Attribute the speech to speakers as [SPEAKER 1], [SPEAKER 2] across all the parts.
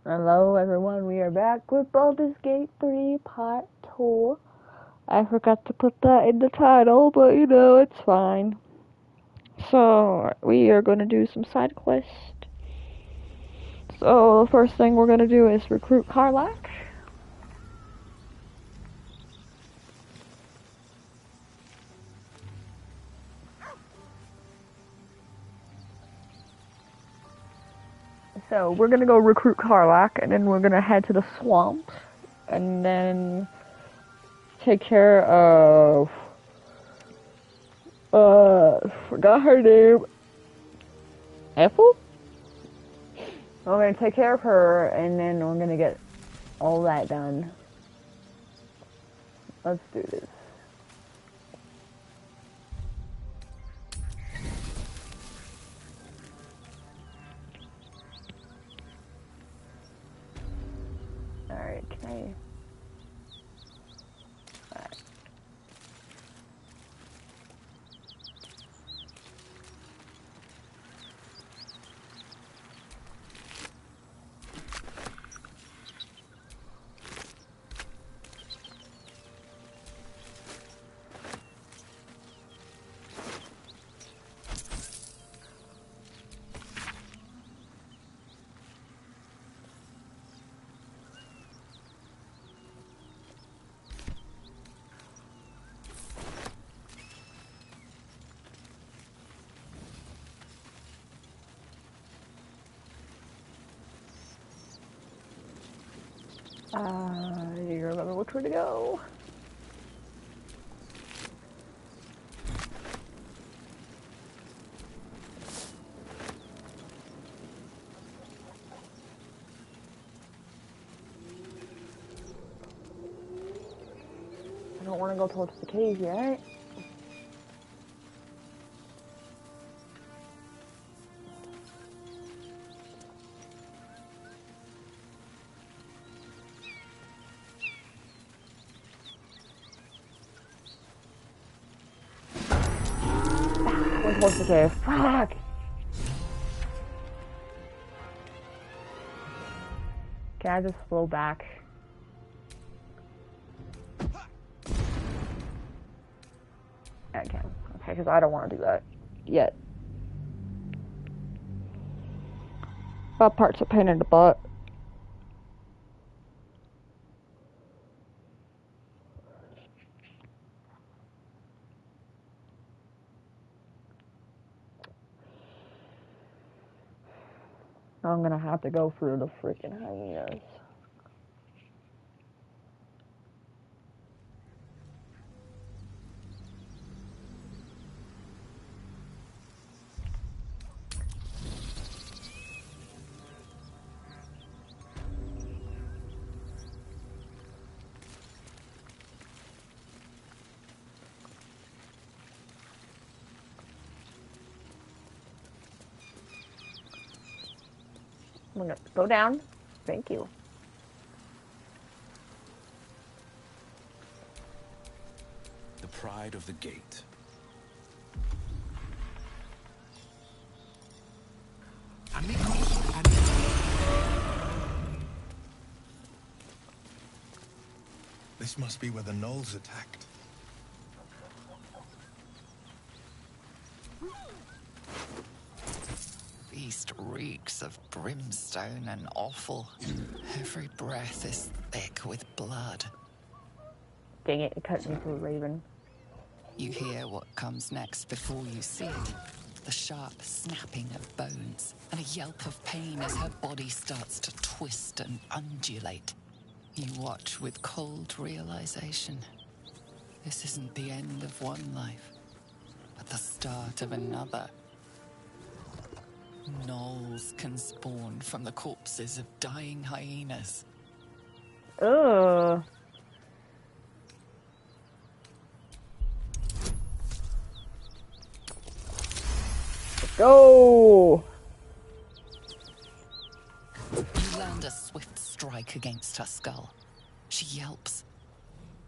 [SPEAKER 1] Hello everyone, we are back with Baldur's Gate 3 Part 2. I forgot to put that in the title, but it's fine. So, we are going to do some side quests. So, the first thing we're going to do is recruit Karlach. So, we're going to go recruit Karlach, and then we're going to head to the swamp, and then take care of forgot her name. Ethel? We're gonna take care of her, and then we're gonna get all that done. Let's do this. Alright, can I... Alright. Do you remember which way to go? I don't want to go towards the cave yet. Going towards the cave. Fuck! Can I just flow back? I can. Okay, because I don't want to do that yet. That part's a pain in the butt. I'm gonna have to go through the freaking hyenas. I'm gonna go down. Thank you.
[SPEAKER 2] The pride of the gate.
[SPEAKER 3] This must be where the gnolls attacked.
[SPEAKER 4] Feast reeks of brimstone and offal. Every breath is thick with blood.
[SPEAKER 1] Dang it cut me through, Raven.
[SPEAKER 4] You hear what comes next before you see it. The sharp snapping of bones and a yelp of pain as her body starts to twist and undulate. You watch with cold realization. This isn't the end of one life, but the start of another. Gnolls can spawn from the corpses of dying hyenas.
[SPEAKER 1] Ugh. Let's go!
[SPEAKER 4] You land a swift strike against her skull. She yelps,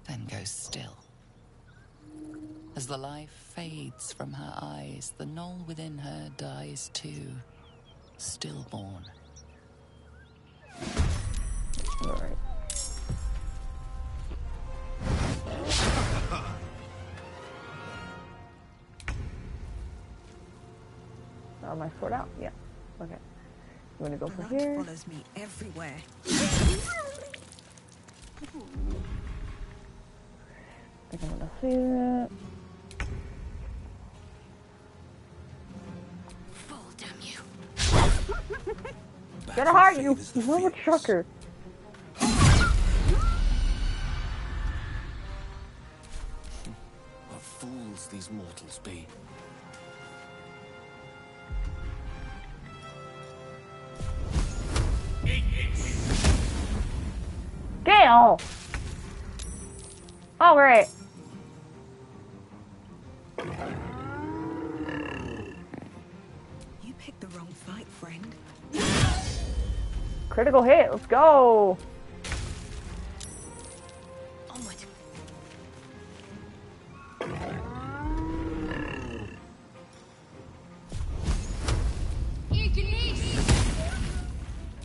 [SPEAKER 4] then goes still. As the life fades from her eyes, the gnoll within her dies too, stillborn.
[SPEAKER 1] Alright. My sword out? Yeah. Okay. I'm gonna go for
[SPEAKER 5] Blood
[SPEAKER 1] here.
[SPEAKER 5] follows me everywhere.
[SPEAKER 1] I think I'm gonna save it.
[SPEAKER 5] Fall, damn you.
[SPEAKER 1] Get a heart, you
[SPEAKER 2] Favors the
[SPEAKER 1] little
[SPEAKER 2] fearless.
[SPEAKER 1] trucker.
[SPEAKER 2] What fools these mortals be.
[SPEAKER 1] Gale! Alright.
[SPEAKER 5] You picked the wrong fight, friend.
[SPEAKER 1] Critical hit, let's go!
[SPEAKER 5] Onward.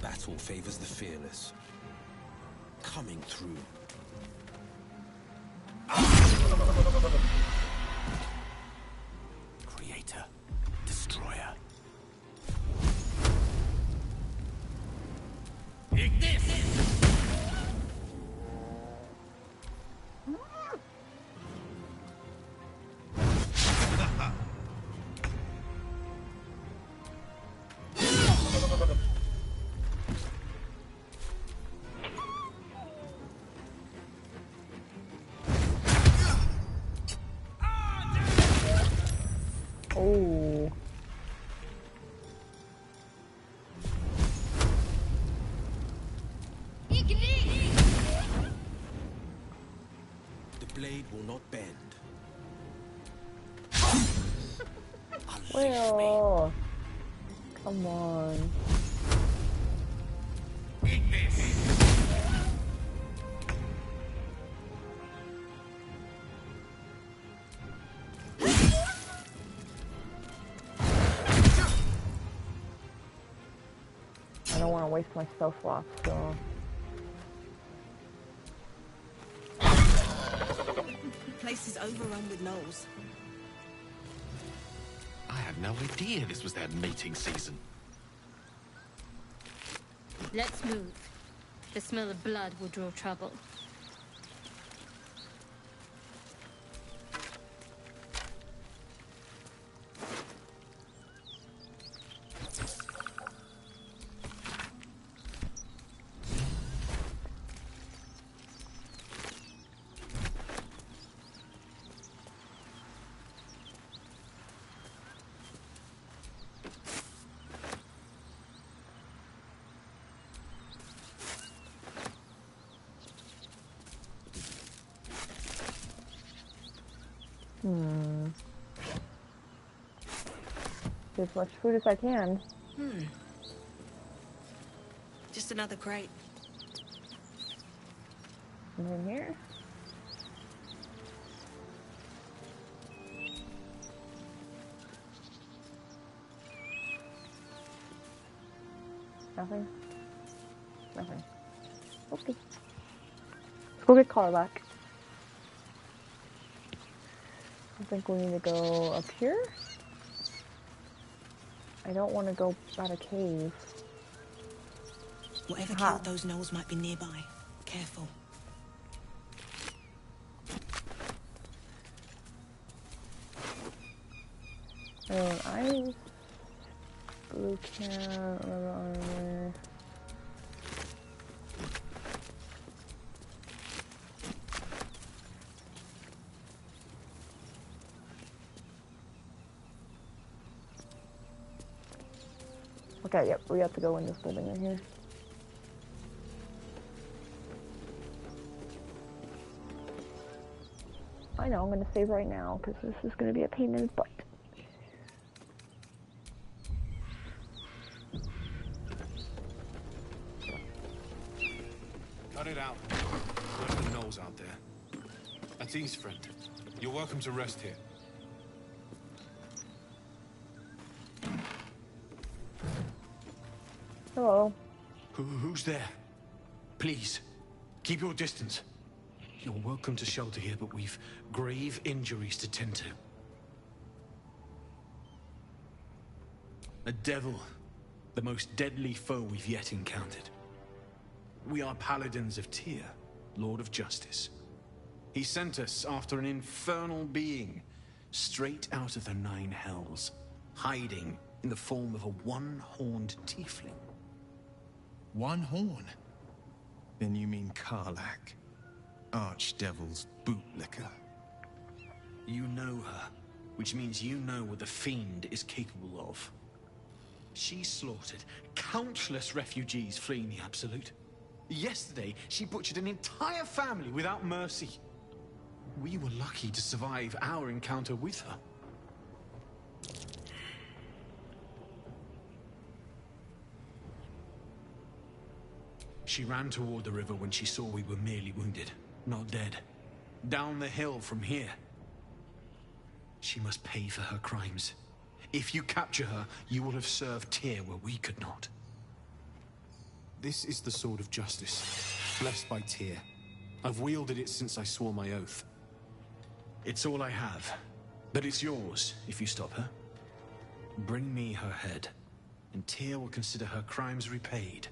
[SPEAKER 2] Battle favors the fearless. Coming through. Creator. Destroyer.
[SPEAKER 1] Oh.
[SPEAKER 2] The blade will not bend. Unleash me.
[SPEAKER 1] Well, come on. I don't want to waste my spell slots, so...
[SPEAKER 5] The place is overrun with gnolls.
[SPEAKER 6] I had no idea this was their mating season.
[SPEAKER 7] Let's move. The smell of blood will draw trouble.
[SPEAKER 1] Get as much food as I can.
[SPEAKER 5] Just another crate.
[SPEAKER 1] And in here. Nothing? Nothing. Okay. Let's go get Karlak. I think we need to go up here. I don't want to go out a cave.
[SPEAKER 5] Whatever
[SPEAKER 1] Aha.
[SPEAKER 5] killed those gnolls might be nearby. Careful.
[SPEAKER 1] Ice. Blue can. Armor. Okay, yep, we have to go in this building right here. I know, I'm gonna save right now, because this is gonna be a pain in the butt.
[SPEAKER 6] Cut it out. There's the gnolls out there. That's East, friend. You're welcome to rest here.
[SPEAKER 1] Hello.
[SPEAKER 6] Who's there? Please, keep your distance. You're welcome to shelter here, but we've grave injuries to tend to. A devil, the most deadly foe we've yet encountered. We are paladins of Tyr, Lord of Justice. He sent us after an infernal being, straight out of the Nine Hells, hiding in the form of a one-horned tiefling.
[SPEAKER 3] One horn? Then you mean Karlach, Archdevil's bootlicker.
[SPEAKER 6] You know her, which means you know what the Fiend is capable of. She slaughtered countless refugees fleeing the Absolute. Yesterday, she butchered an entire family without mercy. We were lucky to survive our encounter with her. She ran toward the river when she saw we were merely wounded, not dead. Down the hill from here. She must pay for her crimes. If you capture her, you will have served Tyr where we could not. This is the sword of justice, blessed by Tyr. I've wielded it since I swore my oath. It's all I have, but it's yours if you stop her. Bring me her head, and Tyr will consider her crimes repaid.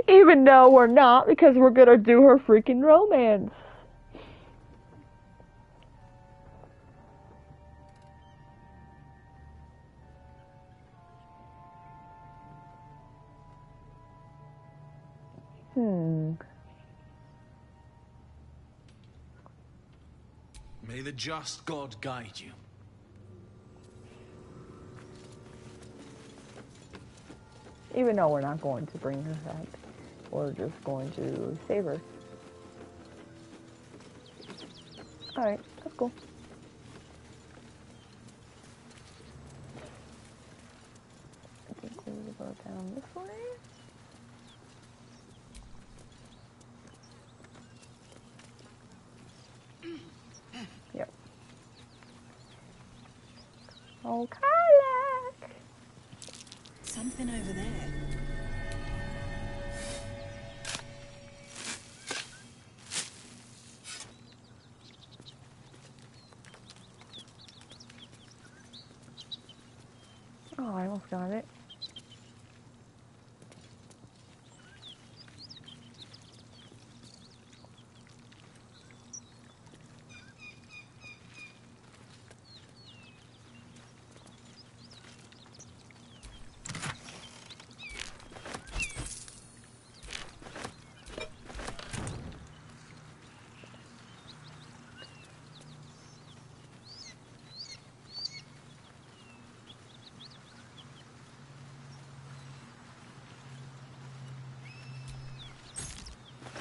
[SPEAKER 1] Even though we're not, because we're gonna do her freaking romance.
[SPEAKER 6] May the just God guide you.
[SPEAKER 1] Even though we're not going to bring her back. We're just going to save her. Alright, that's cool. I think we will go down this way. Yep. Oh, Karlach!
[SPEAKER 5] Something over there.
[SPEAKER 1] Oh, I almost got it.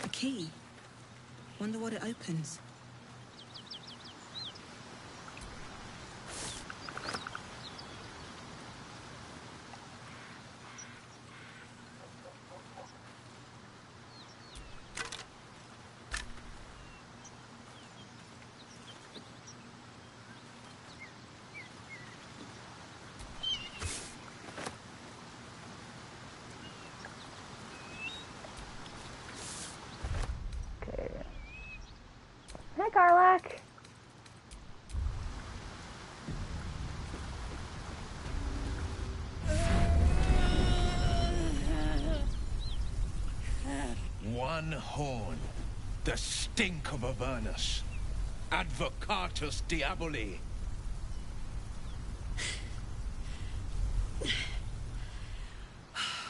[SPEAKER 5] A key. Wonder what it opens.
[SPEAKER 1] Hi, Karlach.
[SPEAKER 2] One horn. The stink of Avernus. Advocatus Diaboli.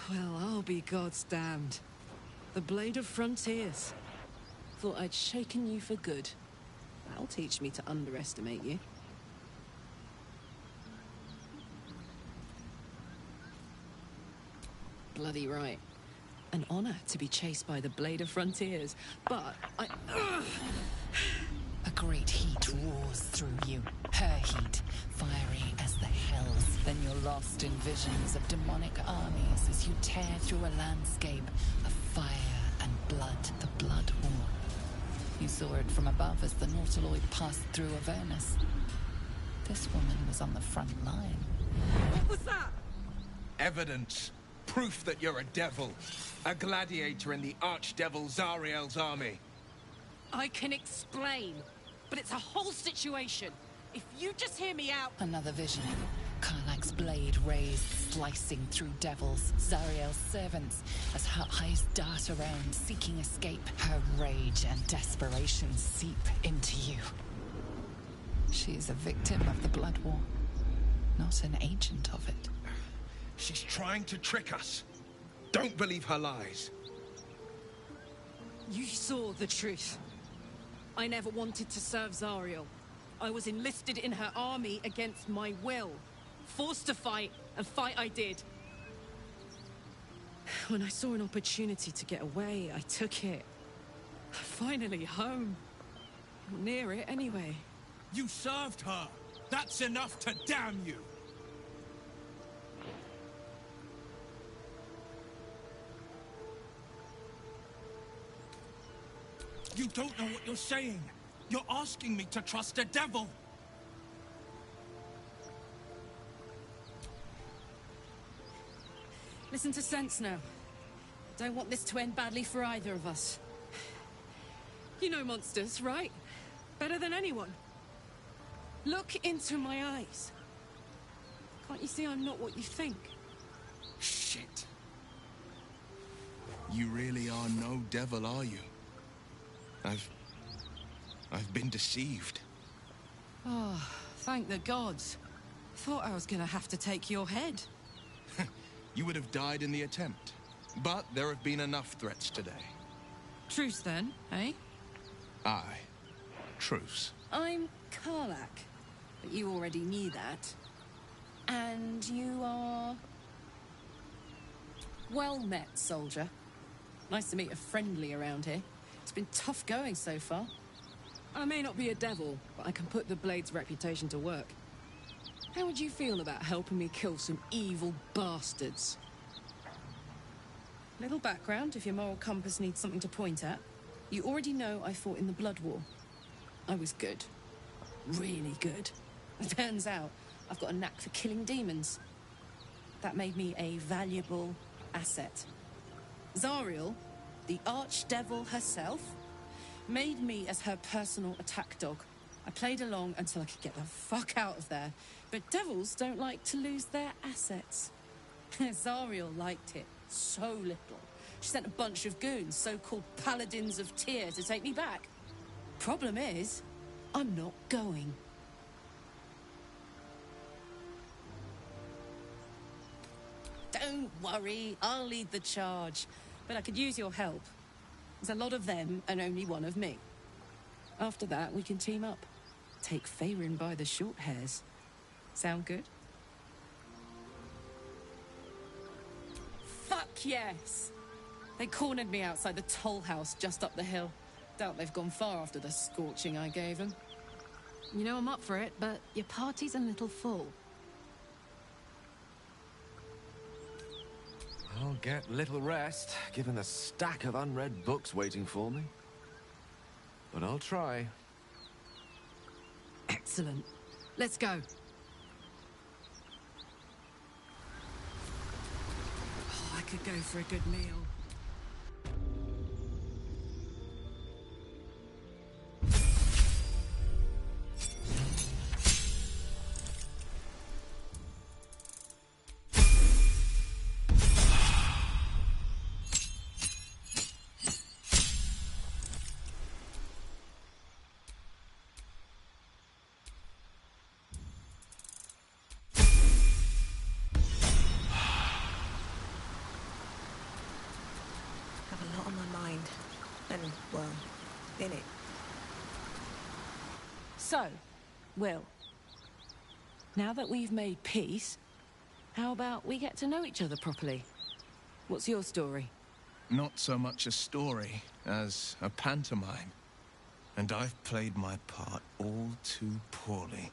[SPEAKER 8] Well, I'll be God's damned. The Blade of Frontiers. Thought I'd shaken you for good. That'll teach me to underestimate you. Bloody right. An honor to be chased by the Blade of Frontiers, but
[SPEAKER 4] A great heat roars through you, her heat, fiery as the hells. Then you're lost in visions of demonic armies as you tear through a landscape of fire and blood, the Blood Horn. You saw it from above as the Nautiloid passed through Avernus. This woman was on the front line.
[SPEAKER 8] what was that?
[SPEAKER 2] Evidence. proof that you're a devil. A gladiator in the archdevil Zariel's army.
[SPEAKER 8] I can explain, but it's a whole situation. If you just hear me out...
[SPEAKER 4] Another vision. Karlach's blade raised, slicing through devils, Zariel's servants, as her eyes dart around, seeking escape. Her rage and desperation seep into you. She is a victim of the Blood War, not an agent of it.
[SPEAKER 2] She's trying to trick us. Don't believe her lies.
[SPEAKER 8] You saw the truth. I never wanted to serve Zariel. I was enlisted in her army against my will. Forced to fight, and fight I did. When I saw an opportunity to get away, I took it. Finally home. Near it, anyway.
[SPEAKER 3] You served her. That's enough to damn you. You don't know what you're saying. You're asking me to trust a devil.
[SPEAKER 8] Listen to sense now. Don't want this to end badly for either of us. You know monsters, right? Better than anyone. Look into my eyes. Can't you see I'm not what you think?
[SPEAKER 3] Shit. You really are no devil, are you? I've been deceived.
[SPEAKER 8] Oh, thank the gods. Thought I was gonna have to take your head.
[SPEAKER 3] You would have died in the attempt. But there have been enough threats today.
[SPEAKER 8] Truce then, eh?
[SPEAKER 3] Aye. Truce.
[SPEAKER 8] I'm Karlach, but you already knew that. And you are... Well met, soldier. Nice to meet a friendly around here. It's been tough going so far. I may not be a devil, but I can put the Blade's reputation to work. How would you feel about helping me kill some evil bastards? Little background, if your moral compass needs something to point at. You already know I fought in the Blood War. I was good. Really good. It turns out I've got a knack for killing demons. That made me a valuable asset. Zariel, the archdevil herself, made me as her personal attack dog. I played along until I could get the fuck out of there. But devils don't like to lose their assets. Zariel liked it so little. She sent a bunch of goons, so-called paladins of Tyr, to take me back. Problem is, I'm not going. Don't worry, I'll lead the charge. But I could use your help. There's a lot of them and only one of me. After that, we can team up. Take Faerun by the short hairs. Sound good? Fuck yes! They cornered me outside the toll house just up the hill. Doubt they've gone far after the scorching I gave them. You know I'm up for it, but your party's a little full.
[SPEAKER 2] I'll get little rest, given the stack of unread books waiting for me. But I'll try.
[SPEAKER 8] Excellent. Let's go. Oh, I could go for a good meal. So, Will, now that we've made peace, how about we get to know each other properly? What's your story?
[SPEAKER 3] Not so much a story as a pantomime. And I've played my part all too poorly.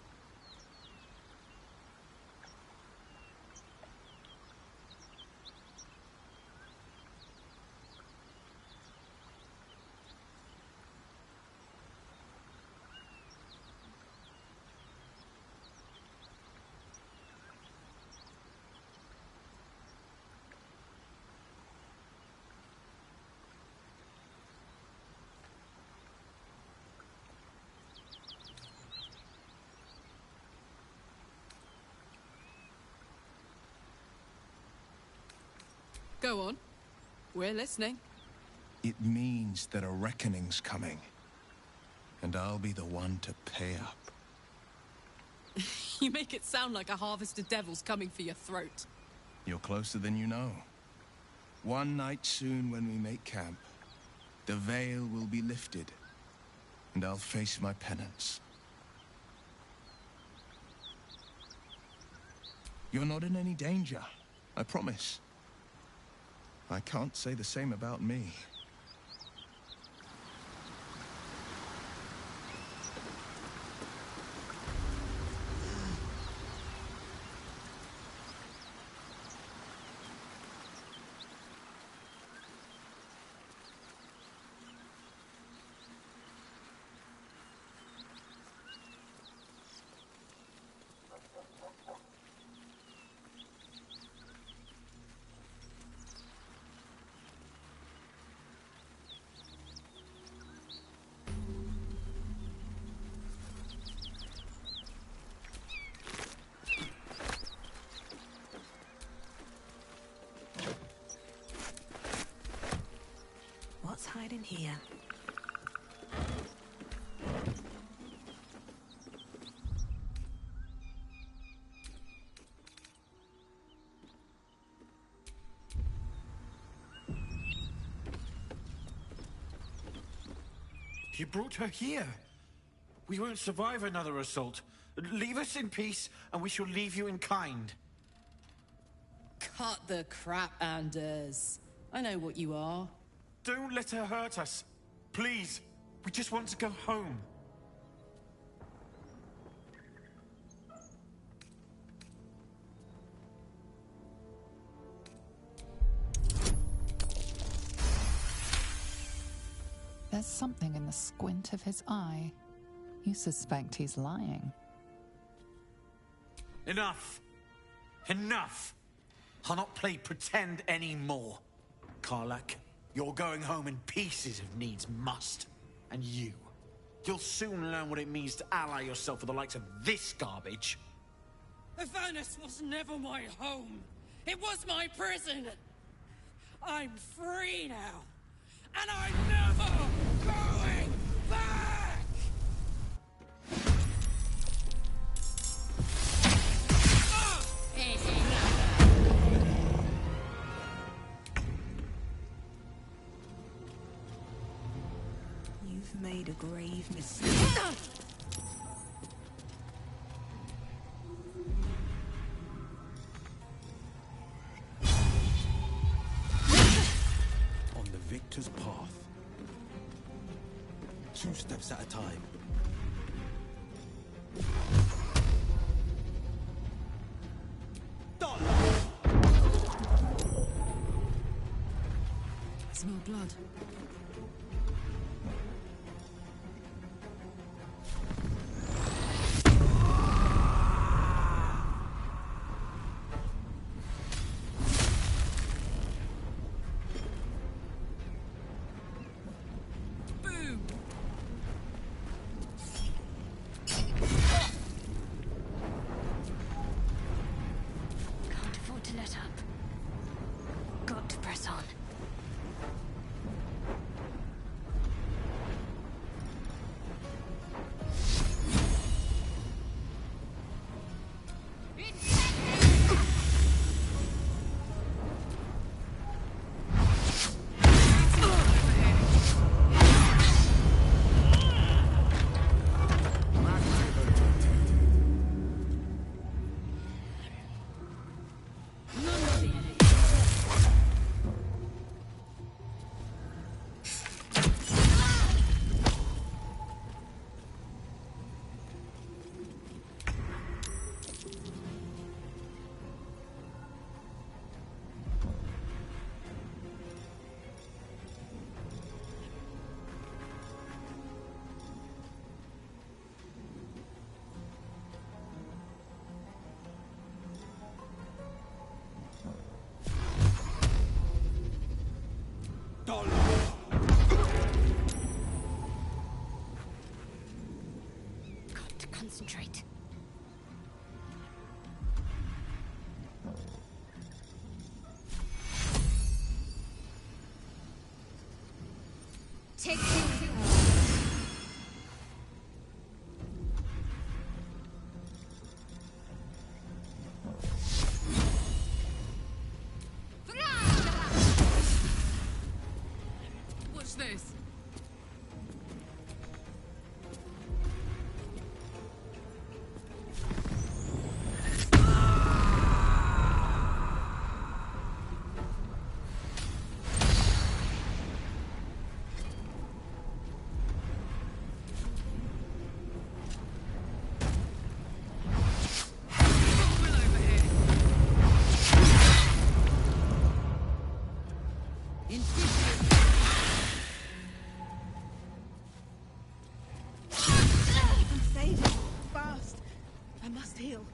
[SPEAKER 8] Go on. We're listening.
[SPEAKER 3] It means that a reckoning's coming. And I'll be the one to pay up.
[SPEAKER 8] You make it sound like a harvest of devils coming for your throat.
[SPEAKER 3] You're closer than you know. One night soon when we make camp, the veil will be lifted, and I'll face my penance. You're not in any danger, I promise. I can't say the same about me.
[SPEAKER 5] What's hiding here?
[SPEAKER 6] You brought her here. We won't survive another assault. Leave us in peace, and we shall leave you in kind.
[SPEAKER 8] Cut the crap, Anders. I know what you are.
[SPEAKER 6] Don't let her hurt us. Please. We just want to go home.
[SPEAKER 4] There's something in the squint of his eye. You suspect he's lying.
[SPEAKER 6] Enough. Enough. I'll not play pretend anymore. Karlak, you're going home in pieces if needs must. And you'll soon learn what it means to ally yourself with the likes of this garbage.
[SPEAKER 8] Avernus was never my home. It was my prison. I'm free now. And I'm never going back!
[SPEAKER 5] You've made a grave mistake.
[SPEAKER 9] On the victor's path. 2 steps at a time.
[SPEAKER 8] I smell blood.
[SPEAKER 7] Got to concentrate. Take two.
[SPEAKER 8] Watch this.
[SPEAKER 5] I'm fading. Fast. I must heal.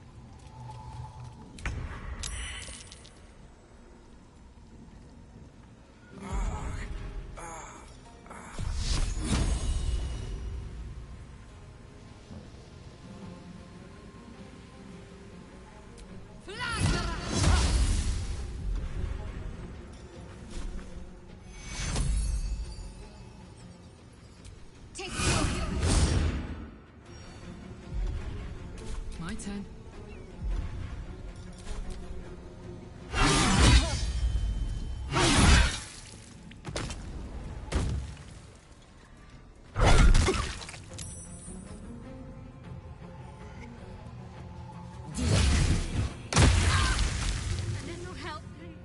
[SPEAKER 7] Take two.
[SPEAKER 8] My turn.
[SPEAKER 7] A little help, please.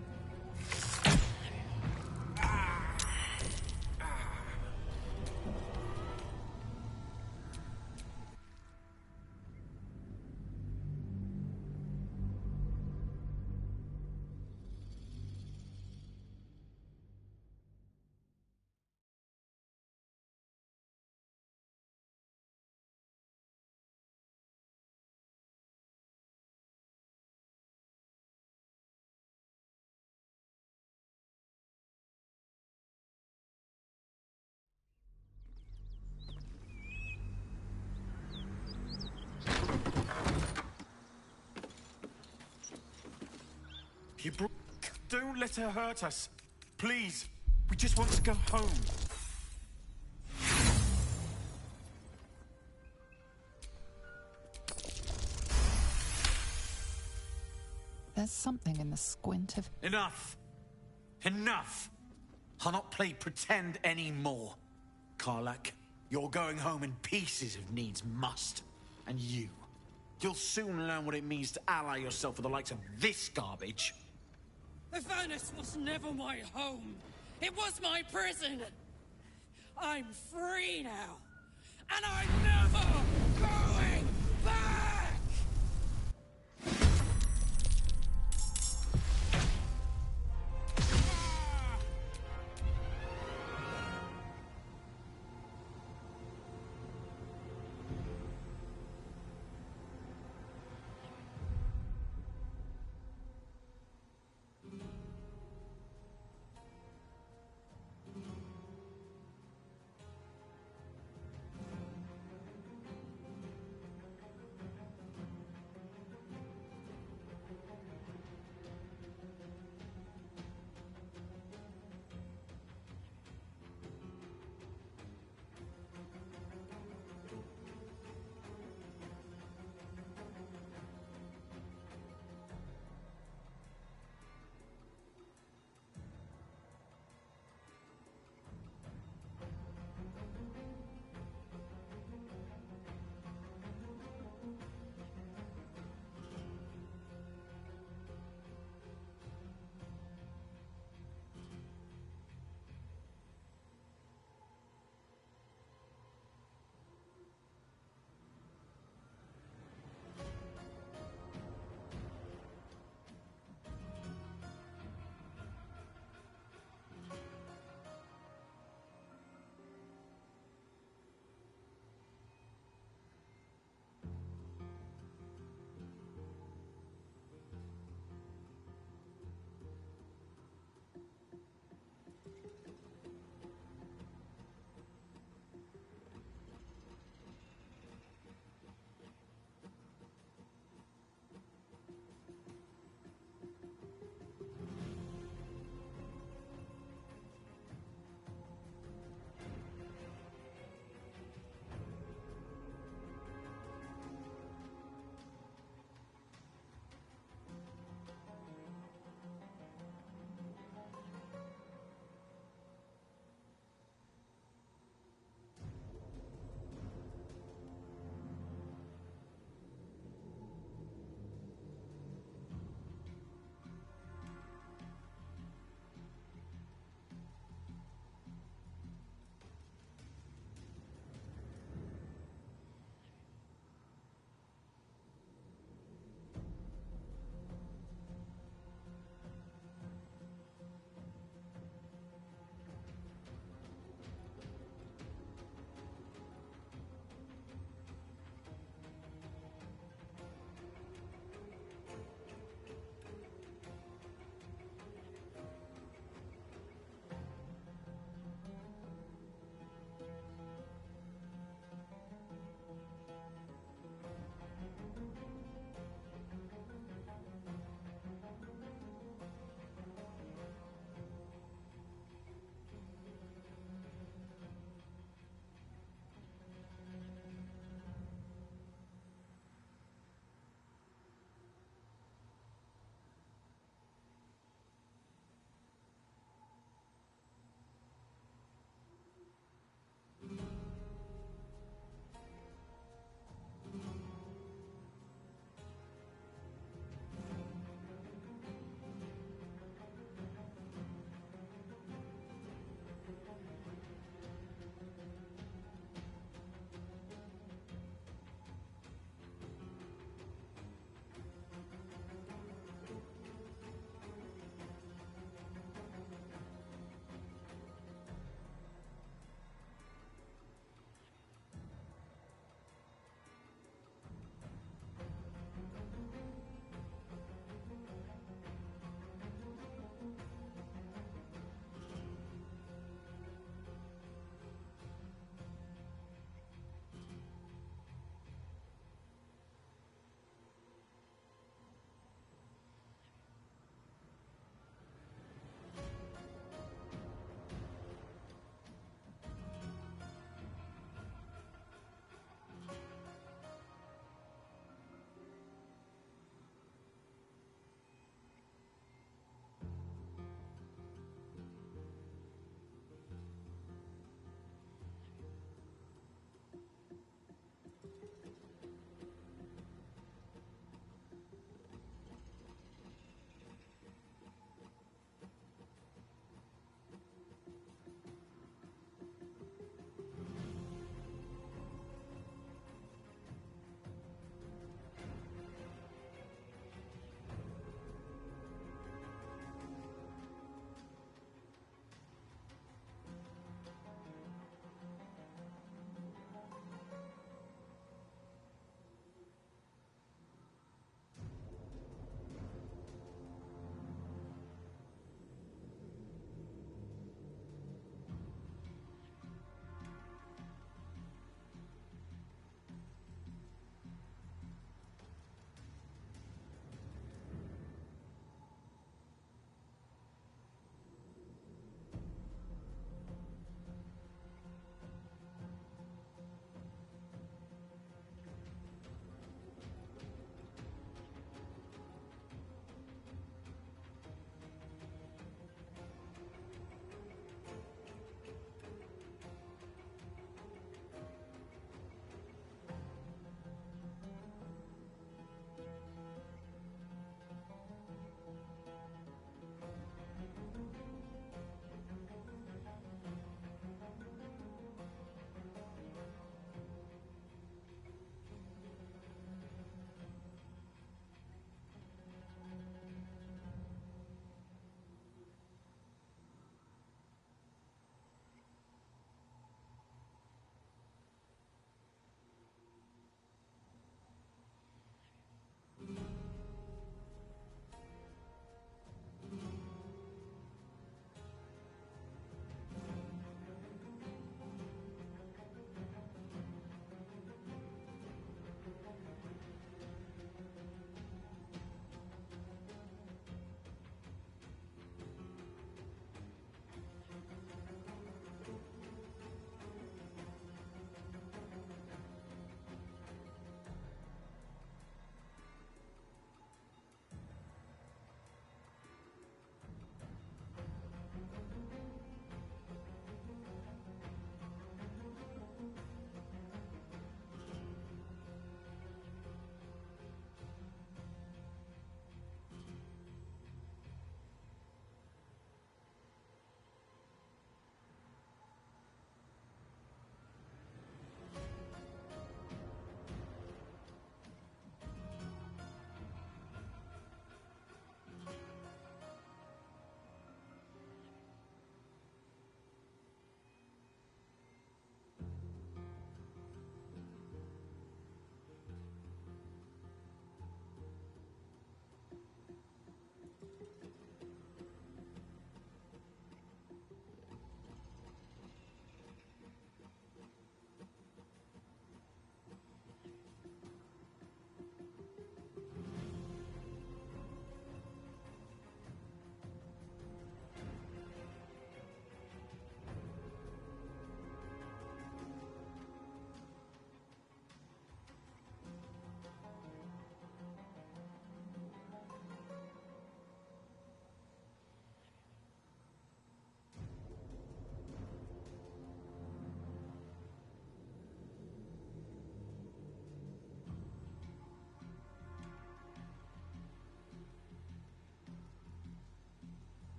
[SPEAKER 10] Don't let her hurt us. Please. We just want to go home.
[SPEAKER 4] There's something in the squint of...
[SPEAKER 6] Enough! Enough! I'll not play pretend anymore. Karlak, you're going home in pieces if needs must. And you'll soon learn what it means to ally yourself with the likes of this garbage.
[SPEAKER 11] The furnace was never my home. It was my prison. I'm free now. And I'm never going back!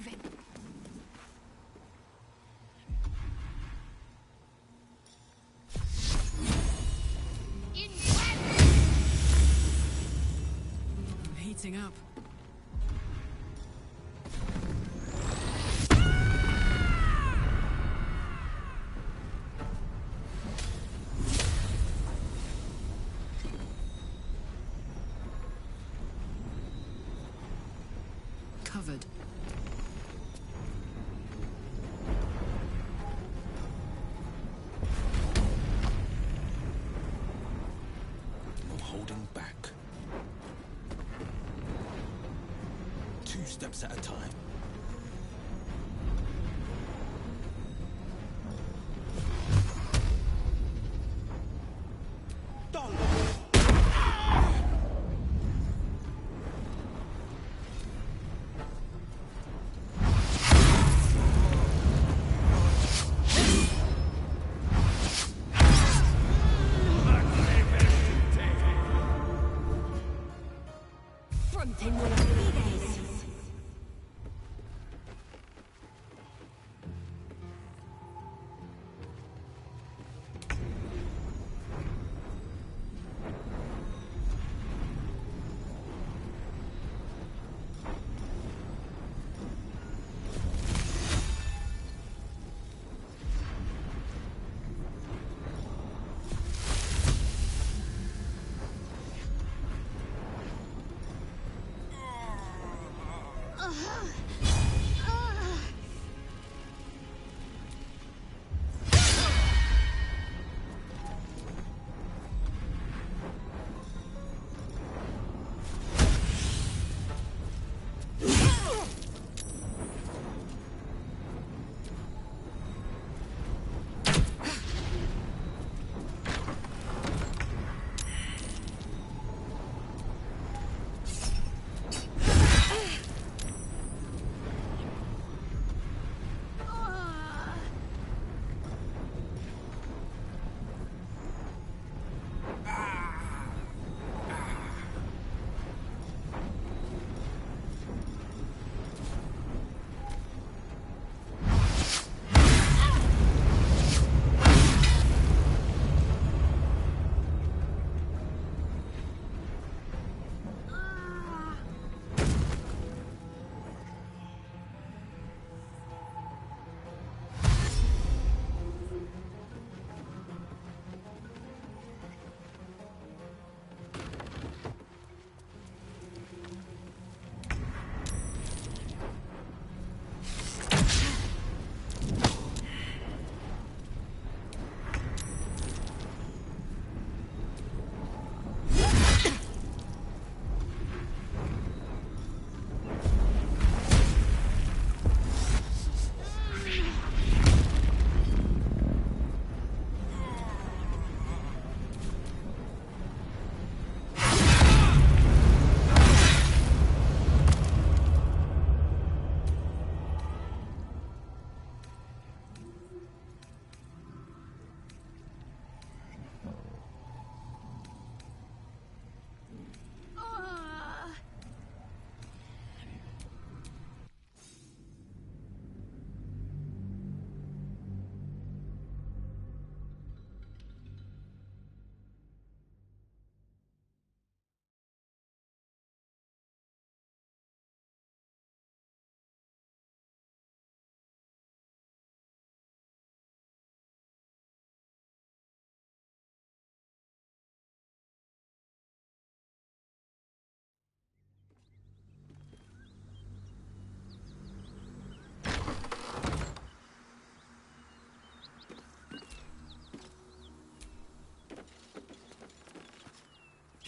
[SPEAKER 7] moving.
[SPEAKER 11] I'm heating up. Covered.
[SPEAKER 9] No holding back. 2 steps at a time.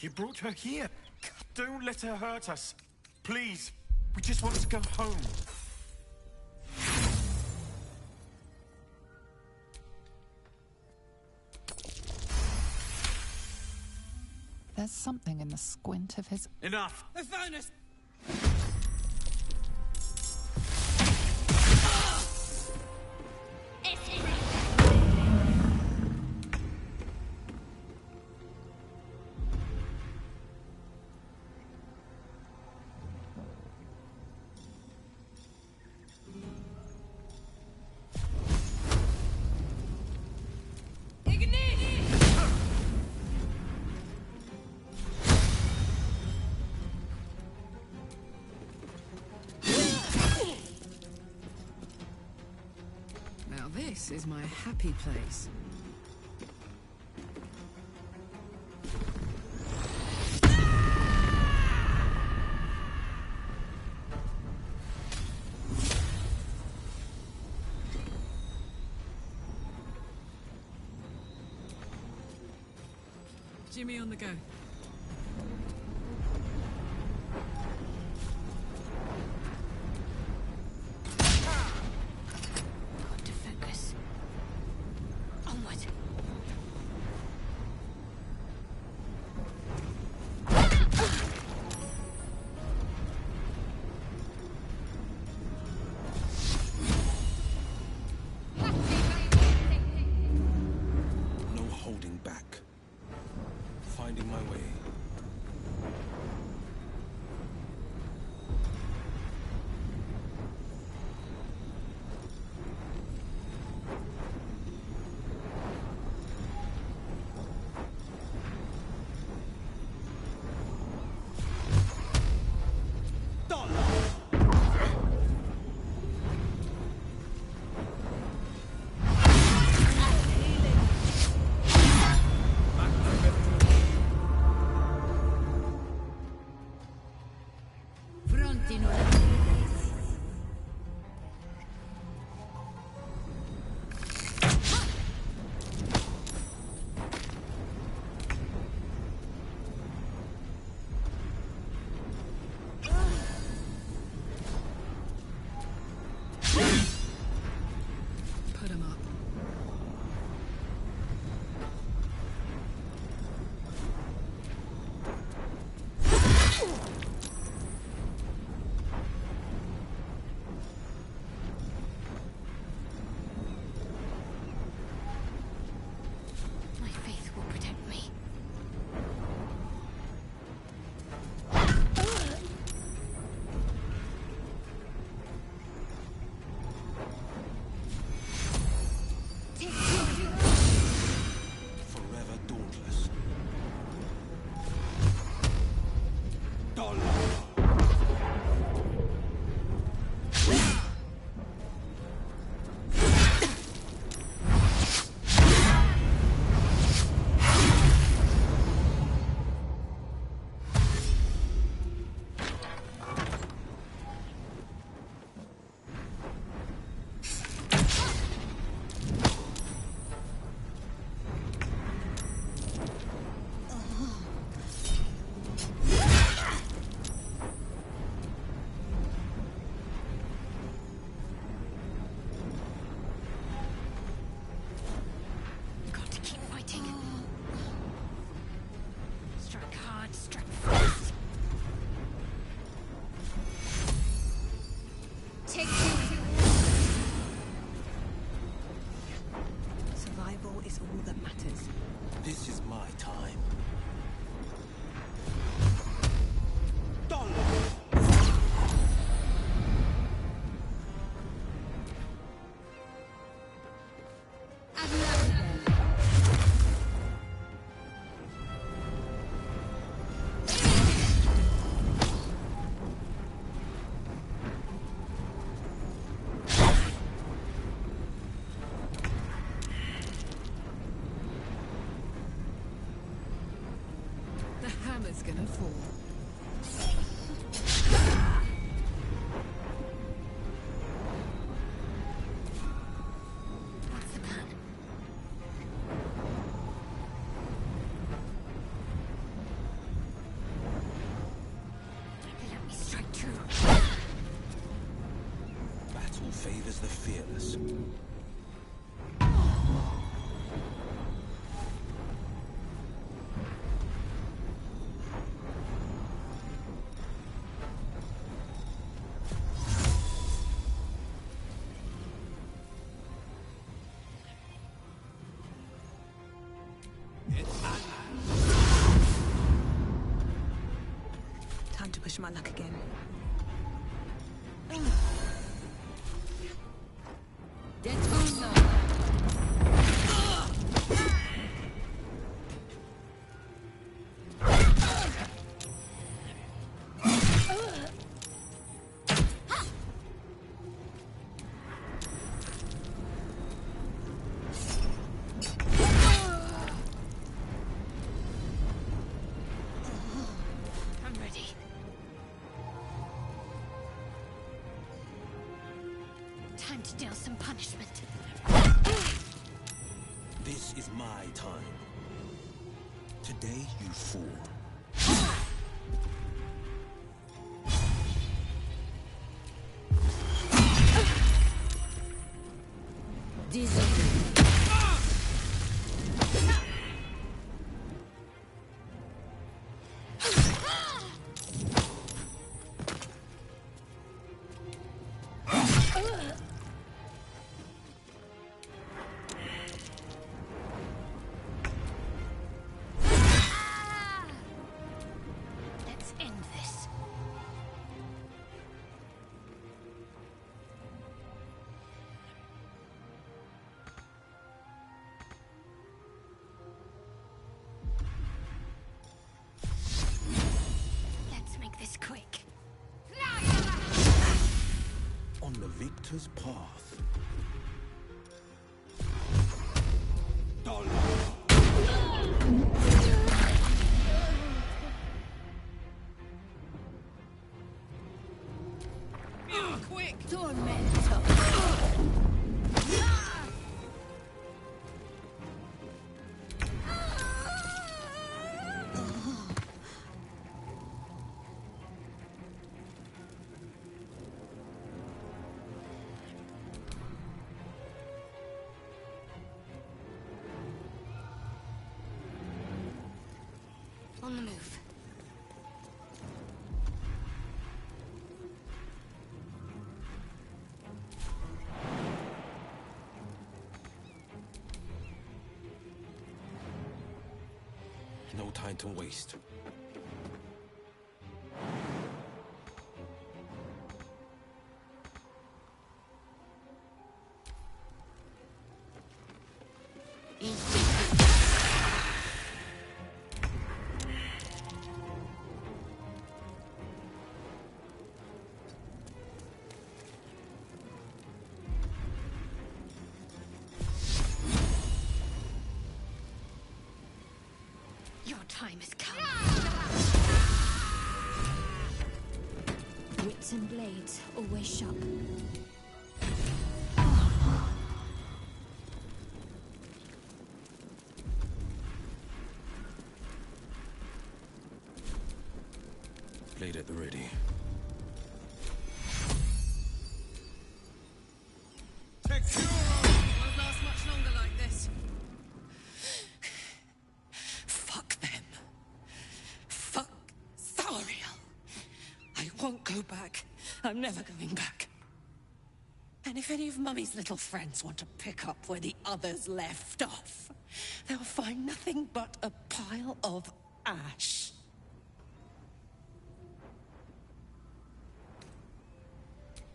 [SPEAKER 10] You brought her here. Don't let her hurt us. Please. We just want to go home.
[SPEAKER 4] There's something in the squint of his...
[SPEAKER 10] Enough!
[SPEAKER 11] The furnace!
[SPEAKER 8] This is my happy place. Jimmy on the go.
[SPEAKER 7] Got to focus. Onward.
[SPEAKER 9] No holding back. Finding my way.
[SPEAKER 8] Put him up.
[SPEAKER 7] My faith will protect me.
[SPEAKER 9] Forever dauntless.
[SPEAKER 7] Got to keep fighting. Strike hard, strike fast. Take you.
[SPEAKER 5] Survival is all that matters.
[SPEAKER 9] This is my time.
[SPEAKER 8] The hammer's gonna fall.
[SPEAKER 7] What's the plan? Let me strike true.
[SPEAKER 9] Battle favors the fearless.
[SPEAKER 5] Time to push my luck again.
[SPEAKER 7] Time to deal some punishment.
[SPEAKER 9] This is my time. Today you fall.
[SPEAKER 7] Let's end this. Let's make this quick.
[SPEAKER 9] On the victor's path.
[SPEAKER 8] Quick!
[SPEAKER 7] Tormento. On the move.
[SPEAKER 9] No time to waste.
[SPEAKER 7] Your time has come. Wits and blades, always sharp.
[SPEAKER 9] Blade at the ready.
[SPEAKER 8] Won't last much longer like this. Fuck them. Fuck Thariel. I won't go back. I'm never going back. And if any of Mummy's little friends want to pick up where the others left off, they'll find nothing but a pile of ash.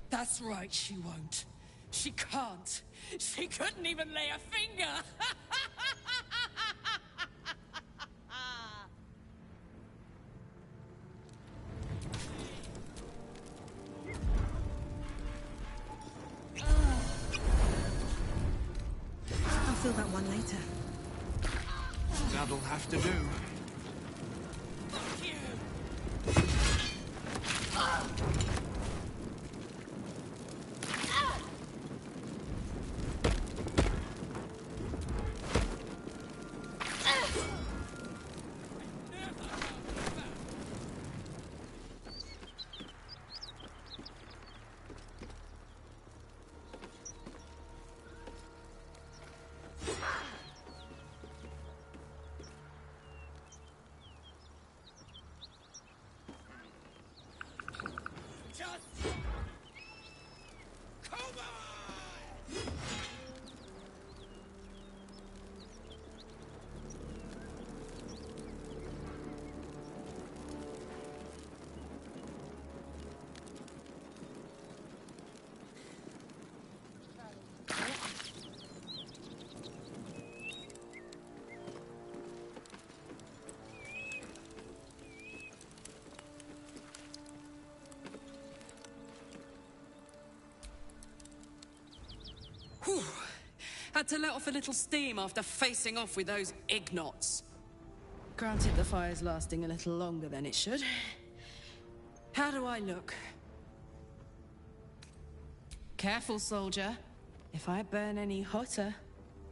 [SPEAKER 8] That's right, she won't. She can't. She couldn't even lay a finger.
[SPEAKER 5] I'll fill that one later.
[SPEAKER 6] That'll have to do.
[SPEAKER 8] Fuck you. Whew. Had to let off a little steam after facing off with those ignots. Granted, the fire's lasting a little longer than it should. How do I look? Careful, soldier. If I burn any hotter,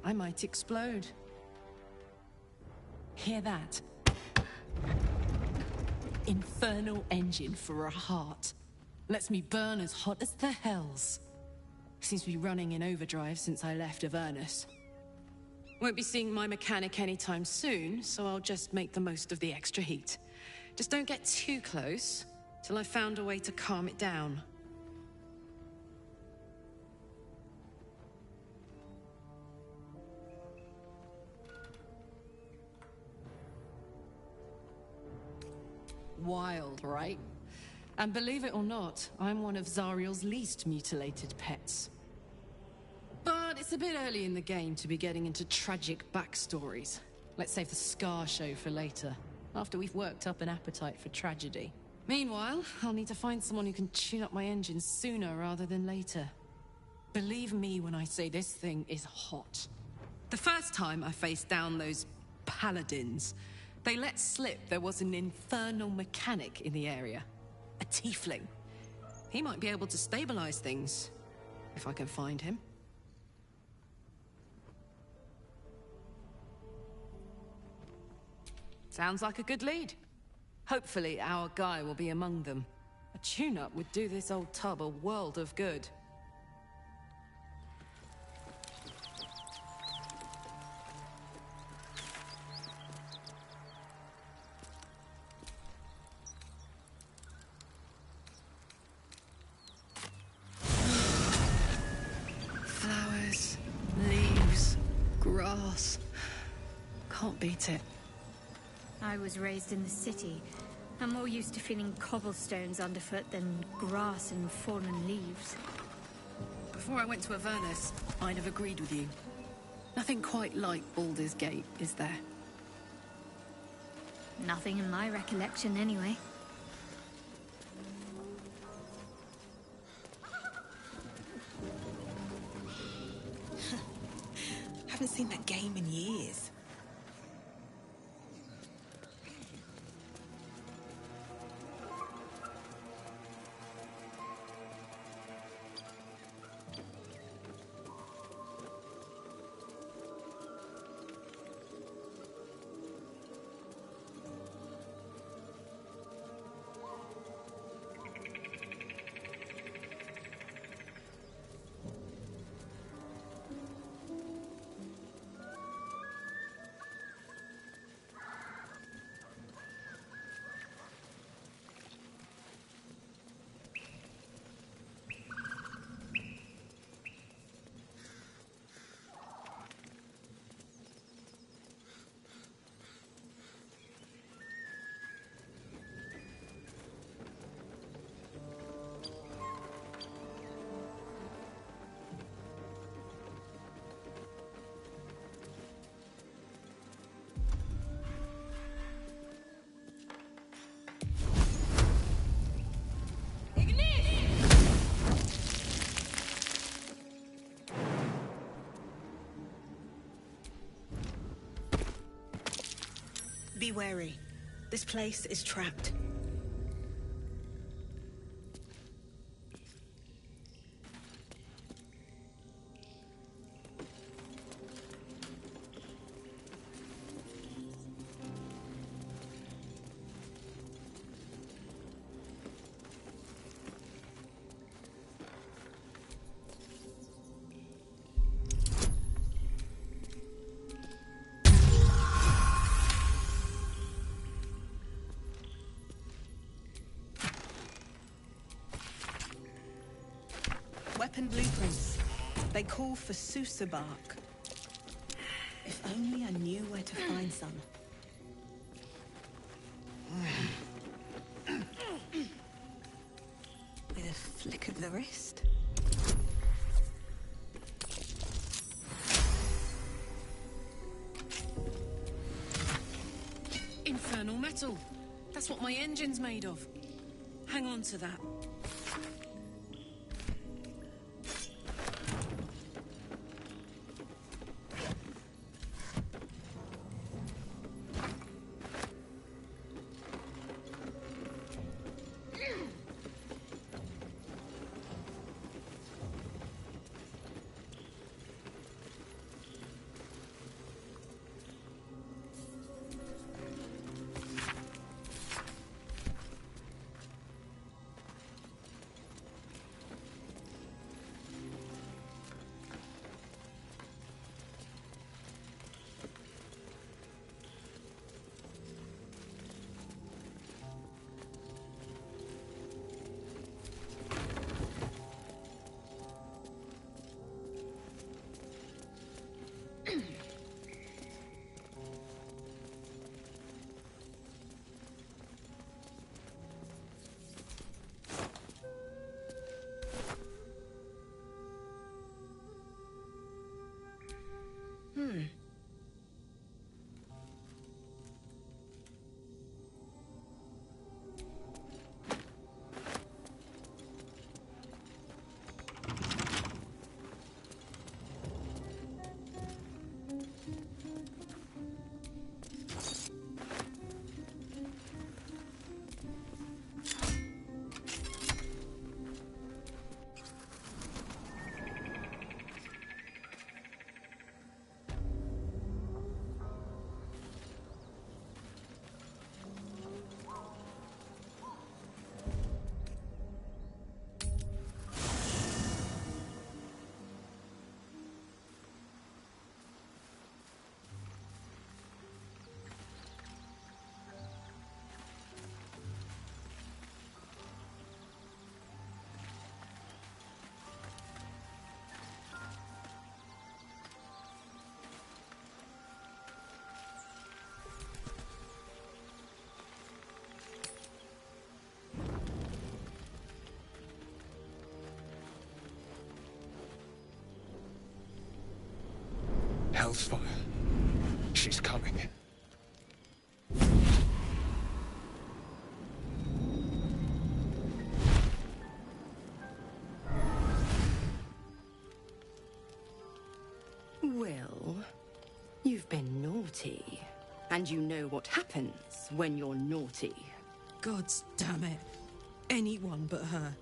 [SPEAKER 8] I might explode. Hear that? Infernal engine for a heart. Lets me burn as hot as the hells. Seems to be running in overdrive since I left Avernus. Won't be seeing my mechanic anytime soon, so I'll just make the most of the extra heat. Just don't get too close, till I've found a way to calm it down. Wild, right? And believe it or not, I'm one of Zariel's least mutilated pets. But it's a bit early in the game to be getting into tragic backstories. Let's save the scar show for later, after we've worked up an appetite for tragedy. Meanwhile, I'll need to find someone who can tune up my engine sooner rather than later. Believe me when I say this thing is hot. The first time I faced down those paladins, they let slip there was an infernal mechanic in the area. A tiefling. He might be able to stabilize things, if I can find him. Sounds like a good lead. Hopefully our guy will be among them. A tune-up would do this old tub a world of good. Flowers, leaves, grass. Can't beat it.
[SPEAKER 7] I was raised in the city. I'm more used to feeling cobblestones underfoot than grass and fallen leaves.
[SPEAKER 8] Before I went to Avernus, I'd have agreed with you. Nothing quite like Baldur's Gate, is there?
[SPEAKER 7] Nothing in my recollection, anyway.
[SPEAKER 5] Haven't seen that game in years. Be wary. This place is trapped. Weapon blueprints. They call for Sousa bark. If only I knew where to find some. With a flick of the wrist.
[SPEAKER 8] Infernal metal. That's what my engine's made of. Hang on to that.
[SPEAKER 3] Hell's fire. She's coming.
[SPEAKER 12] Will, you've been naughty. And you know what happens when you're naughty.
[SPEAKER 8] Gods damn it. Anyone but her.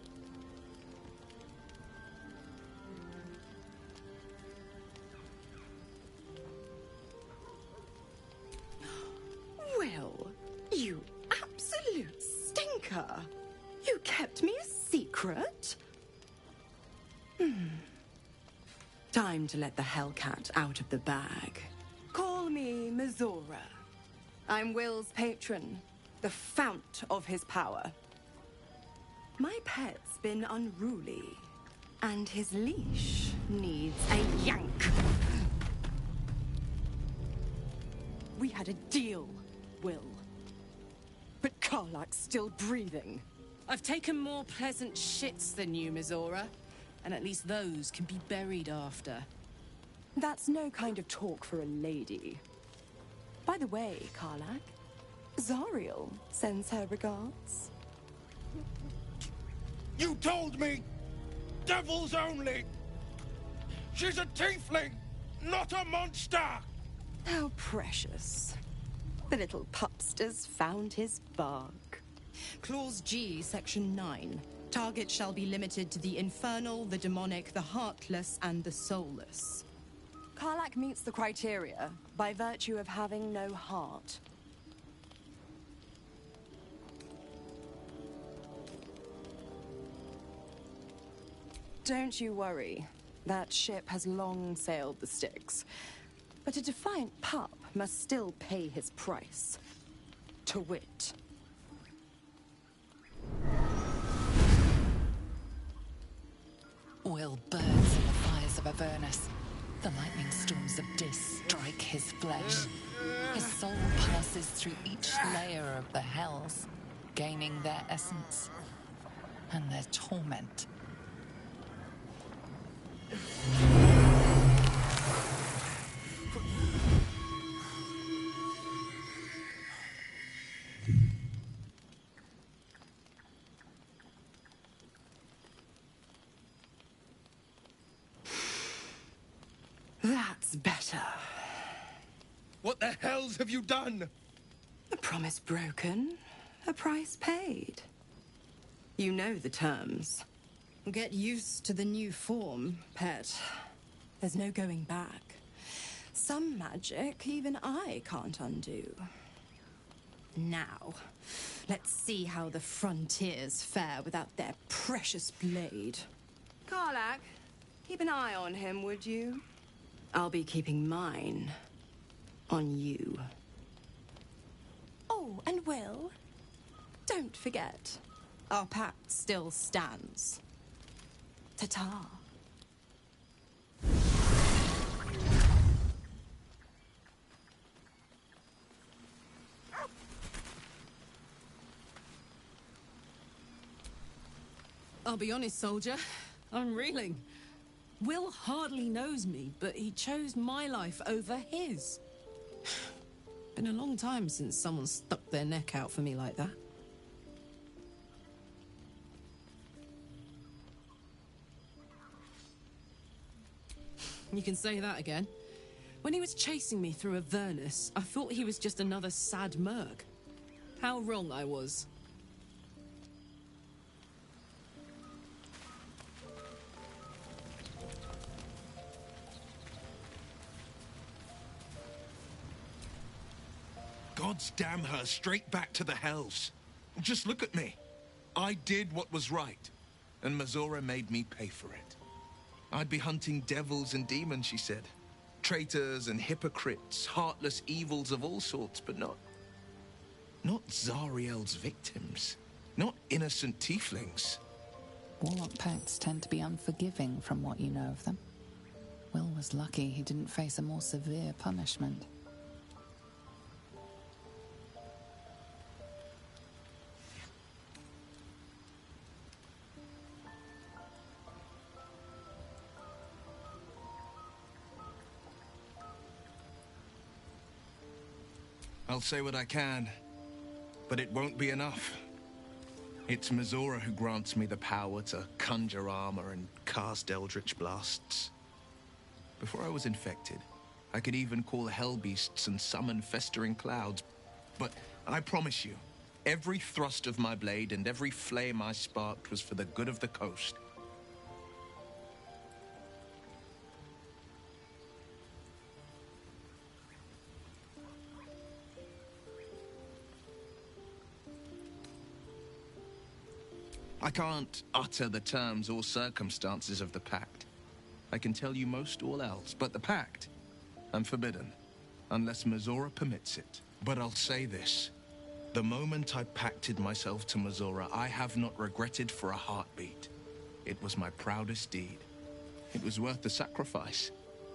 [SPEAKER 12] Will, you absolute stinker. You kept me a secret? Time to let the Hellcat out of the bag. Call me Mizora. I'm Will's patron, the fount of his power. My pet's been unruly, and his leash needs a yank. We had a deal, Will. But Karlak's still breathing.
[SPEAKER 8] I've taken more pleasant shits than you, Mizora. And at least those can be buried after.
[SPEAKER 12] That's no kind of talk for a lady. By the way, Karlak, Zariel sends her regards.
[SPEAKER 10] You told me! Devils only! She's a tiefling, not a monster!
[SPEAKER 12] How precious. The little pupster's found his bark.
[SPEAKER 8] Clause G, Section 9. Target shall be limited to the infernal, the demonic, the heartless, and the soulless.
[SPEAKER 12] Karlak meets the criteria by virtue of having no heart. Don't you worry. That ship has long sailed the Styx. But a defiant pup must still pay his price. To wit.
[SPEAKER 4] Will burns in the fires of Avernus. The lightning storms of Dis strike his flesh. His soul passes through each layer of the hells, gaining their essence and their torment.
[SPEAKER 12] That's better.
[SPEAKER 3] What the hells have you done?
[SPEAKER 12] A promise broken, a price paid. You know the terms.
[SPEAKER 8] Get used to the new form, pet.
[SPEAKER 12] There's no going back. Some magic even I can't undo.
[SPEAKER 8] Now, let's see how the frontiers fare without their precious blade.
[SPEAKER 12] Karlak, keep an eye on him, would you? I'll be keeping mine on you. Oh, and Will, don't forget, our pact still stands. Ta-ta.
[SPEAKER 8] I'll be honest, soldier. I'm reeling. Will hardly knows me, but he chose my life over his. Been a long time since someone stuck their neck out for me like that. You can say that again. When he was chasing me through Avernus, I thought he was just another sad merc. How wrong I was.
[SPEAKER 3] Gods damn her, straight back to the hells. Just look at me. I did what was right, and Mizora made me pay for it. I'd be hunting devils and demons, she said. Traitors and hypocrites, heartless evils of all sorts, but not Zariel's victims. Not innocent tieflings.
[SPEAKER 4] Warlock pacts tend to be unforgiving from what you know of them. Will was lucky he didn't face a more severe punishment.
[SPEAKER 3] I'll say what I can, but it won't be enough. It's Mizora who grants me the power to conjure armor and cast eldritch blasts. Before I was infected, I could even call hell beasts and summon festering clouds. But I promise you, every thrust of my blade and every flame I sparked was for the good of the coast. I can't utter the terms or circumstances of the pact. I can tell you most all else, but the pact, I'm forbidden, unless Mizora permits it. But I'll say this. The moment I pacted myself to Mizora, I have not regretted for a heartbeat. It was my proudest deed. It was worth the sacrifice.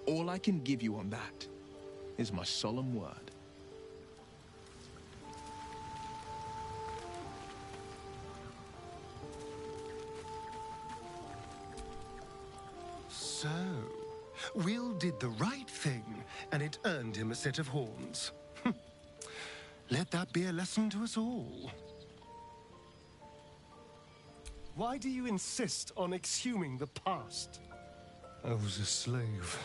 [SPEAKER 3] All I can give you on that is my solemn word.
[SPEAKER 13] So, Will did the right thing, and it earned him a set of horns. Let that be a lesson to us all. Why do you insist on exhuming the past? I was a slave.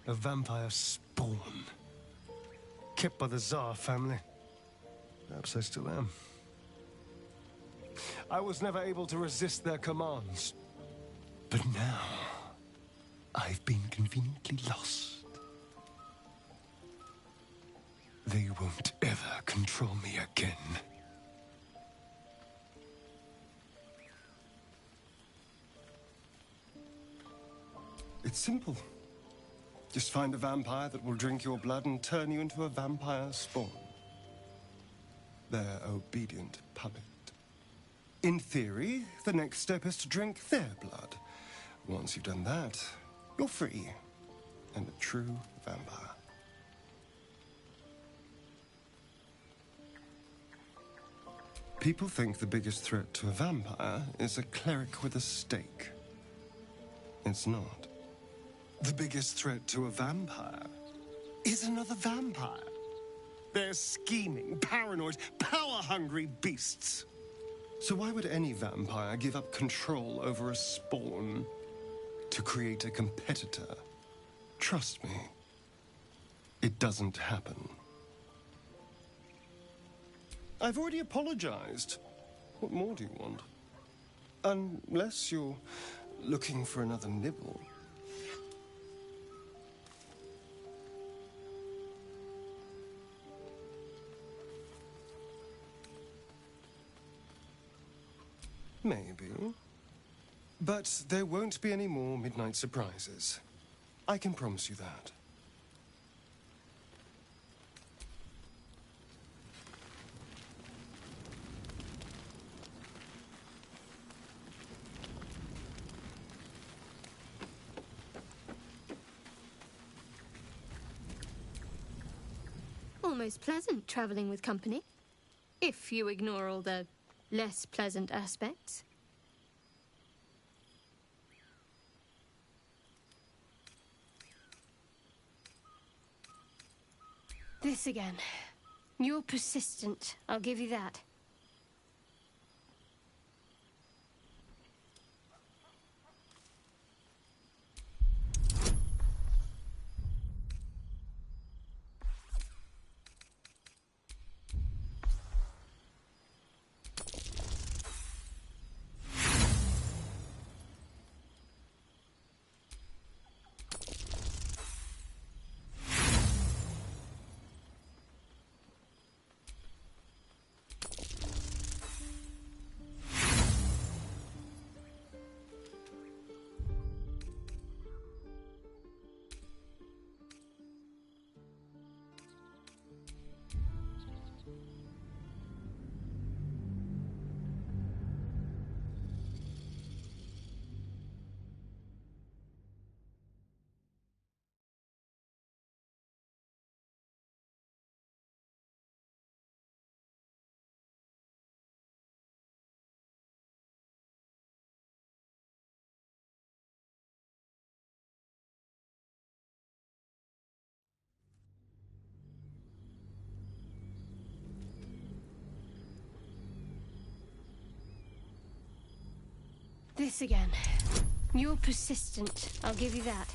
[SPEAKER 13] A vampire spawn. Kept by the Tsar family. Perhaps I still am. I was never able to resist their commands. But now, I've been conveniently lost. They won't ever control me again. It's simple. Just find a vampire that will drink your blood and turn you into a vampire spawn. Their obedient puppet. In theory, the next step is to drink their blood. Once you've done that, you're free and a true vampire. People think the biggest threat to a vampire is a cleric with a stake. It's not. The biggest threat to a vampire is another vampire. They're scheming, paranoid, power-hungry beasts. So why would any vampire give up control over a spawn to create a competitor? Trust me, it doesn't happen. I've already apologized. What more do you want? Unless you're looking for another nibble. Maybe. But there won't be any more midnight surprises. I can promise you that.
[SPEAKER 7] Almost pleasant traveling with company, if you ignore all the less pleasant aspects. This again. You're persistent, I'll give you that.
[SPEAKER 14] This again. You're persistent, I'll give you that.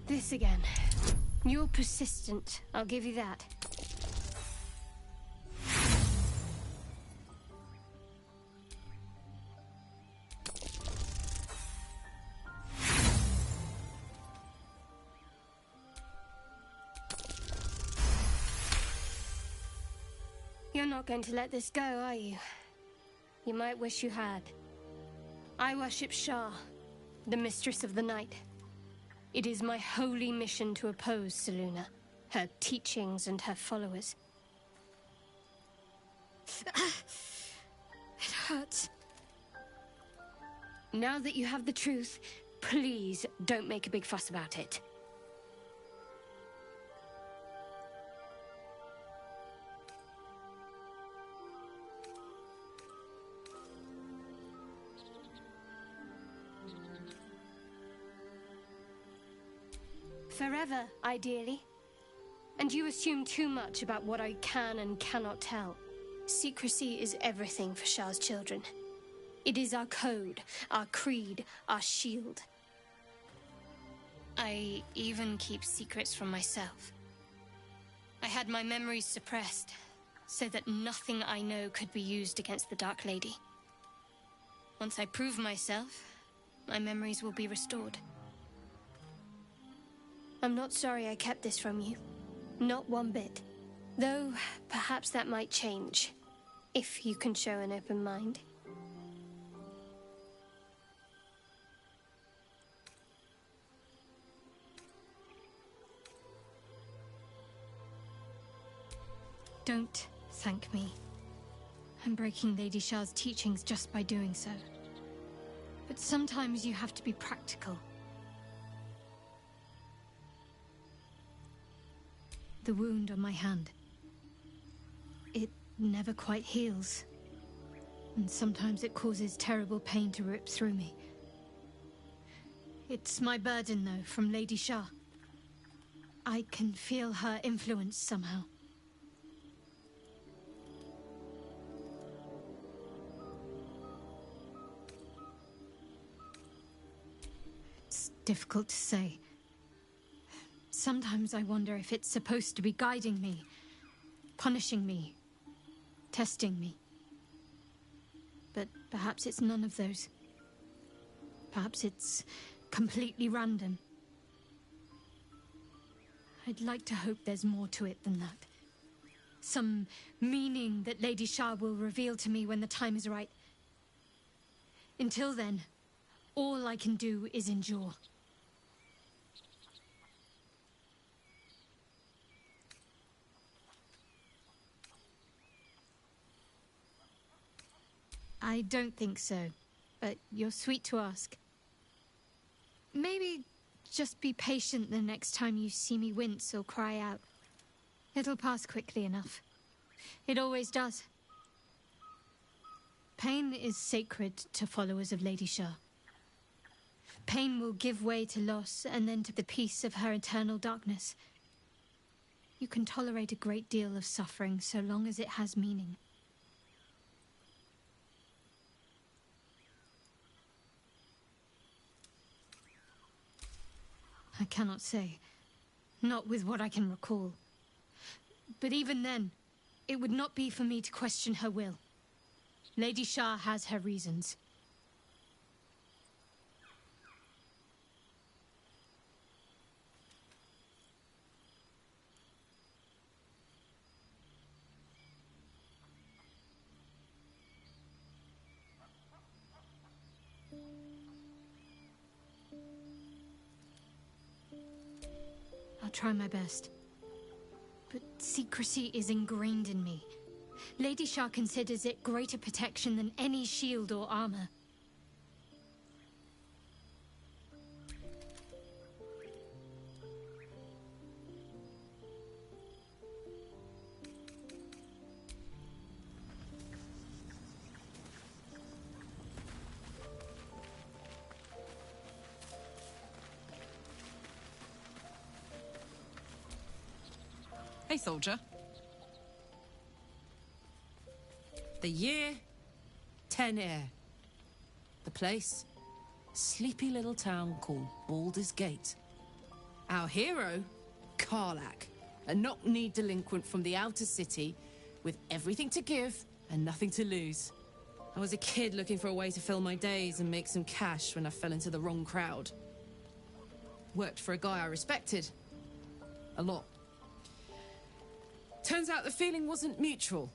[SPEAKER 14] This again. You're persistent, I'll give you that. You're not going to let this go, are you? You might wish you had. I worship Shah, the Mistress of the Night. It is my holy mission to oppose Selûne, her teachings and her followers. It hurts. Now that you have the truth, please don't make a big fuss about it. Forever, ideally. And you assume too much about what I can and cannot tell. Secrecy is everything for Shah's children. It is our code, our creed, our shield. I even keep secrets from myself. I had my memories suppressed, so that nothing I know could be used against the Dark Lady. Once I prove myself, my memories will be restored. I'm not sorry I kept this from you. Not one bit. Though, perhaps that might change, if you can show an open mind. Don't thank me. I'm breaking Lady Shah's teachings just by doing so. But sometimes you have to be practical. The wound on my hand. It never quite heals. And sometimes it causes terrible pain to rip through me. It's my burden, though, from Lady Shah. I can feel her influence somehow. It's difficult to say. Sometimes I wonder if it's supposed to be guiding me, punishing me, testing me. But perhaps it's none of those. Perhaps it's completely random. I'd like to hope there's more to it than that. Some meaning that Lady Shah will reveal to me when the time is right. Until then, all I can do is endure. I don't think so, but you're sweet to ask. Maybe just be patient the next time you see me wince or cry out. It'll pass quickly enough. It always does. Pain is sacred to followers of Lady Shah. Pain will give way to loss and then to the peace of her eternal darkness. You can tolerate a great deal of suffering so long as it has meaning. I cannot say. Not with what I can recall. But even then, it would not be for me to question her will. Lady Shah has her reasons.
[SPEAKER 7] try my best. But secrecy is ingrained in me. Lady Shah considers it greater protection than any shield or armor.
[SPEAKER 8] Hey, soldier. The year, 10 air. The place, sleepy little town called Baldur's Gate. Our hero, Karlach, a knock-knee delinquent from the outer city with everything to give and nothing to lose. I was a kid looking for a way to fill my days and make some cash when I fell into the wrong crowd. Worked for a guy I respected. A lot. Turns out the feeling wasn't mutual.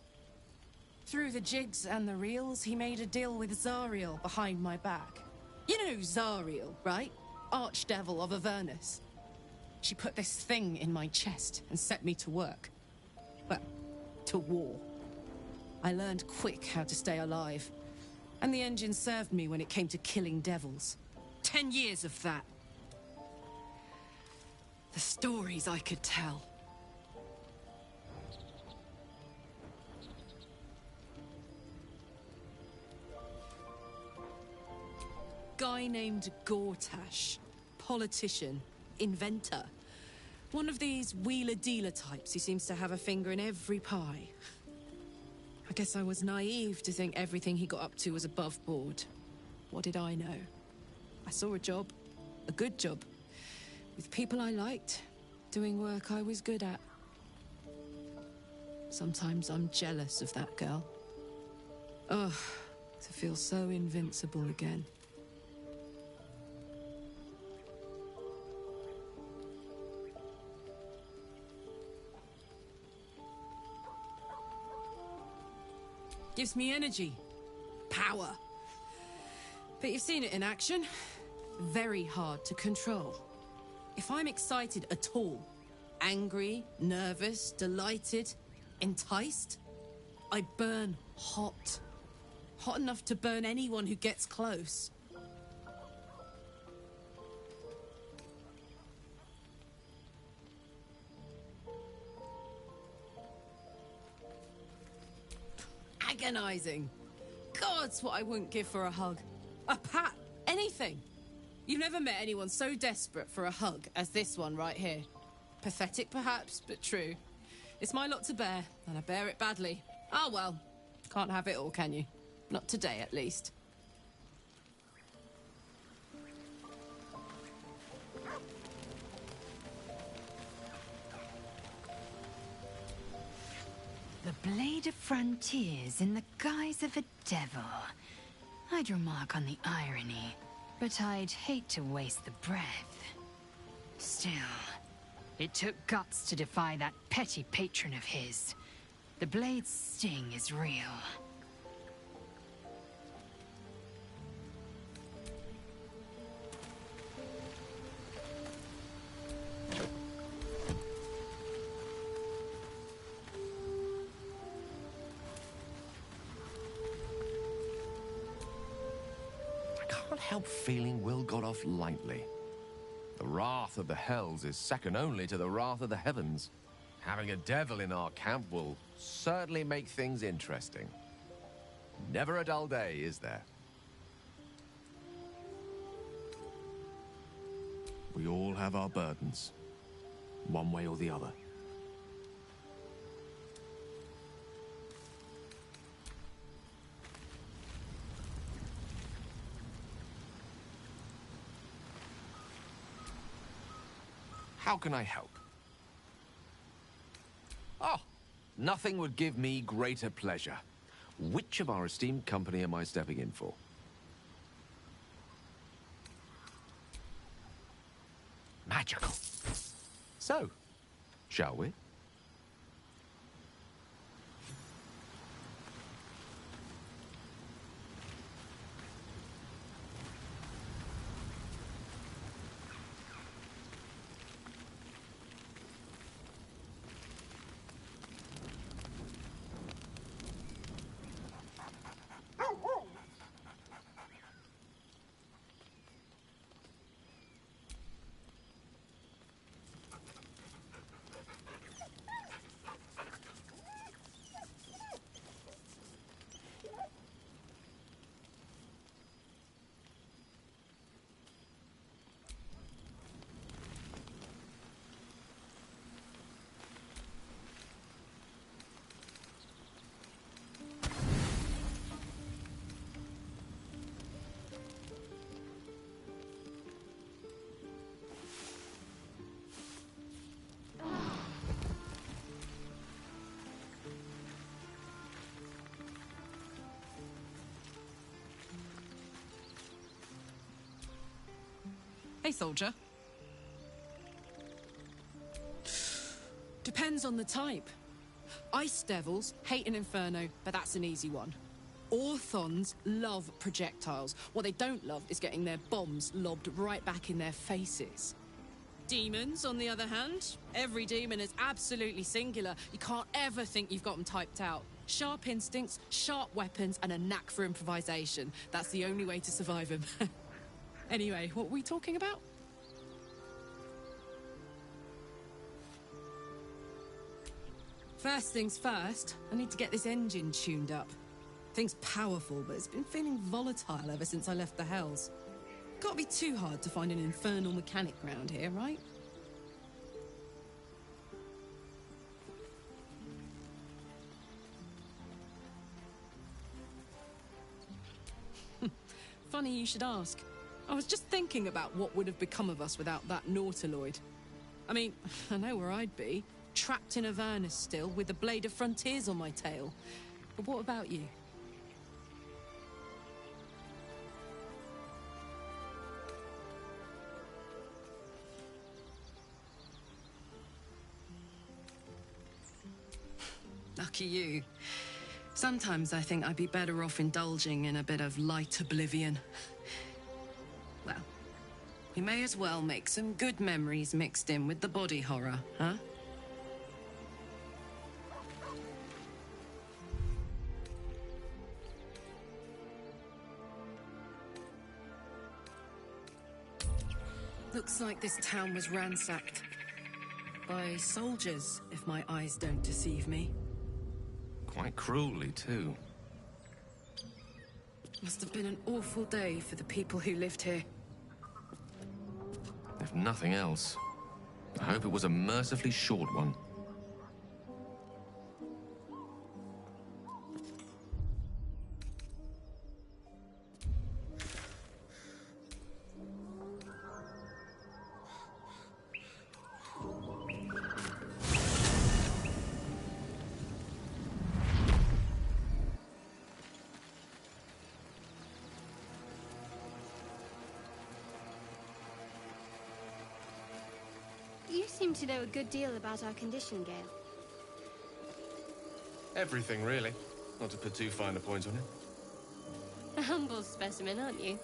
[SPEAKER 8] Through the jigs and the reels, he made a deal with Zariel behind my back. You know Zariel, right? Archdevil of Avernus. She put this thing in my chest and set me to work. Well, to war. I learned quick how to stay alive. And the engine served me when it came to killing devils. 10 years of that. The stories I could tell. Guy named Gortash. Politician. Inventor. One of these wheeler-dealer types who seems to have a finger in every pie. I guess I was naive to think everything he got up to was above board. What did I know? I saw a job. A good job. With people I liked. Doing work I was good at. Sometimes I'm jealous of that girl. Ugh, to feel so invincible again. Gives me energy. Power. But you've seen it in action. Very hard to control. If I'm excited at all, angry, nervous, delighted, enticed, I burn hot. Hot enough to burn anyone who gets close. Agonizing. God's what I wouldn't give for a hug. A pat. Anything. You've never met anyone so desperate for a hug as this one right here. Pathetic perhaps, but true. It's my lot to bear, and I bear it badly. Ah well, can't have it all, can you? Not today, at least.
[SPEAKER 15] The Blade of Frontiers in the guise of a devil. I'd remark on the irony, but I'd hate to waste the breath. Still, it took guts to defy that petty patron of his. The Blade's sting is real.
[SPEAKER 2] I can't help feeling Will got off lightly. The wrath of the Hells is second only to the wrath of the heavens. Having a devil in our camp will certainly make things interesting. Never a dull day, is there? We all have our burdens, one way or the other. How can I help? Oh, nothing would give me greater pleasure. Which of our esteemed company am I stepping in for? Magical. So, shall we?
[SPEAKER 8] Hey, soldier. Depends on the type. Ice devils hate an inferno, but that's an easy one. Orthons love projectiles. What they don't love is getting their bombs lobbed right back in their faces. Demons, on the other hand, every demon is absolutely singular. You can't ever think you've got them typed out. Sharp instincts, sharp weapons, and a knack for improvisation. That's the only way to survive them. Anyway, what were we talking about? First things first, I need to get this engine tuned up. Thing's powerful, but it's been feeling volatile ever since I left the Hells. Can't be too hard to find an infernal mechanic round here, right? Funny you should ask. I was just thinking about what would have become of us without that Nautiloid. I mean, I know where I'd be. Trapped in Avernus still, with the Blade of Frontiers on my tail. But what about you? Lucky you. Sometimes I think I'd be better off indulging in a bit of light oblivion. Well, we may as well make some good memories mixed in with the body horror, huh? Looks like this town was ransacked. By soldiers, if my eyes don't deceive me.
[SPEAKER 2] Quite cruelly, too.
[SPEAKER 8] Must have been an awful day for the people who lived here.
[SPEAKER 2] If nothing else, I hope it was a mercifully short one.
[SPEAKER 14] You seem to know a good deal about our condition, Gale.
[SPEAKER 2] Everything, really. Not to put too fine a point on it.
[SPEAKER 14] A humble specimen, aren't you?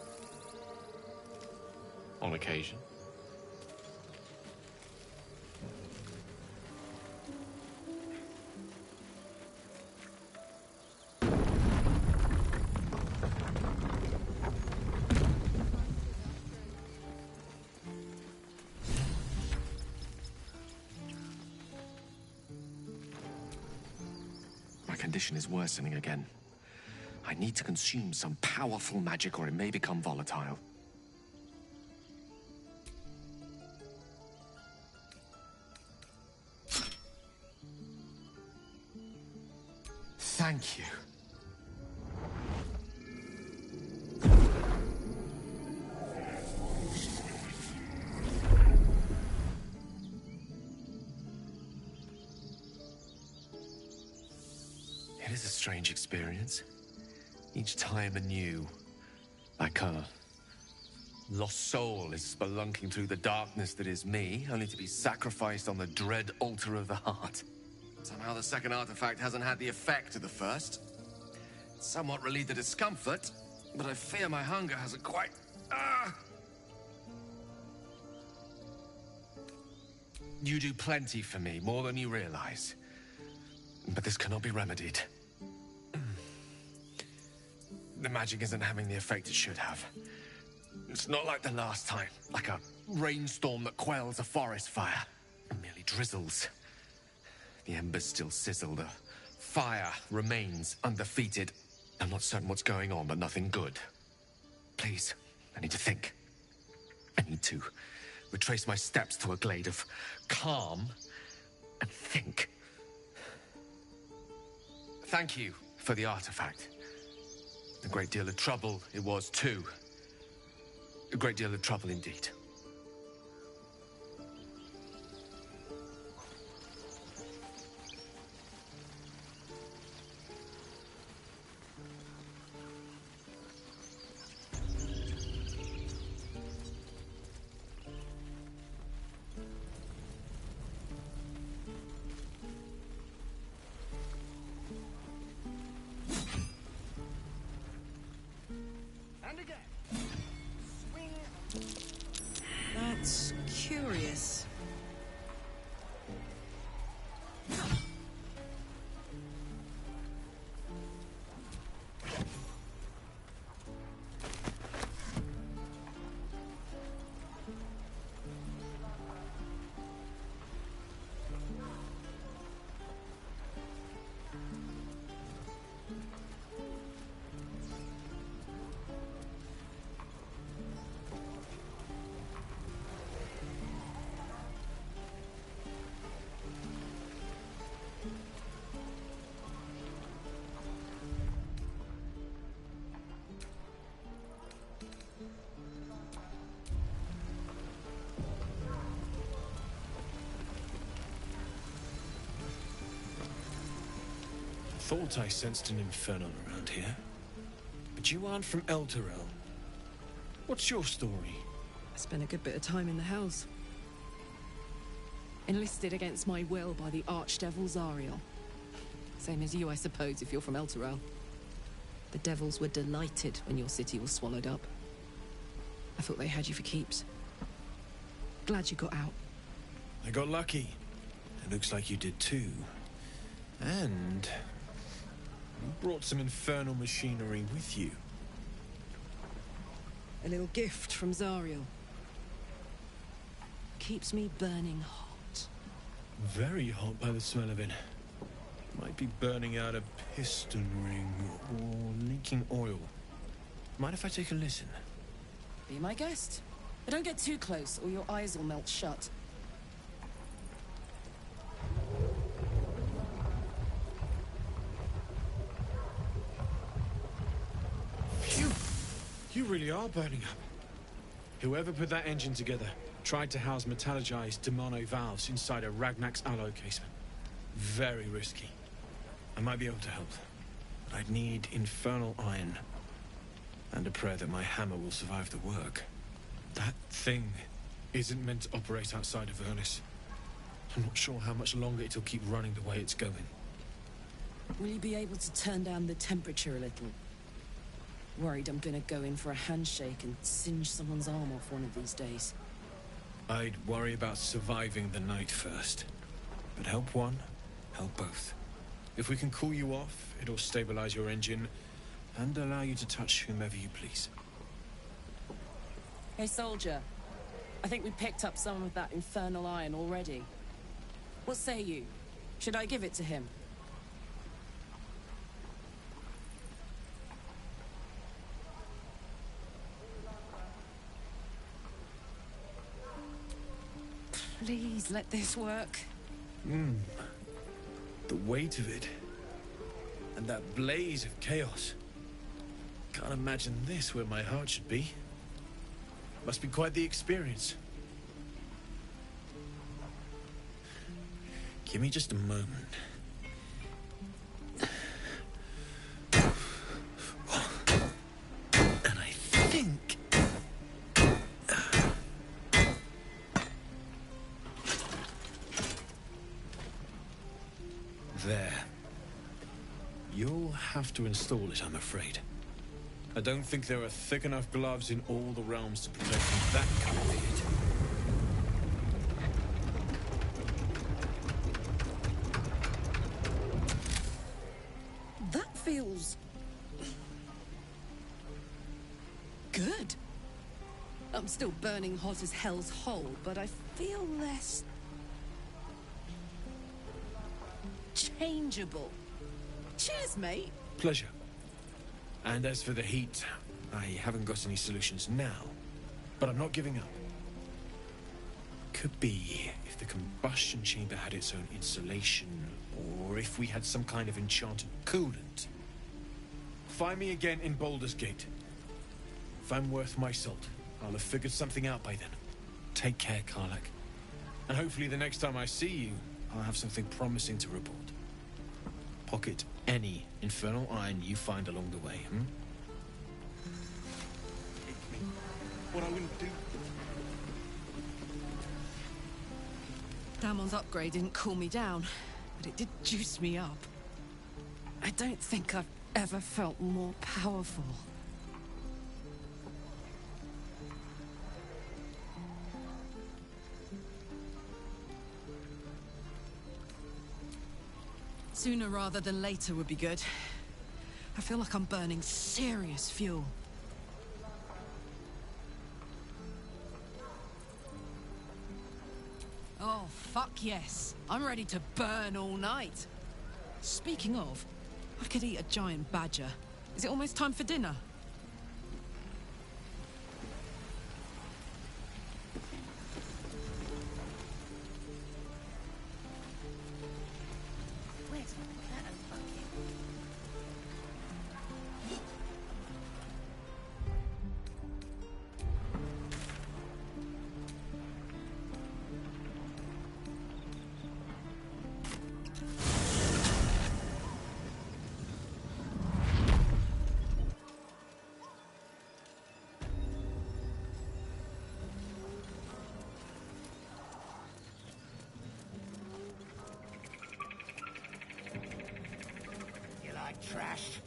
[SPEAKER 2] On occasion. My condition is worsening again. I need to consume some powerful magic or it may become volatile. Thank you. It is a strange experience. Each time anew, like a lost soul is spelunking through the darkness that is me, only to be sacrificed on the dread altar of the heart. Somehow the second artifact hasn't had the effect of the first. It's somewhat relieved the discomfort, but I fear my hunger hasn't quite... You do plenty for me, more than you realize. But this cannot be remedied. The magic isn't having the effect it should have. It's not like the last time, like a rainstorm that quells a forest fire. It merely drizzles. The embers still sizzle, the fire remains undefeated. I'm not certain what's going on, but nothing good. Please, I need to think. I need to retrace my steps to a glade of calm and think. Thank you for the artifact. A great deal of trouble it was, too. A great deal of trouble indeed.
[SPEAKER 10] again. Swing.
[SPEAKER 5] That's curious.
[SPEAKER 6] Thought I sensed an infernal around here. But you aren't from Elturel. What's your story?
[SPEAKER 8] I spent a good bit of time in the Hells. Enlisted against my will by the Archdevil Zariel. Same as you, I suppose, if you're from Elturel. The devils were delighted when your city was swallowed up. I thought they had you for keeps. Glad you got out.
[SPEAKER 6] I got lucky. It looks like you did too. And you brought some infernal machinery with you.
[SPEAKER 8] A little gift from Zariel. Keeps me burning hot.
[SPEAKER 6] Very hot by the smell of it. Might be burning out a piston ring or leaking oil. Mind if I take a listen?
[SPEAKER 8] Be my guest. But don't get too close or your eyes will melt shut.
[SPEAKER 6] Phew! You really are burning up. Whoever put that engine together tried to house metallurgized Demono valves inside a Ragnak's alloy casement. Very risky. I might be able to help, but I'd need infernal iron. And a prayer that my hammer will survive the work. That thing isn't meant to operate outside of Vernus. I'm not sure how much longer it'll keep running the way it's going.
[SPEAKER 8] Will you be able to turn down the temperature a little? Worried I'm gonna go in for a handshake and singe someone's arm off one of these days.
[SPEAKER 6] I'd worry about surviving the night first. But help one, help both. If we can cool you off, it'll stabilize your engine and allow you to touch whomever you please.
[SPEAKER 8] Hey, soldier. I think we picked up some of that infernal iron already. What say you? Should I give it to him? Please let this work.
[SPEAKER 6] The weight of it. And that blaze of chaos. Can't imagine this where my heart should be. Must be quite the experience. Give me just a moment. And I think... There. You'll have to install it, I'm afraid. I don't think there are thick enough gloves in all the realms to protect from that kind of hit.
[SPEAKER 8] That feels... good. I'm still burning hot as hell's hole, but I feel less... changeable. Cheers, mate.
[SPEAKER 6] Pleasure. And as for the heat, I haven't got any solutions now, but I'm not giving up. Could be if the combustion chamber had its own insulation, or if we had some kind of enchanted coolant. Find me again in Baldur's Gate. If I'm worth my salt, I'll have figured something out by then. Take care, Karlach. And hopefully the next time I see you, I'll have something promising to report. Pocket any infernal iron you find along the way,
[SPEAKER 10] What I wouldn't do.
[SPEAKER 8] Damon's upgrade didn't cool me down, but it did juice me up. I don't think I've ever felt more powerful.
[SPEAKER 11] Sooner rather than later would be good. I feel like I'm burning serious fuel. Oh, fuck yes. I'm ready to burn all night. Speaking of, I could eat a giant badger. Is it almost time for dinner?
[SPEAKER 16] You like trash?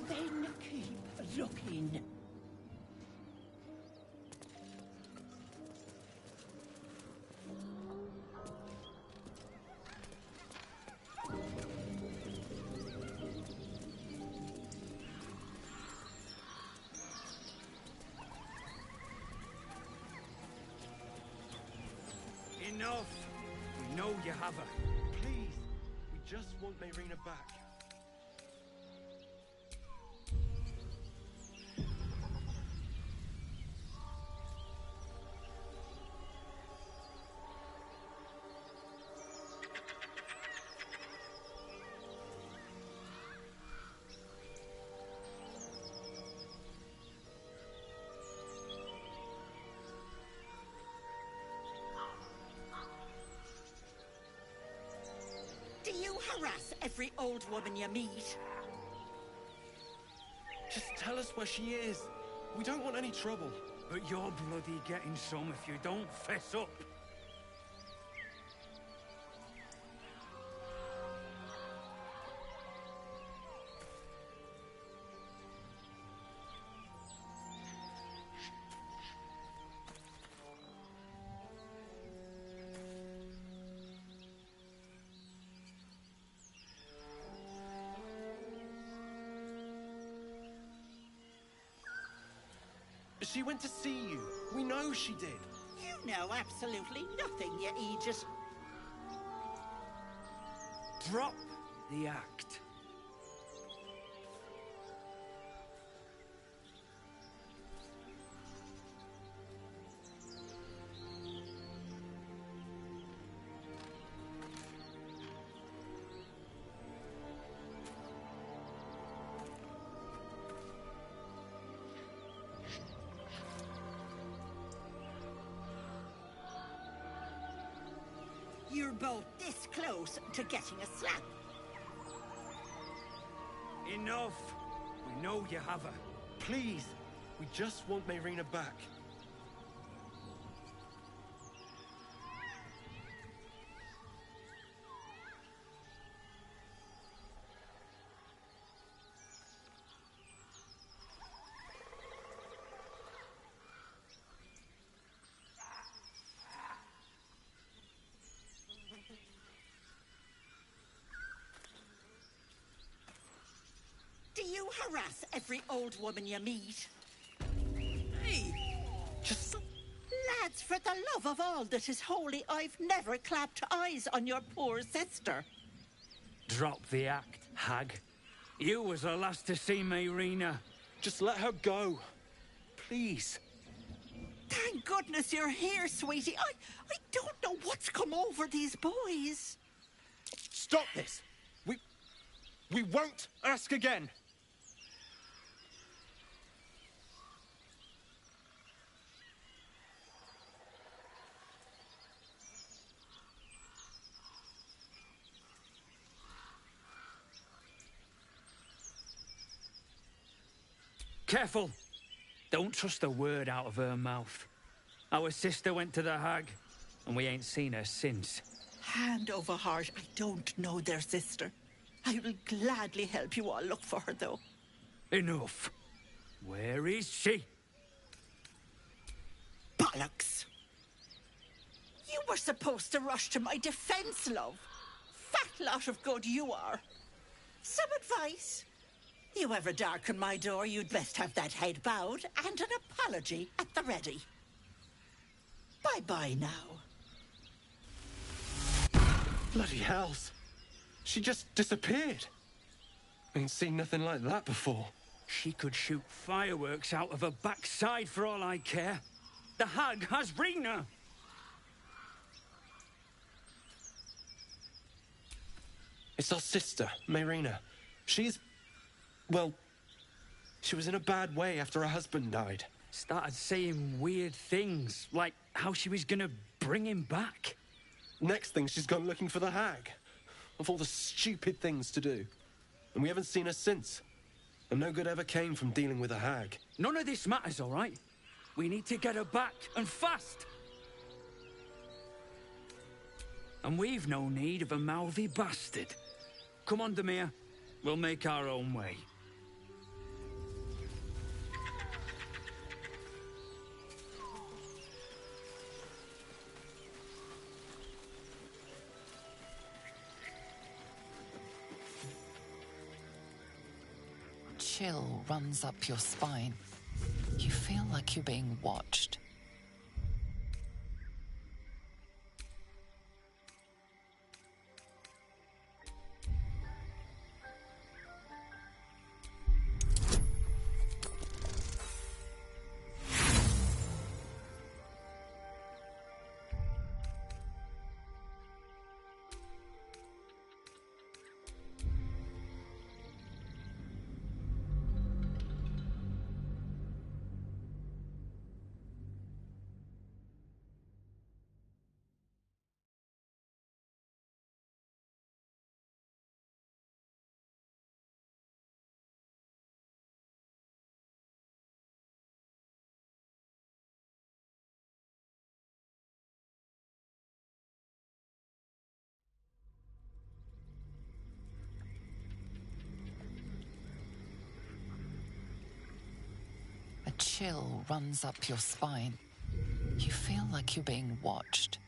[SPEAKER 16] Then keep looking.
[SPEAKER 10] Enough! We know you have her. Please, we just want Mayrina back.
[SPEAKER 16] Do you harass every old woman you meet?
[SPEAKER 10] Just tell us where she is. We don't want any trouble.
[SPEAKER 17] But you're bloody getting some if you don't fess up.
[SPEAKER 10] She went to see you. We know she did.
[SPEAKER 16] You know absolutely nothing, you Aegis.
[SPEAKER 17] Drop the act.
[SPEAKER 16] You're both this close to getting a slap.
[SPEAKER 17] Enough! We know you have her.
[SPEAKER 10] Please, we just want Mayrina back.
[SPEAKER 16] Do you harass every old woman you meet?
[SPEAKER 11] Hey!
[SPEAKER 16] Just... Lads, for the love of all that is holy, I've never clapped eyes on your poor sister.
[SPEAKER 17] Drop the act, hag. You was the last to see Mayrina.
[SPEAKER 10] Just let her go. Please.
[SPEAKER 16] Thank goodness you're here, sweetie. I don't know what's come over these boys.
[SPEAKER 10] Stop this! We won't ask again!
[SPEAKER 17] Careful! Don't trust a word out of her mouth. Our sister went to the hag, and we ain't seen her since.
[SPEAKER 16] Hand over heart, I don't know their sister. I will gladly help you all look for her, though.
[SPEAKER 17] Enough. Where is she?
[SPEAKER 16] Bollocks! You were supposed to rush to my defense, love. fat lot of good you are. Some advice? You ever darken my door, you'd best have that head bowed and an apology at the ready. Bye-bye now.
[SPEAKER 13] Bloody hells. She just disappeared. Ain't seen nothing like that before.
[SPEAKER 17] She could shoot fireworks out of her backside for all I care. The hag has Rena.
[SPEAKER 13] It's our sister, Mayrina. Well, she was in a bad way after her husband died.
[SPEAKER 17] Started saying weird things, like how she was gonna bring him back.
[SPEAKER 13] Next thing, she's gone looking for the hag. Of all the stupid things to do. And we haven't seen her since. And no good ever came from dealing with a hag.
[SPEAKER 17] None of this matters, all right? We need to get her back, and fast! And we've no need of a mouthy bastard. Come on, Demir. We'll make our own way.
[SPEAKER 4] Chill runs up your spine. You feel like you're being watched. A chill runs up your spine. You feel like you're being watched.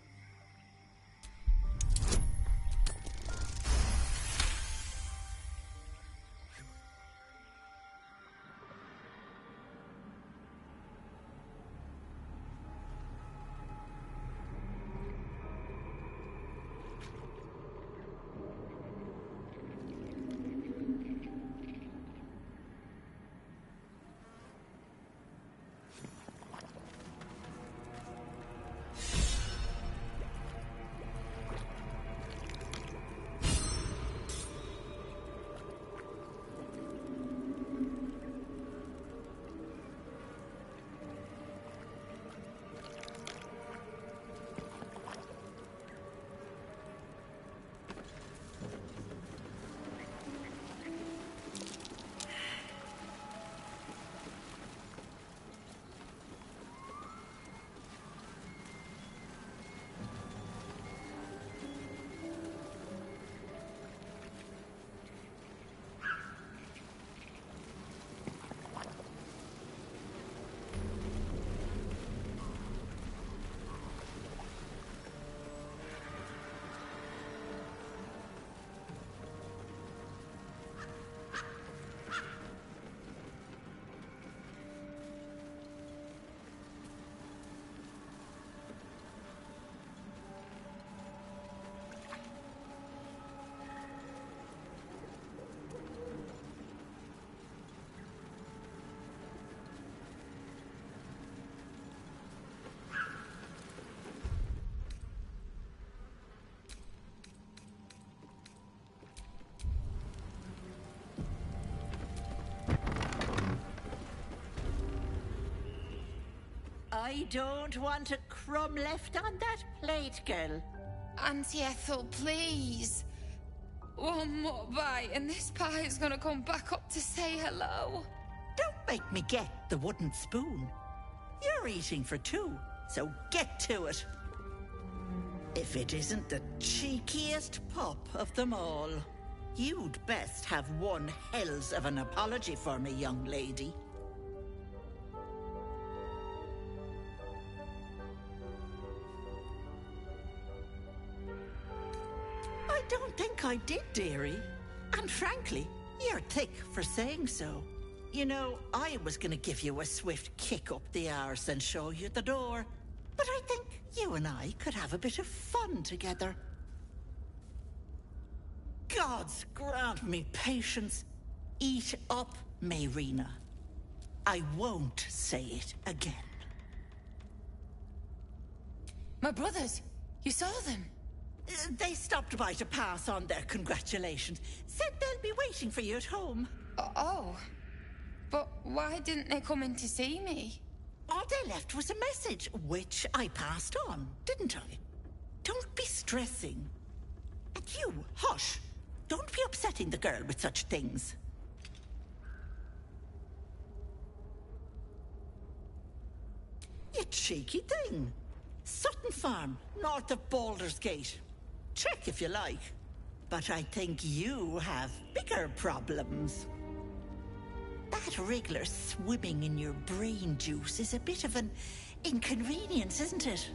[SPEAKER 16] I don't want a crumb left on that plate, girl.
[SPEAKER 15] Auntie Ethel, please. One more bite and this pie is gonna come back up to say hello.
[SPEAKER 16] Don't make me get the wooden spoon. You're eating for two, so get to it. If it isn't the cheekiest pup of them all, you'd best have one hells of an apology for me, young lady. I don't think I did, dearie. And frankly, you're thick for saying so. You know, I was gonna give you a swift kick up the arse and show you the door. But I think you and I could have a bit of fun together. Gods grant me patience. Eat up, Mayrina. I won't say it again.
[SPEAKER 15] My brothers, you saw them.
[SPEAKER 16] They stopped by to pass on their congratulations. Said they'll be waiting for you at home.
[SPEAKER 15] Oh. But why didn't they come in to see me?
[SPEAKER 16] All they left was a message, which I passed on, didn't I? Don't be stressing. And you, hush. Don't be upsetting the girl with such things. You cheeky thing. Sutton Farm, north of Baldur's Gate. Check if you like. But I think you have bigger problems. That wriggler swimming in your brain juice is a bit of an inconvenience, isn't it?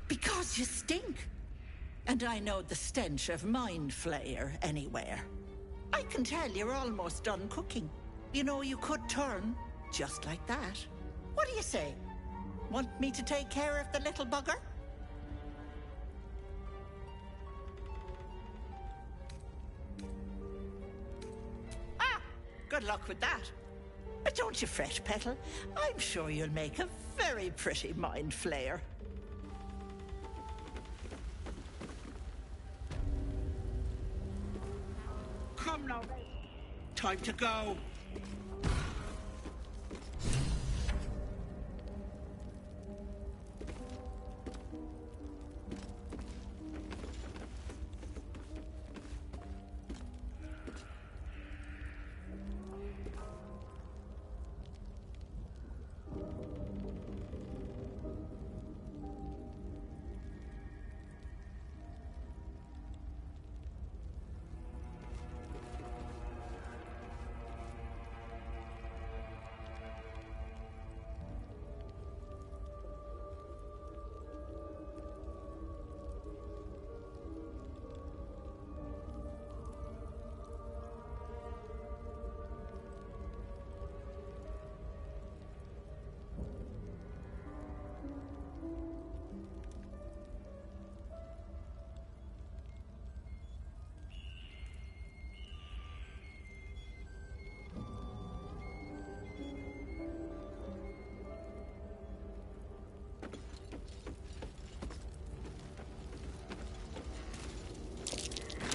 [SPEAKER 16] Because you stink. And I know the stench of Mind Flayer anywhere. I can tell you're almost done cooking. You know, you could turn just like that. What do you say? Want me to take care of the little bugger? Ah, good luck with that. But don't you fret, Petal. I'm sure you'll make a very pretty Mind Flayer. Come now. Time to go.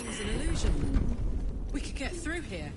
[SPEAKER 8] It's an illusion. We could get through here.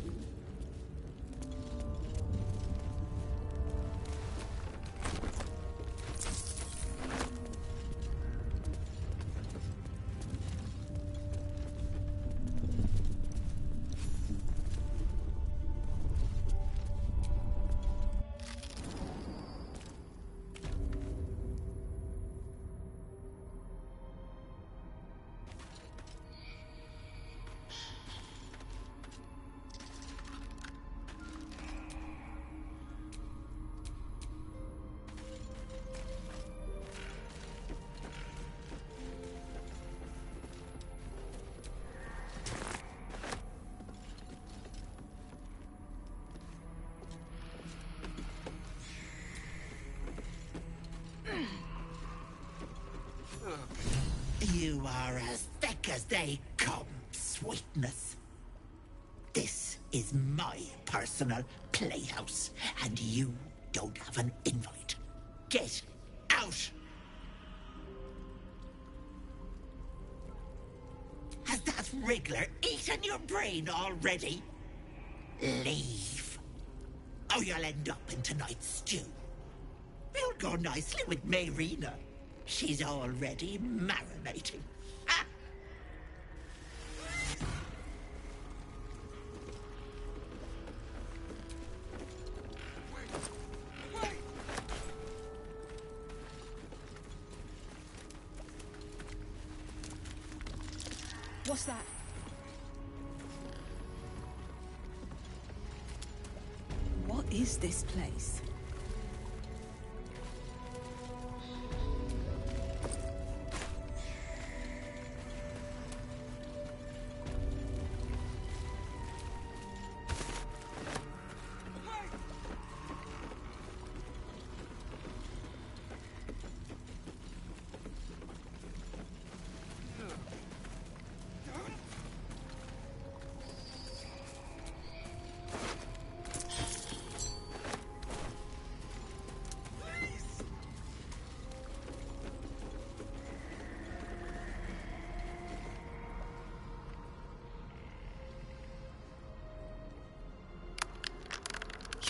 [SPEAKER 16] You are as thick as they come, sweetness. This is my personal playhouse, and you don't have an invite. Get out! Has that wriggler eaten your brain already? Leave, or you'll end up in tonight's stew. You'll go nicely with Mayrina. She's already marinating. Ah!
[SPEAKER 8] What's that?
[SPEAKER 5] What is this place?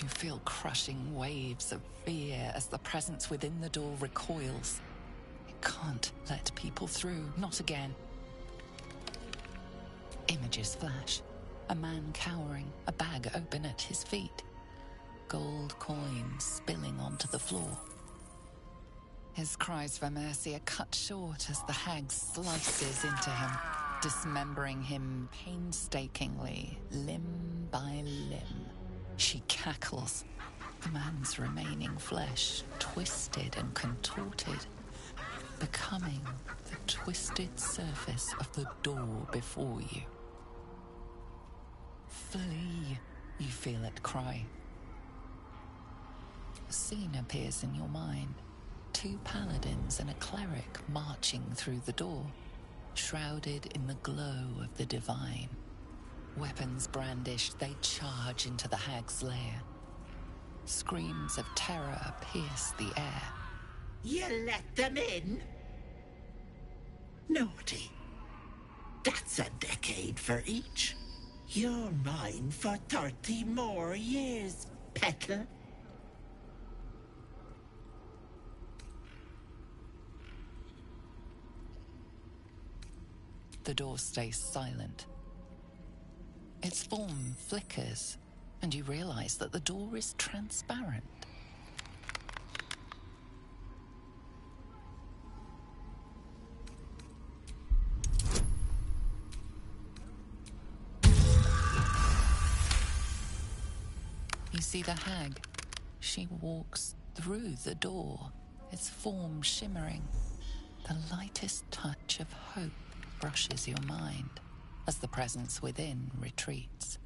[SPEAKER 4] You feel crushing waves of fear as the presence within the door recoils. It can't let people through, not again. Images flash. A man cowering, a bag open at his feet. Gold coins spilling onto the floor. His cries for mercy are cut short as the hag slices into him, dismembering him painstakingly, limb by limb. She cackles, the man's remaining flesh twisted and contorted, becoming the twisted surface of the door before you. Flee, you feel it cry. A scene appears in your mind. 2 paladins and a cleric marching through the door, shrouded in the glow of the divine. Weapons brandished, they charge into the hag's lair. Screams of terror pierce the air.
[SPEAKER 16] You let them in? Naughty. That's a decade for each. You're mine for 30 more years, petal.
[SPEAKER 4] The door stays silent. Its form flickers, and you realize that the door is transparent. You see the hag. She walks through the door, its form shimmering. The lightest touch of hope brushes your mind as the presence within retreats.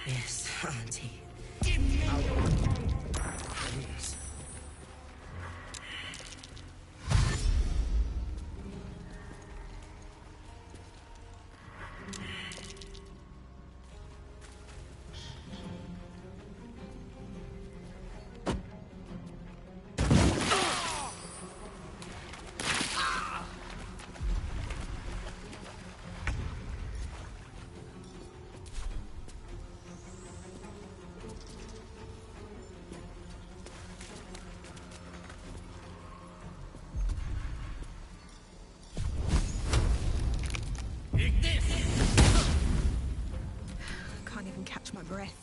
[SPEAKER 16] Yes, Auntie. Please.
[SPEAKER 5] Can't even catch my breath.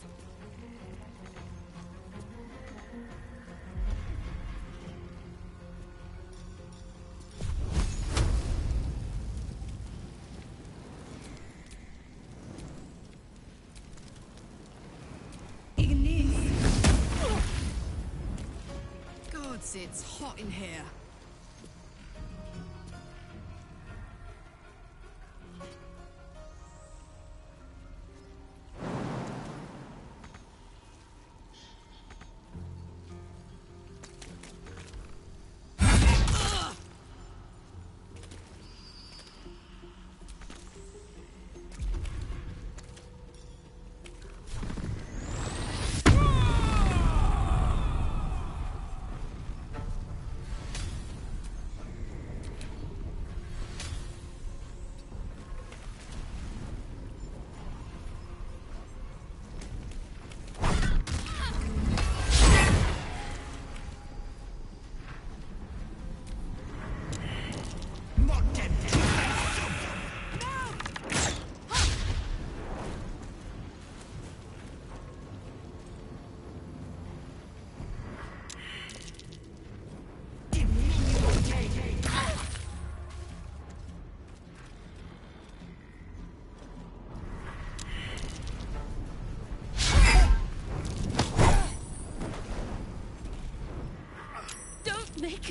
[SPEAKER 8] Gods, it's hot in here.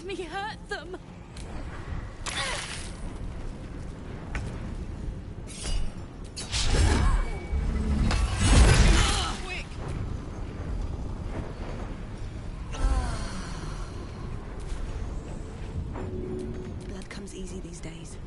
[SPEAKER 11] me hurt them. Quick!
[SPEAKER 5] Blood comes easy these days.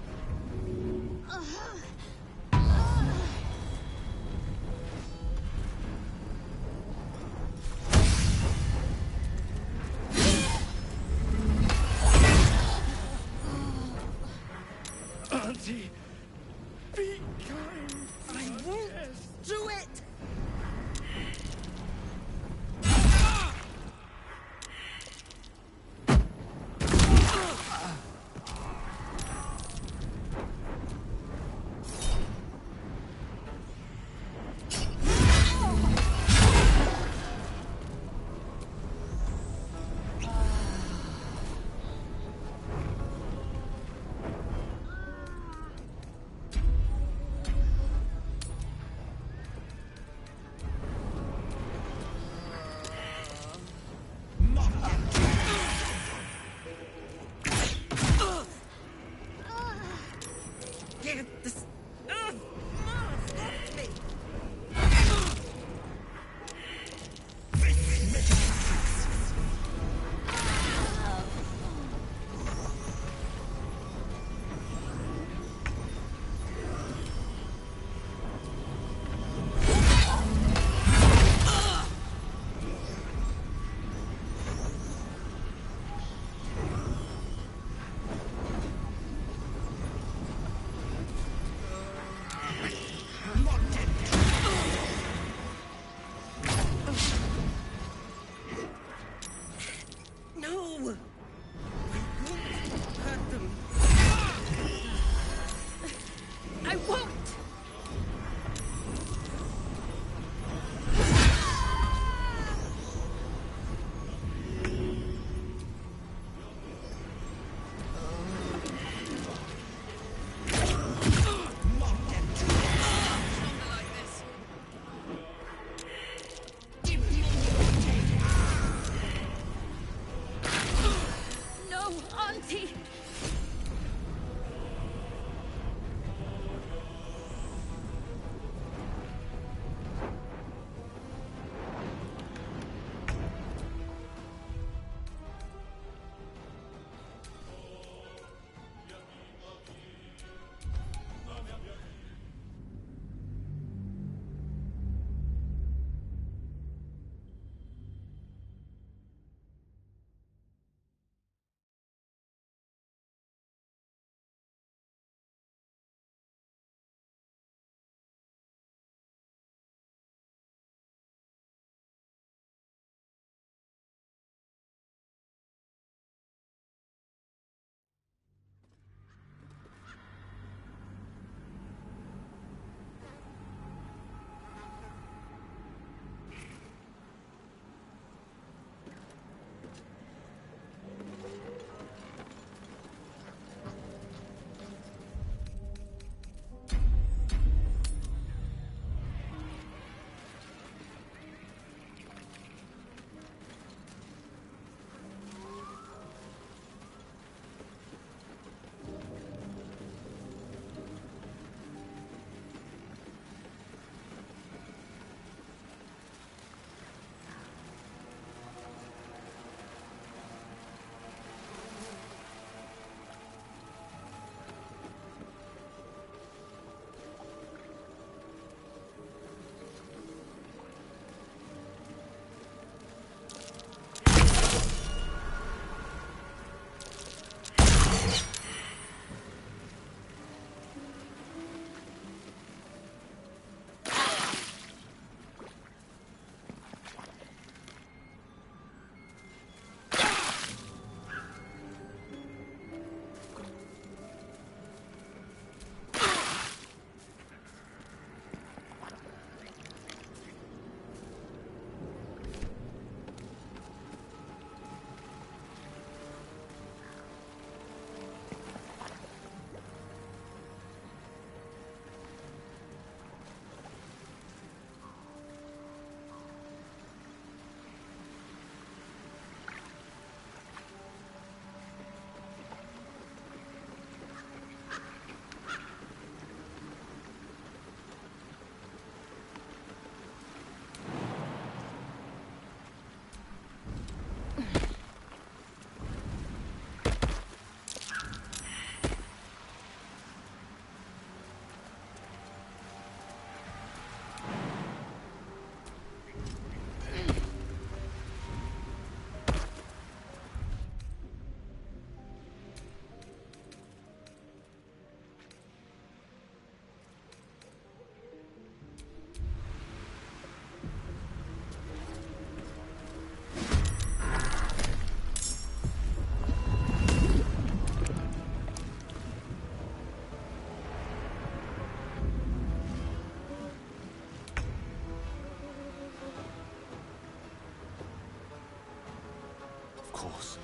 [SPEAKER 10] course.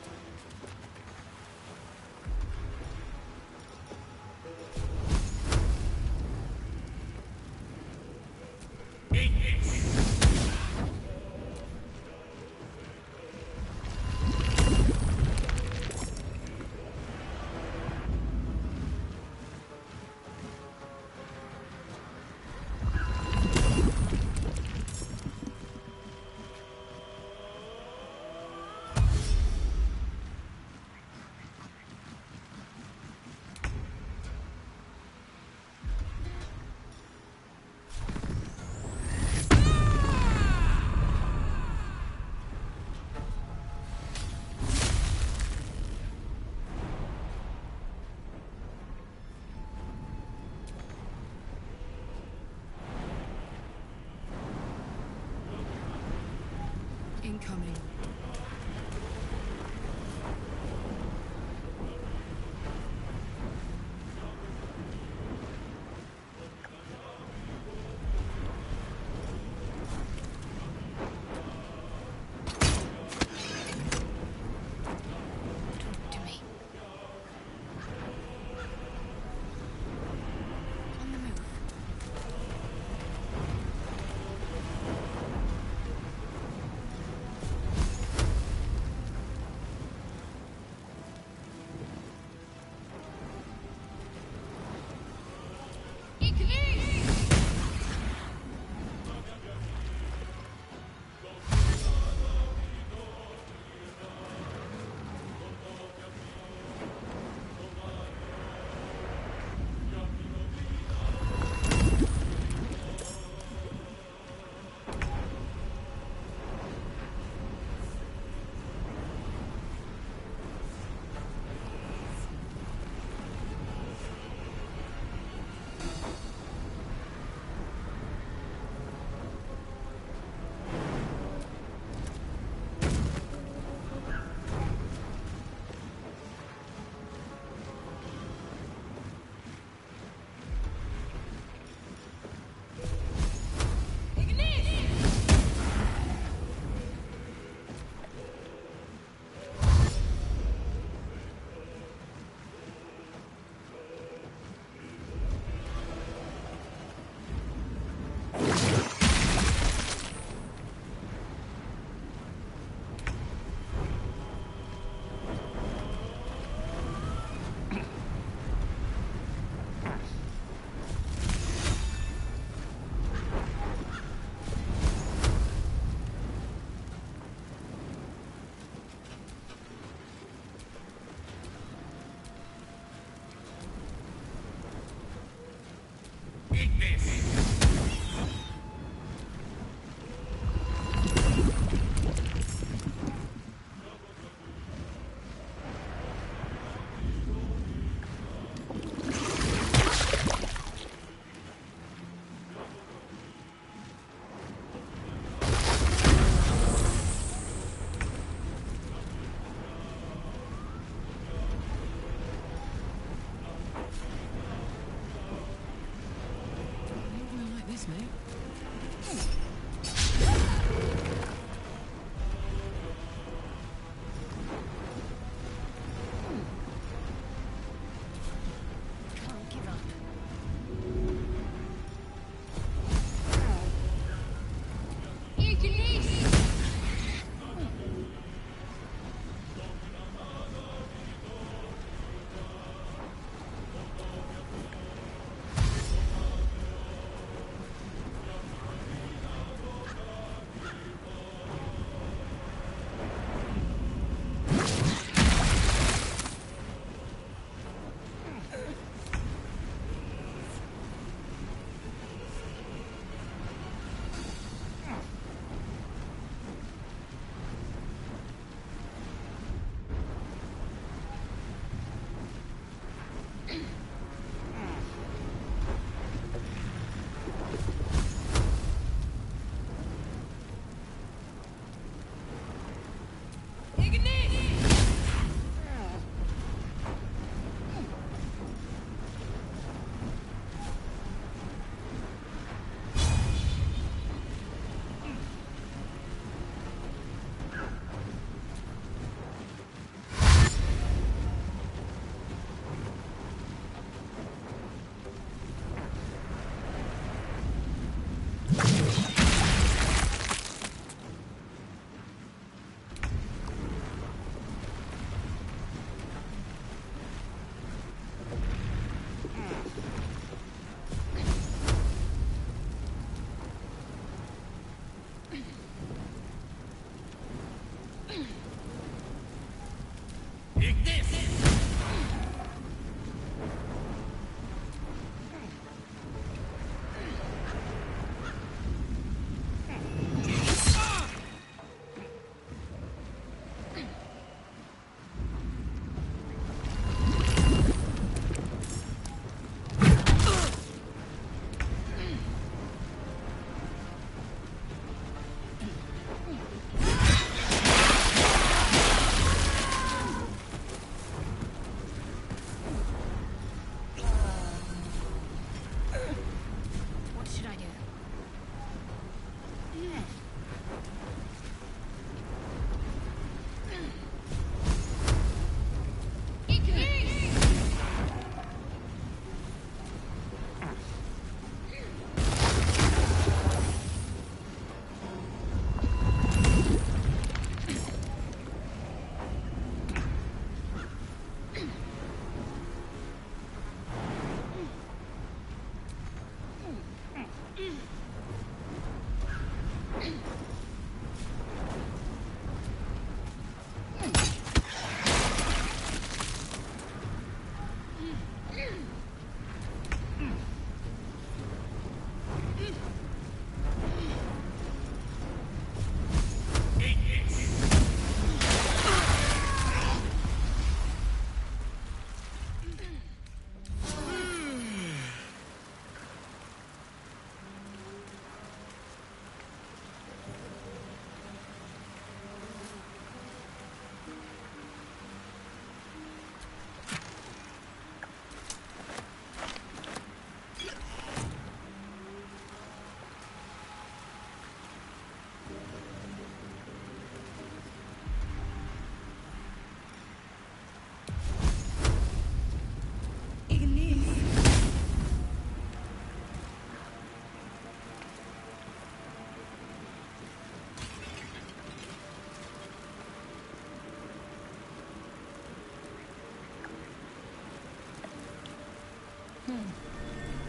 [SPEAKER 8] Incoming.
[SPEAKER 15] Talk to me. On the move.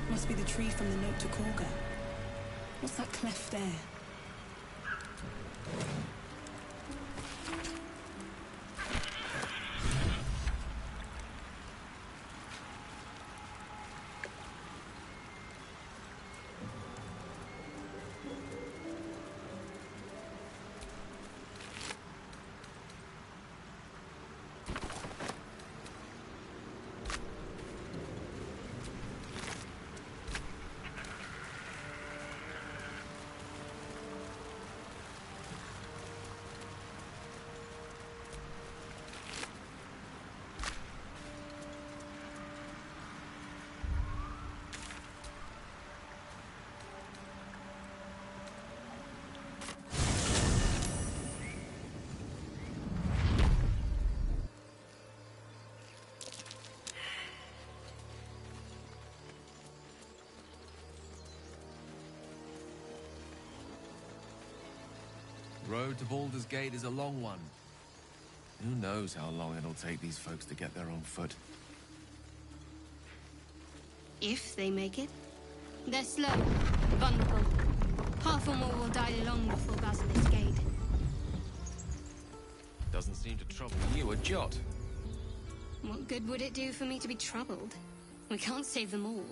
[SPEAKER 5] Must be the tree from the note to Korga. What's that cleft there?
[SPEAKER 2] Road to Baldur's Gate is a long one. Who knows how long it'll take these folks to get there on foot.
[SPEAKER 7] If they make it. They're slow, vulnerable. Half or more will die long before Basilisk Gate.
[SPEAKER 2] Doesn't seem to trouble you a jot.
[SPEAKER 7] What good would it do for me to be troubled? We can't save them all.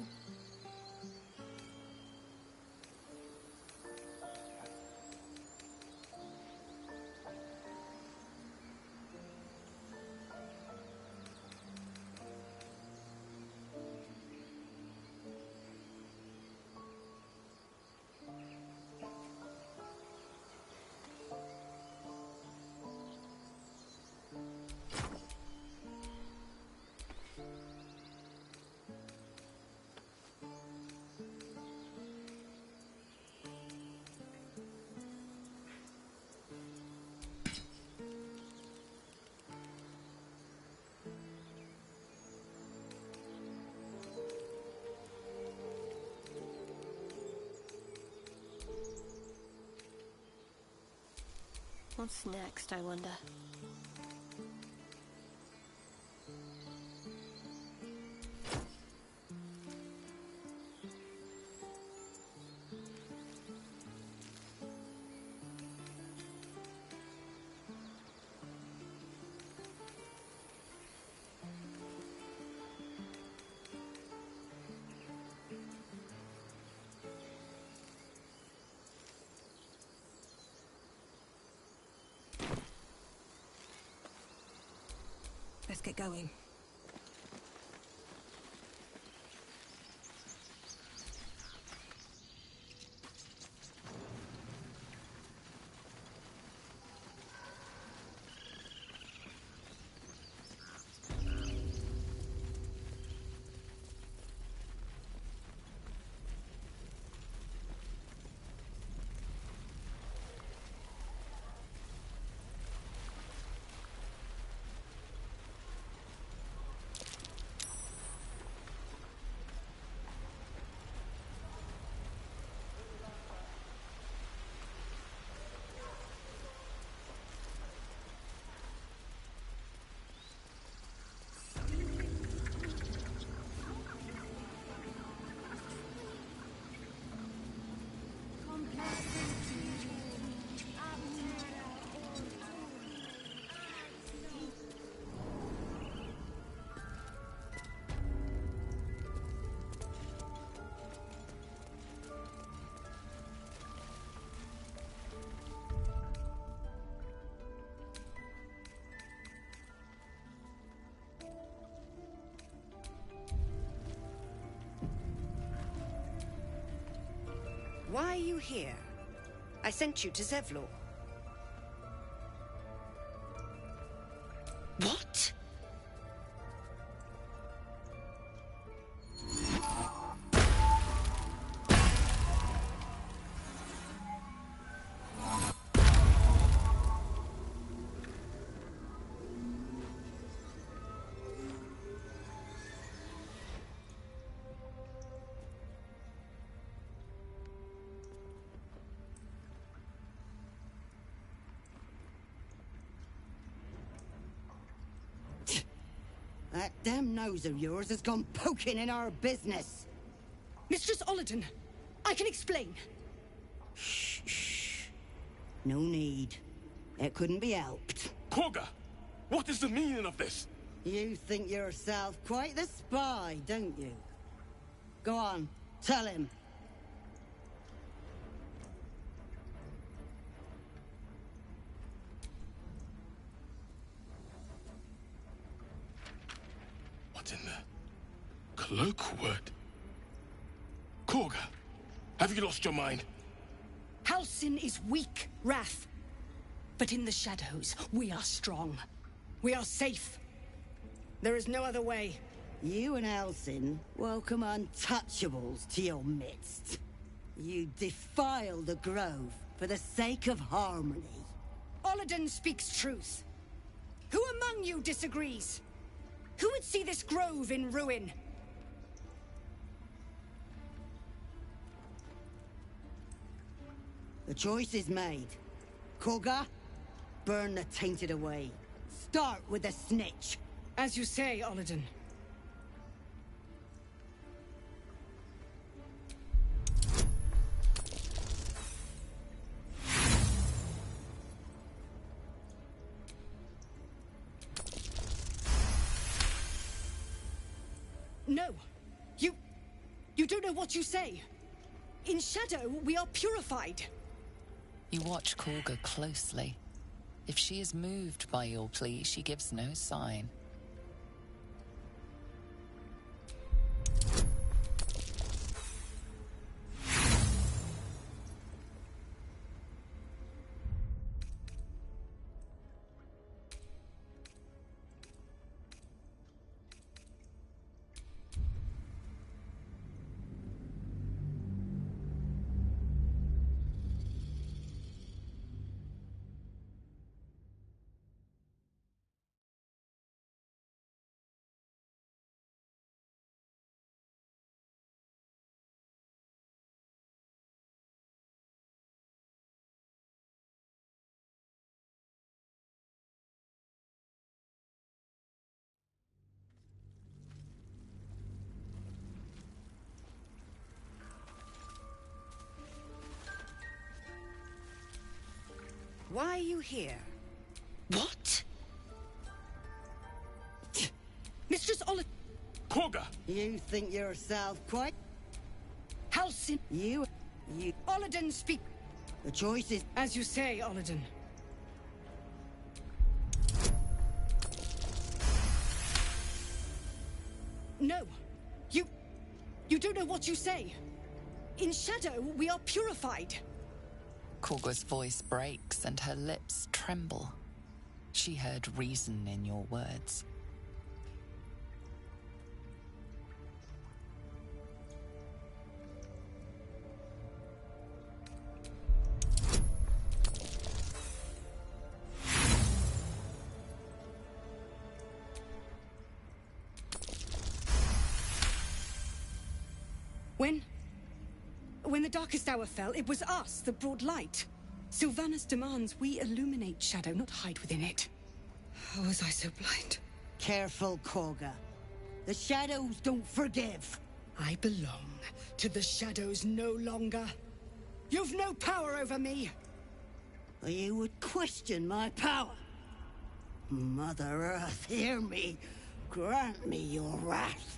[SPEAKER 14] What's next, I wonder?
[SPEAKER 5] Let's get going.
[SPEAKER 18] Why are you here? I sent you to Zevlor. What? damn nose of yours has gone poking in our business.
[SPEAKER 5] Mistress Ollerton, I can explain.
[SPEAKER 18] Shh. No need. It couldn't be helped.
[SPEAKER 10] Korga, what is the meaning of this?
[SPEAKER 18] You think yourself quite the spy, don't you? Go on, tell him.
[SPEAKER 10] What's in there? Cloakwood? Korga, have you lost your mind?
[SPEAKER 5] Halsin is weak, Wrath. But in the shadows, we are strong. We are safe. There is no other way.
[SPEAKER 18] You and Halsin welcome untouchables to your midst. You defile the grove for the sake of harmony.
[SPEAKER 5] Ollerton speaks truth. Who among you disagrees? Who would see this grove in ruin?
[SPEAKER 18] The choice is made. Korga, burn the tainted away. Start with the snitch.
[SPEAKER 5] As you say, Ollerton. No. You don't know what you say. In shadow, we are purified.
[SPEAKER 4] You watch Korga closely. If she is moved by your plea, she gives no sign.
[SPEAKER 18] Why are you here?
[SPEAKER 5] What? Mistress Ollerton.
[SPEAKER 10] Korga!
[SPEAKER 18] You think yourself quite...
[SPEAKER 5] Halsin.
[SPEAKER 18] You...
[SPEAKER 5] Ollerton speak...
[SPEAKER 18] The choice is...
[SPEAKER 5] As you say, Ollerton. No. You don't know what you say. In shadow, we are purified.
[SPEAKER 4] Korga's voice breaks and her lips tremble. She heard reason in your words.
[SPEAKER 5] When the darkest hour fell, it was us that brought light. Sylvanas demands we illuminate shadow, not hide within it. How was I so blind?
[SPEAKER 18] Careful, Korga. The shadows don't forgive.
[SPEAKER 5] I belong to the shadows no longer. You've no power over me.
[SPEAKER 18] You would question my power. Mother Earth, hear me. Grant me your wrath.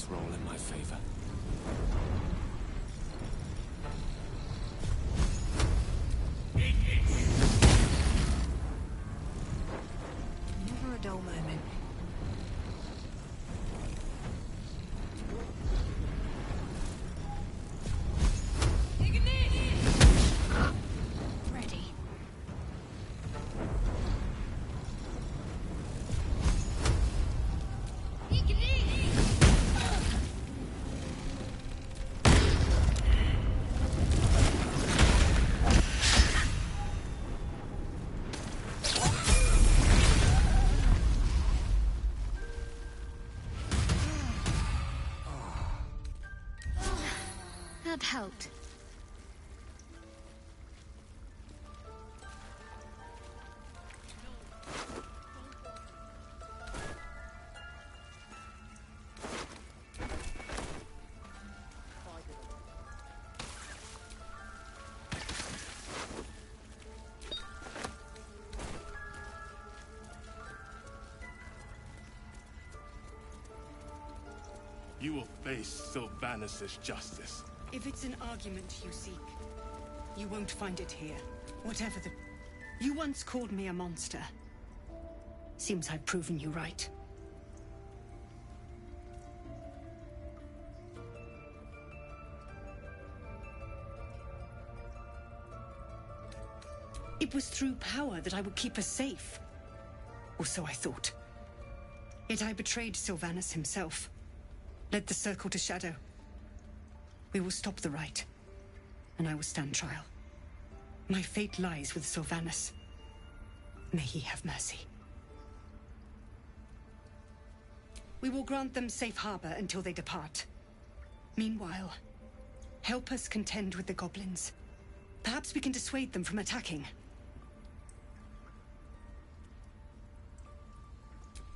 [SPEAKER 9] dice roll in my favor.
[SPEAKER 5] Never a dull moment.
[SPEAKER 7] Ready. That helped.
[SPEAKER 10] You will face Sylvanus' justice.
[SPEAKER 5] If it's an argument you seek, you won't find it here. Whatever the... You once called me a monster. Seems I've proven you right. It was through power that I would keep us safe. Or so I thought. Yet I betrayed Sylvanus himself. Led the Circle to Shadow. We will stop the Rite, and I will stand trial. My fate lies with Sylvanus. May he have mercy. We will grant them safe harbor until they depart. Meanwhile, help us contend with the goblins. Perhaps we can dissuade them from attacking.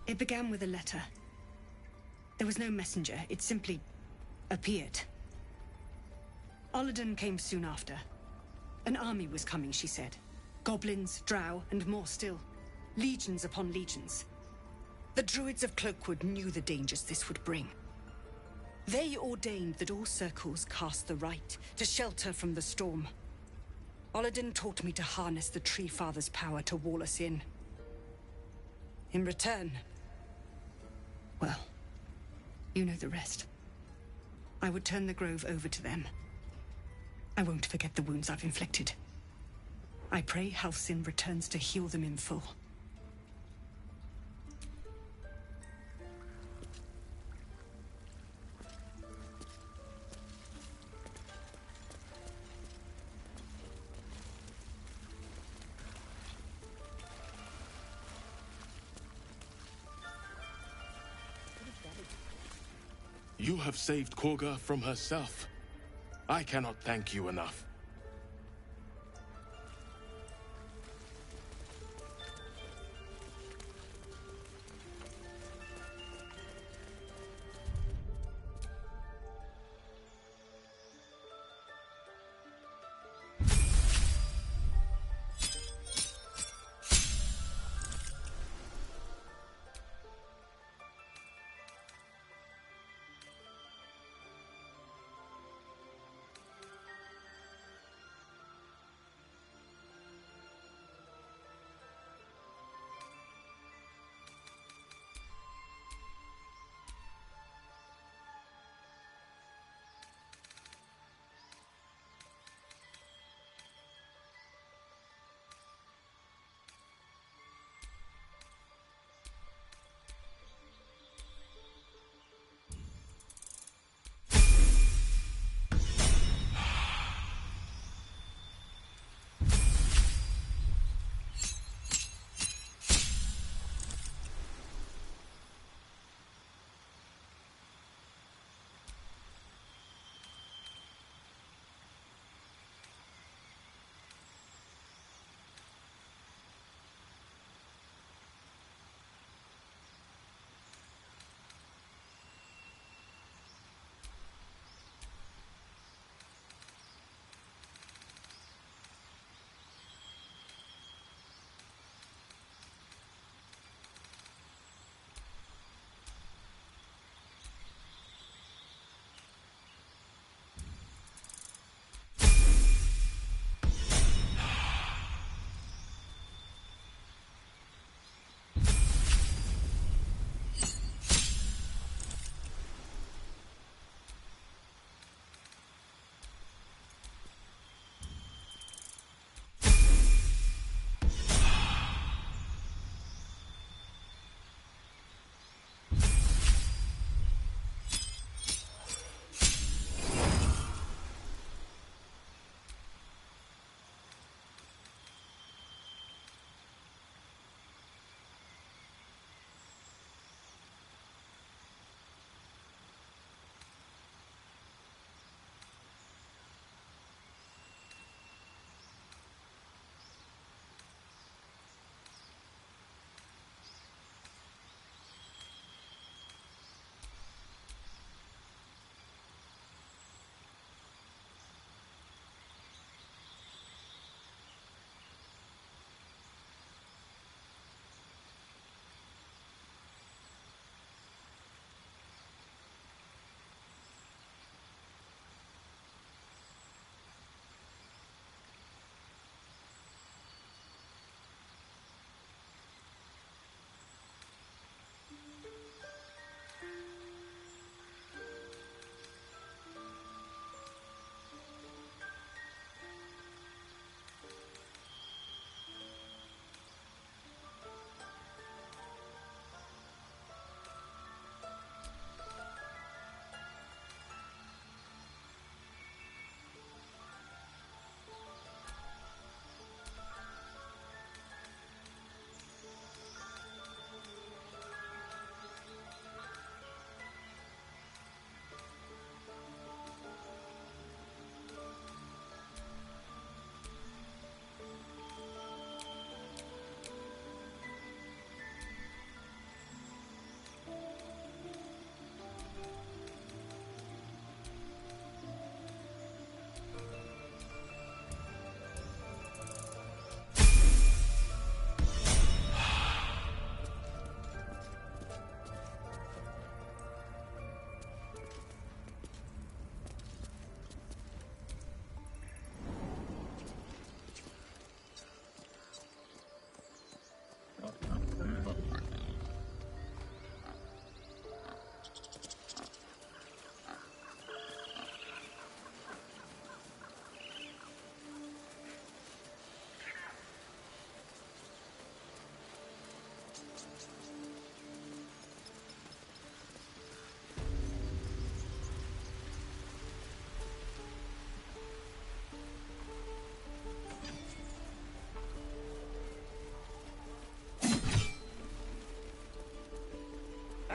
[SPEAKER 5] It began with a letter. There was no messenger, it simply appeared. Olladin came soon after. An army was coming, she said. Goblins, drow, and more still. Legions upon legions. The druids of Cloakwood knew the dangers this would bring. They ordained that all circles cast the Rite to shelter from the storm. Olladin taught me to harness the Tree Father's power to wall us in. In return... well, you know the rest. I would turn the grove over to them. I won't forget the wounds I've inflicted. I pray Halcyon returns to heal them in full.
[SPEAKER 10] You have saved Korga from herself. I cannot thank you enough.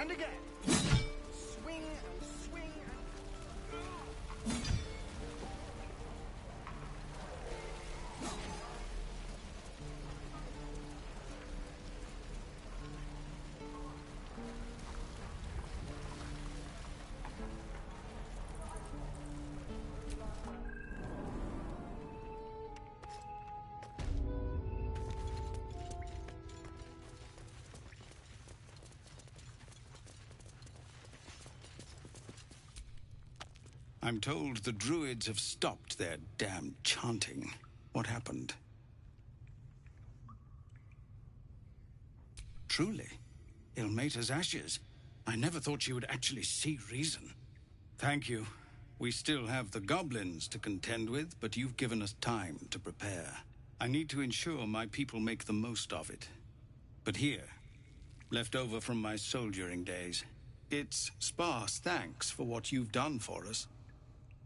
[SPEAKER 10] And again. Swing and swing and...
[SPEAKER 6] I'm told the druids have stopped their damn chanting. What happened? Truly, Ilmater's ashes. I never thought she would actually see reason. Thank you. We still have the goblins to contend with, but you've given us time to prepare. I need to ensure my people make the most of it. But here, left over from my soldiering days, it's sparse thanks for what you've done for us.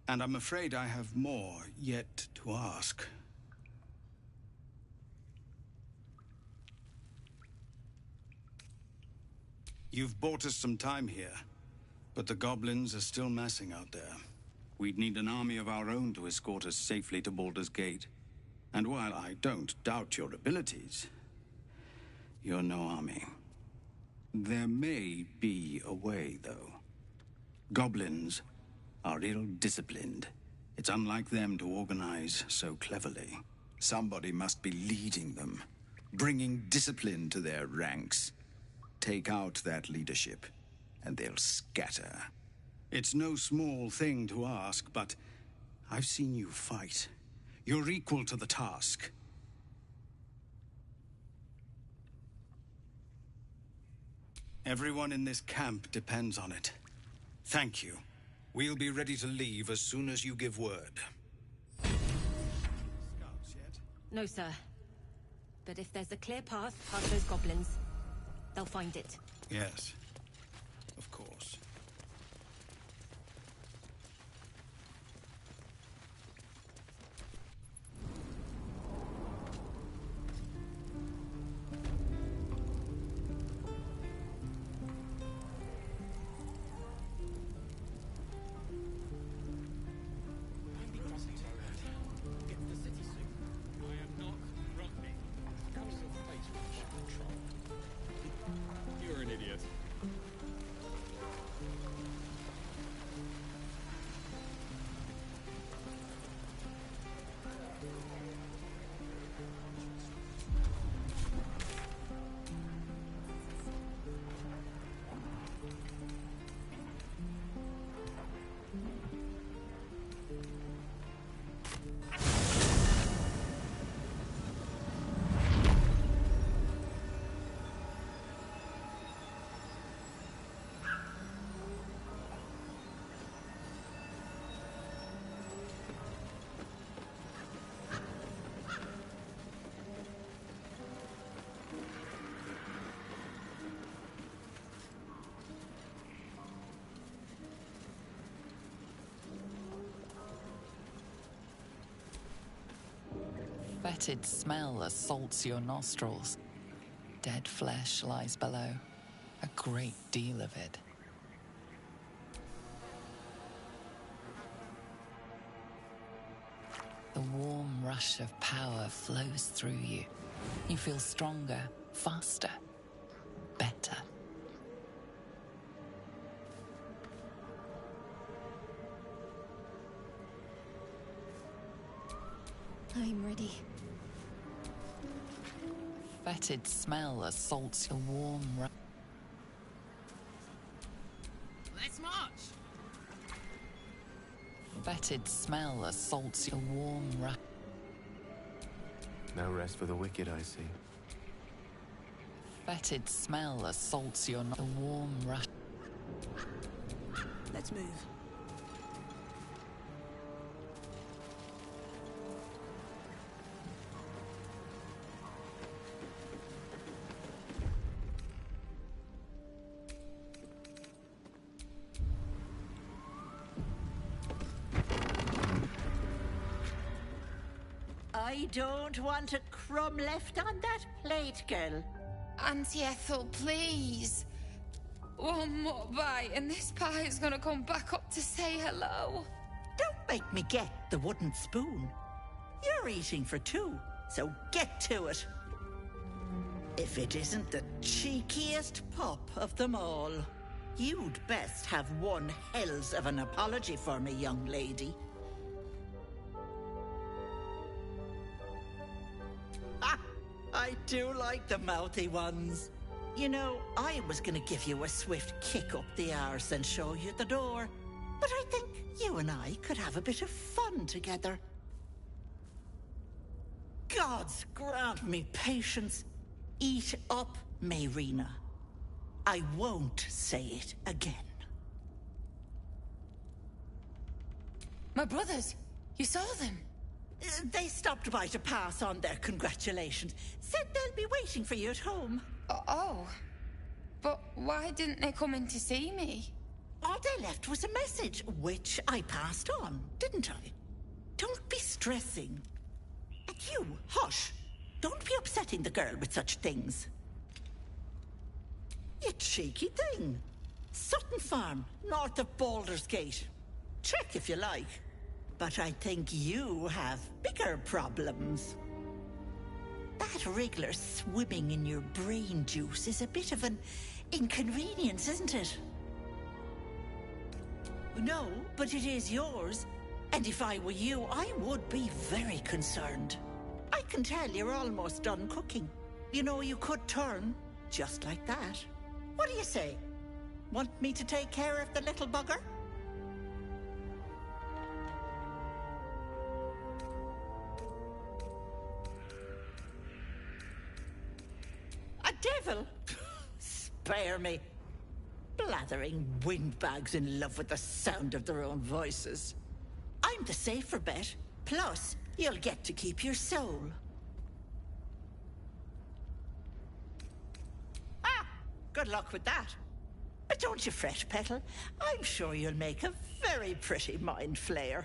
[SPEAKER 6] And I'm afraid I have more yet to ask. You've bought us some time here, but the goblins are still massing out there. We'd need an army of our own to escort us safely to Baldur's Gate. And while I don't doubt your abilities, you're no army. There may be a way, though. Goblins are ill-disciplined. It's unlike them to organize so cleverly. Somebody must be leading them, bringing discipline to their ranks. Take out that leadership, and they'll scatter. It's no small thing to ask, but I've seen you fight. You're equal to the task. Everyone in this camp depends on it. Thank you. We'll be ready to leave as soon as you give word.
[SPEAKER 19] Scouts yet? No, sir. But if there's a clear path past those goblins, they'll find it.
[SPEAKER 6] Yes, of course.
[SPEAKER 10] You're an idiot.
[SPEAKER 4] Fetid smell assaults your nostrils. Dead flesh lies below. A great deal of it. The warm rush of power flows through you. You feel stronger, faster, better.
[SPEAKER 7] I'm ready.
[SPEAKER 4] Fetid smell assaults your warm rush.
[SPEAKER 11] Let's march!
[SPEAKER 4] Fetid smell assaults your warm rush.
[SPEAKER 2] No rest for the wicked, I see.
[SPEAKER 4] Fetid smell assaults your the warm rush.
[SPEAKER 18] Let's move.
[SPEAKER 16] I don't want a crumb left on that plate, girl.
[SPEAKER 15] Auntie Ethel, please. One more bite and this pie is gonna come back up to say hello.
[SPEAKER 16] Don't make me get the wooden spoon. You're eating for two, so get to it. If it isn't the cheekiest pup of them all, you'd best have one hells of an apology for me, young lady. Ah, I do like the mouthy ones. You know, I was gonna give you a swift kick up the arse and show you the door, but I think you and I could have a bit of fun together. Gods grant me patience. Eat up, Mayrina. I won't say it again.
[SPEAKER 15] My brothers, you saw them?
[SPEAKER 16] They stopped by to pass on their congratulations. Said they'll be waiting for you at home.
[SPEAKER 15] Oh. But why didn't they come in to see me?
[SPEAKER 16] All they left was a message, which I passed on, didn't I? Don't be stressing. And you, hush. Don't be upsetting the girl with such things. You cheeky thing. Sutton Farm, north of Baldur's Gate. Check if you like. But I think you have bigger problems. That wriggler swimming in your brain juice is a bit of an inconvenience, isn't it? No, but it is yours. And if I were you, I would be very concerned. I can tell you're almost done cooking. You know, you could turn, just like that. What do you say? Want me to take care of the little bugger? A devil? Spare me. Blathering windbags in love with the sound of their own voices. I'm the safer bet. Plus, you'll get to keep your soul. Ah, good luck with that. But don't you fret, Petal. I'm sure you'll make a very pretty mind flayer.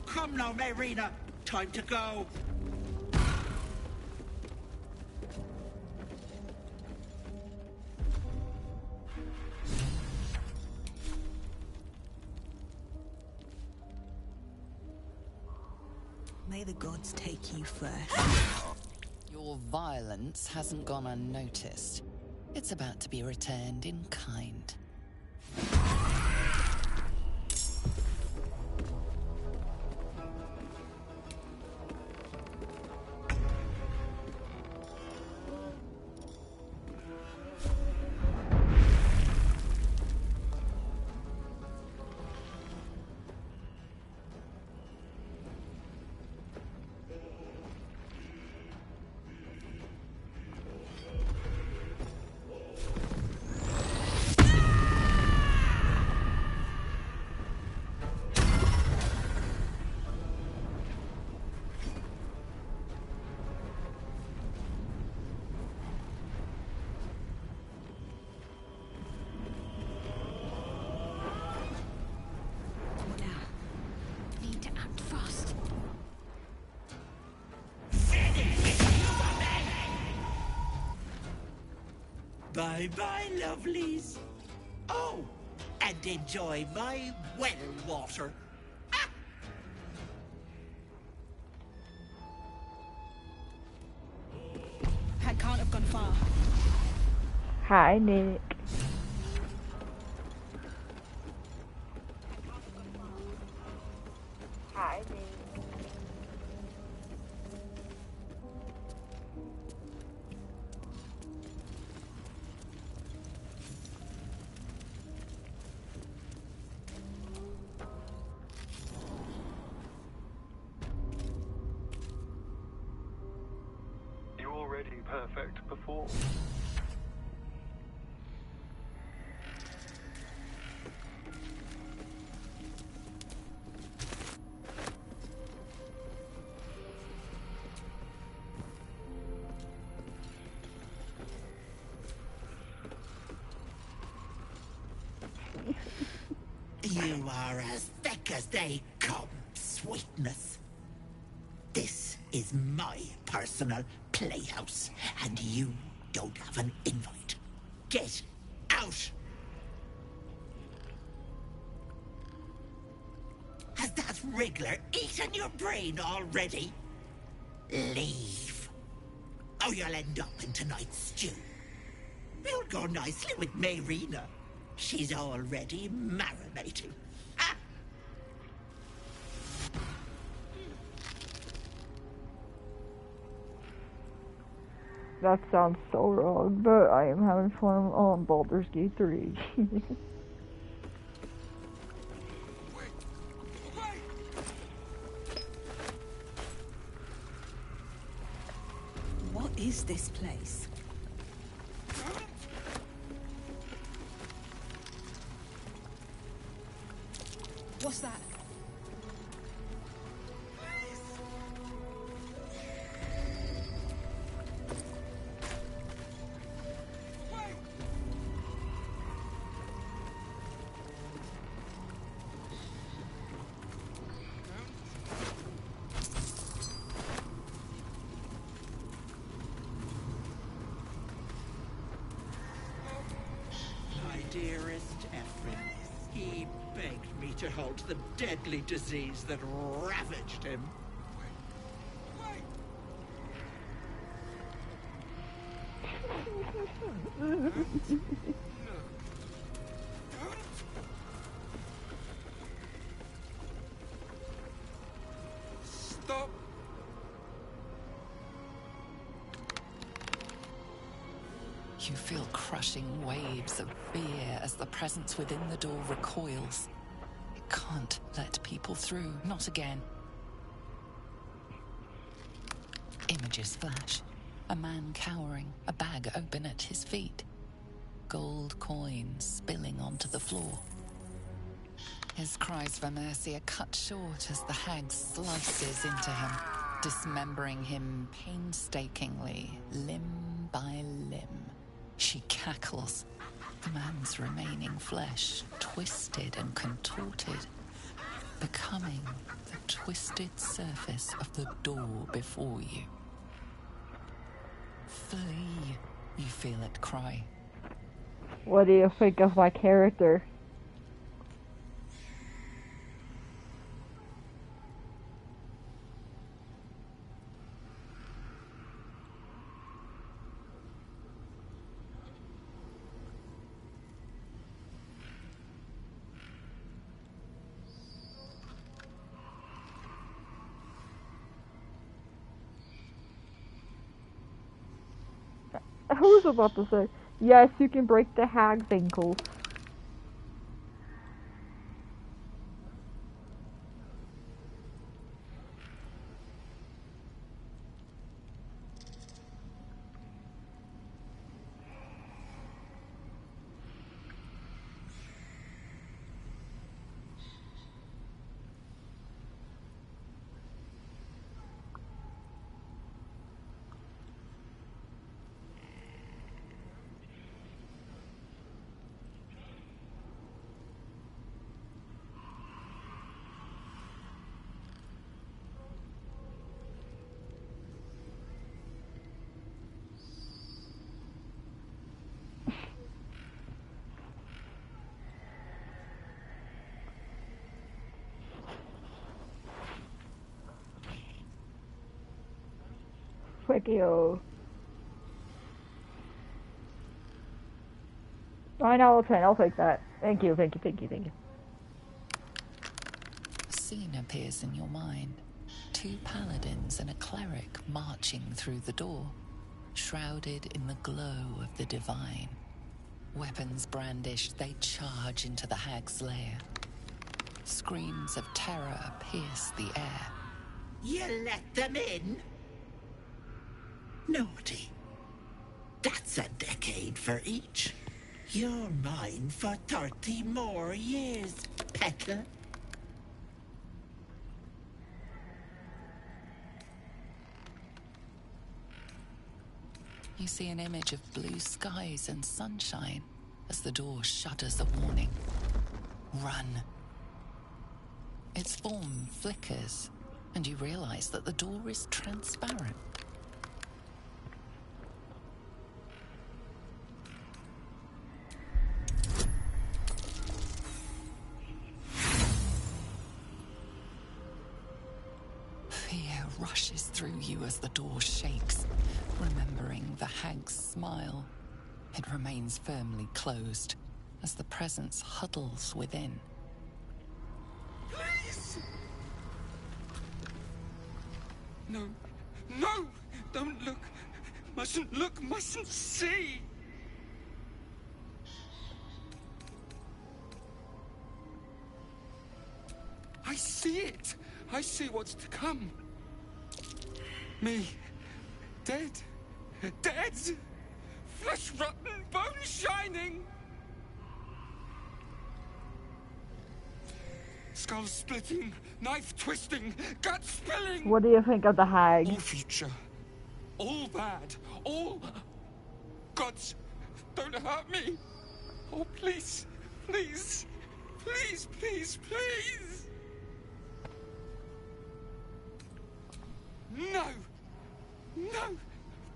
[SPEAKER 16] Come now, Mayrina. Time to go.
[SPEAKER 20] May the gods take you first.
[SPEAKER 4] Your violence hasn't gone unnoticed. It's about to be returned in kind.
[SPEAKER 16] Bye-bye, lovelies. Oh, and enjoy my well water.
[SPEAKER 8] I can't have gone far.
[SPEAKER 1] Hi, Nick. Hi, Nick.
[SPEAKER 13] You already perfect before.
[SPEAKER 16] You are as thick as they come, sweetness. This is my personal playhouse, and you don't have an invite. Get out! Has that wriggler eaten your brain already? Leave, or you'll end up in tonight's stew. You'll go nicely with Mayrina. She's already marinating. Ah!
[SPEAKER 1] That sounds so wrong, but I am having fun on Baldur's Gate 3.
[SPEAKER 20] What is this place? What's that?
[SPEAKER 16] My dearest Ephraim, he begged me to halt the deadly disease that ravaged him.
[SPEAKER 10] Stop!
[SPEAKER 4] You feel crushing waves of fear as the presence within the door recoils. It can't let people through, not again. Images flash. A man cowering, a bag open at his feet. Gold coins spilling onto the floor. His cries for mercy are cut short as the hag slices into him, dismembering him painstakingly, limb by limb. She cackles, the man's remaining flesh twisted and contorted, becoming the twisted surface of the door before you. Flee, you feel it cry.
[SPEAKER 1] What do you think of my character? I was about to say, yes, you can break the hag's ankles. Frick you. 9 out of 10, I'll take that. Thank you, thank you, thank you, thank you.
[SPEAKER 4] A scene appears in your mind. 2 paladins and a cleric marching through the door, shrouded in the glow of the divine. Weapons brandished, they charge into the hag's lair. Screams of terror pierce the air.
[SPEAKER 16] You let them in? Naughty. That's a decade for each. You're mine for 30 more years, Pecker.
[SPEAKER 4] You see an image of blue skies and sunshine as the door shudders a warning. Run. Its form flickers and you realize that the door is transparent. Fear rushes through you as the door shakes, remembering the hag's smile. It remains firmly closed as the presence huddles within.
[SPEAKER 10] Please! No. No! Don't look! Mustn't look, mustn't see! I see it! I see what's to come. Me. Dead. Dead! Flesh rotten, bone shining! Skull splitting, knife twisting, gut spilling!
[SPEAKER 1] What do you think of the hag?
[SPEAKER 10] All future. All bad. All... Gods, don't hurt me! Oh, please. Please. Please, please, please! No! No!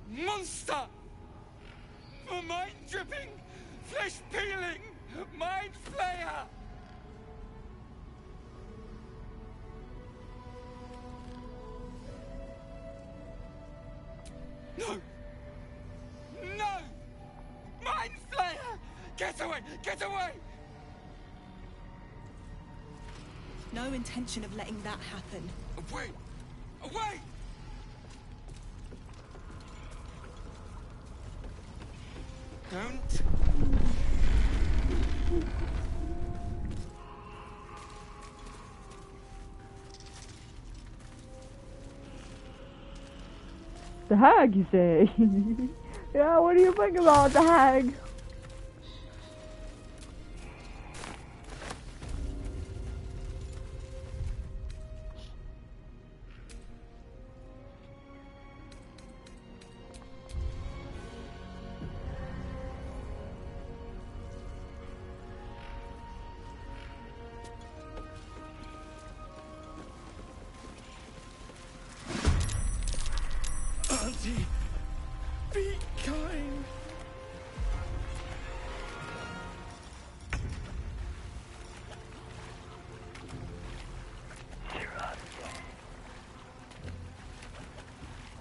[SPEAKER 10] Monster! For mind dripping, flesh peeling, mind flayer! No! No! Mind flayer! Get away! Get away!
[SPEAKER 20] No intention of letting that happen.
[SPEAKER 10] Away! Away! Don't.
[SPEAKER 1] The hag, you say? Yeah, what do you think about the hag?
[SPEAKER 10] Auntie, be kind.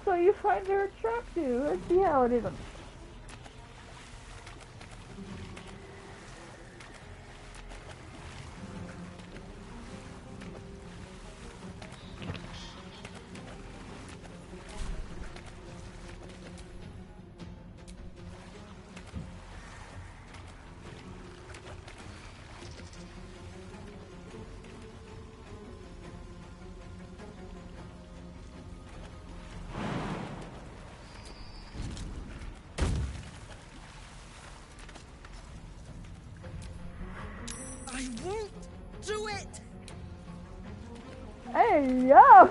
[SPEAKER 1] So you find her attractive. Let's see how it is.
[SPEAKER 20] I won't do it!
[SPEAKER 1] Hey, yo!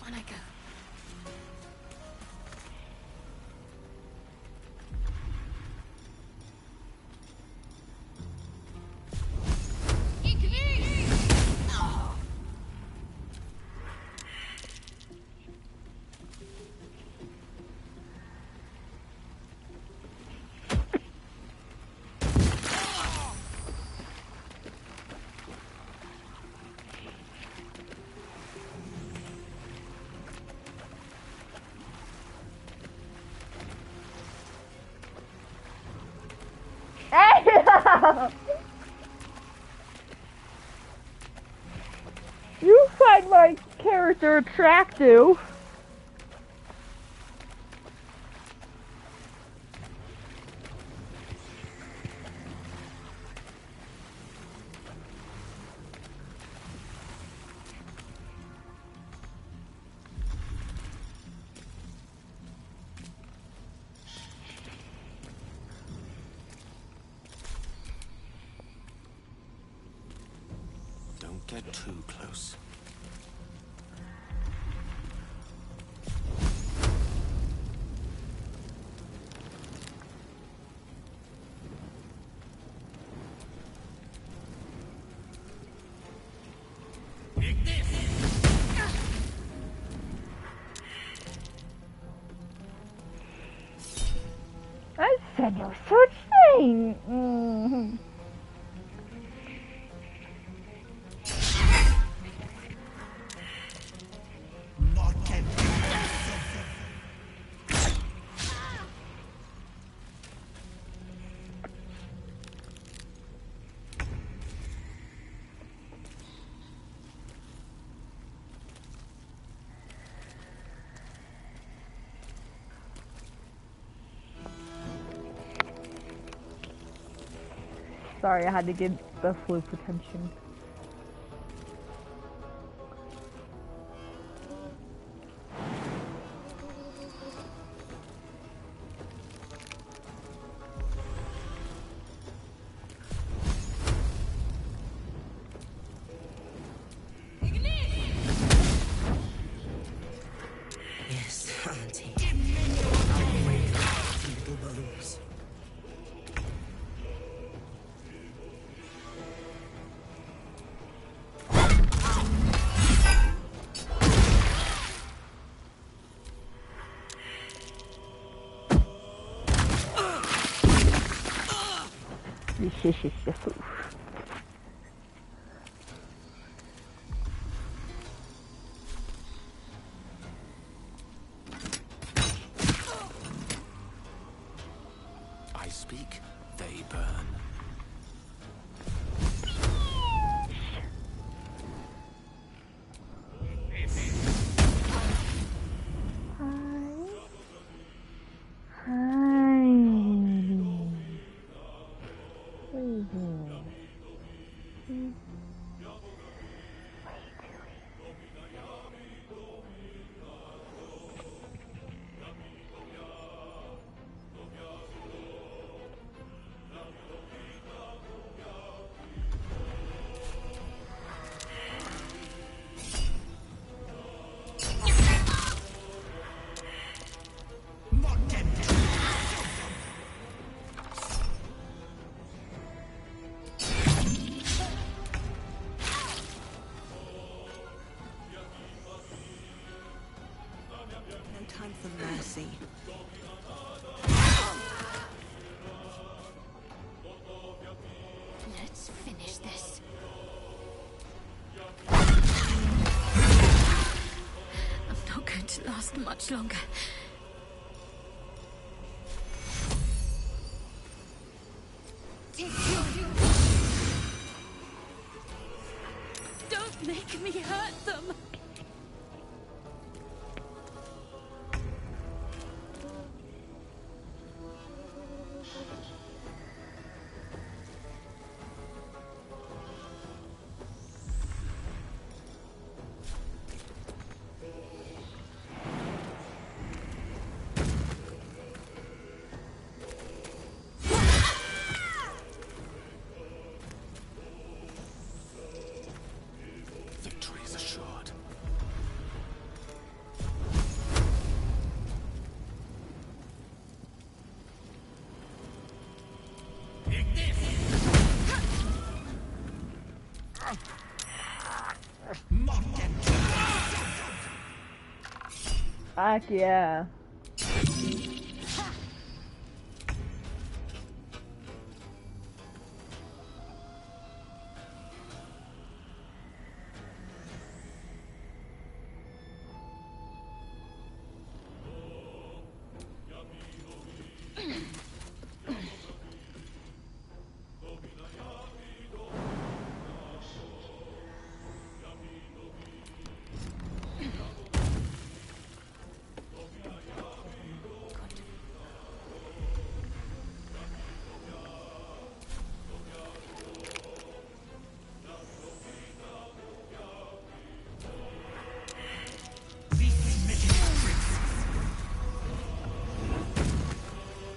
[SPEAKER 14] On I go. You find my character attractive.
[SPEAKER 9] get too close.
[SPEAKER 1] I said no such thing. Mm-hmm. Sorry, I had to give the flute attention.
[SPEAKER 16] Yes, Auntie. Little balloons.
[SPEAKER 9] I speak, they burn.
[SPEAKER 20] No time for mercy.
[SPEAKER 7] Let's finish this. I'm not going to last much longer.
[SPEAKER 11] Don't make me hurt them!
[SPEAKER 9] Victory is assured.
[SPEAKER 1] Heck yeah.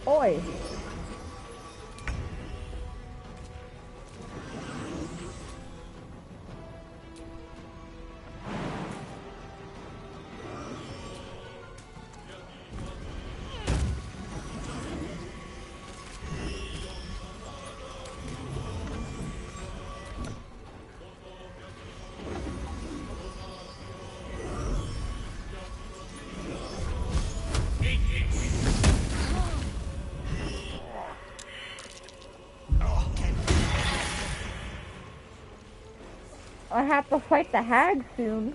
[SPEAKER 1] Oi. I have to fight the hag soon.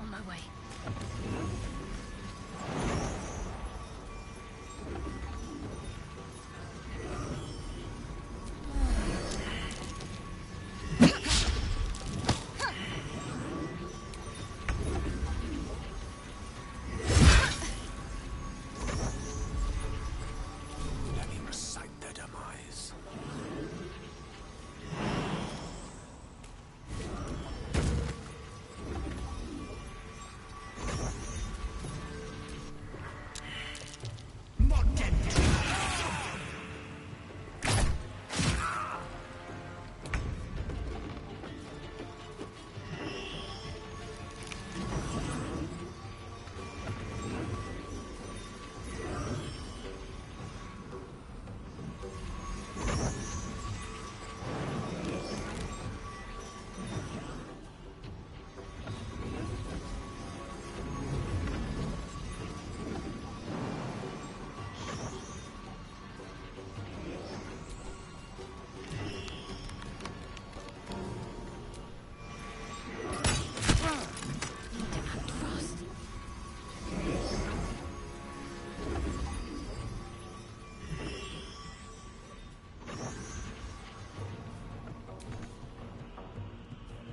[SPEAKER 7] On my way.
[SPEAKER 9] Let me recite their demise.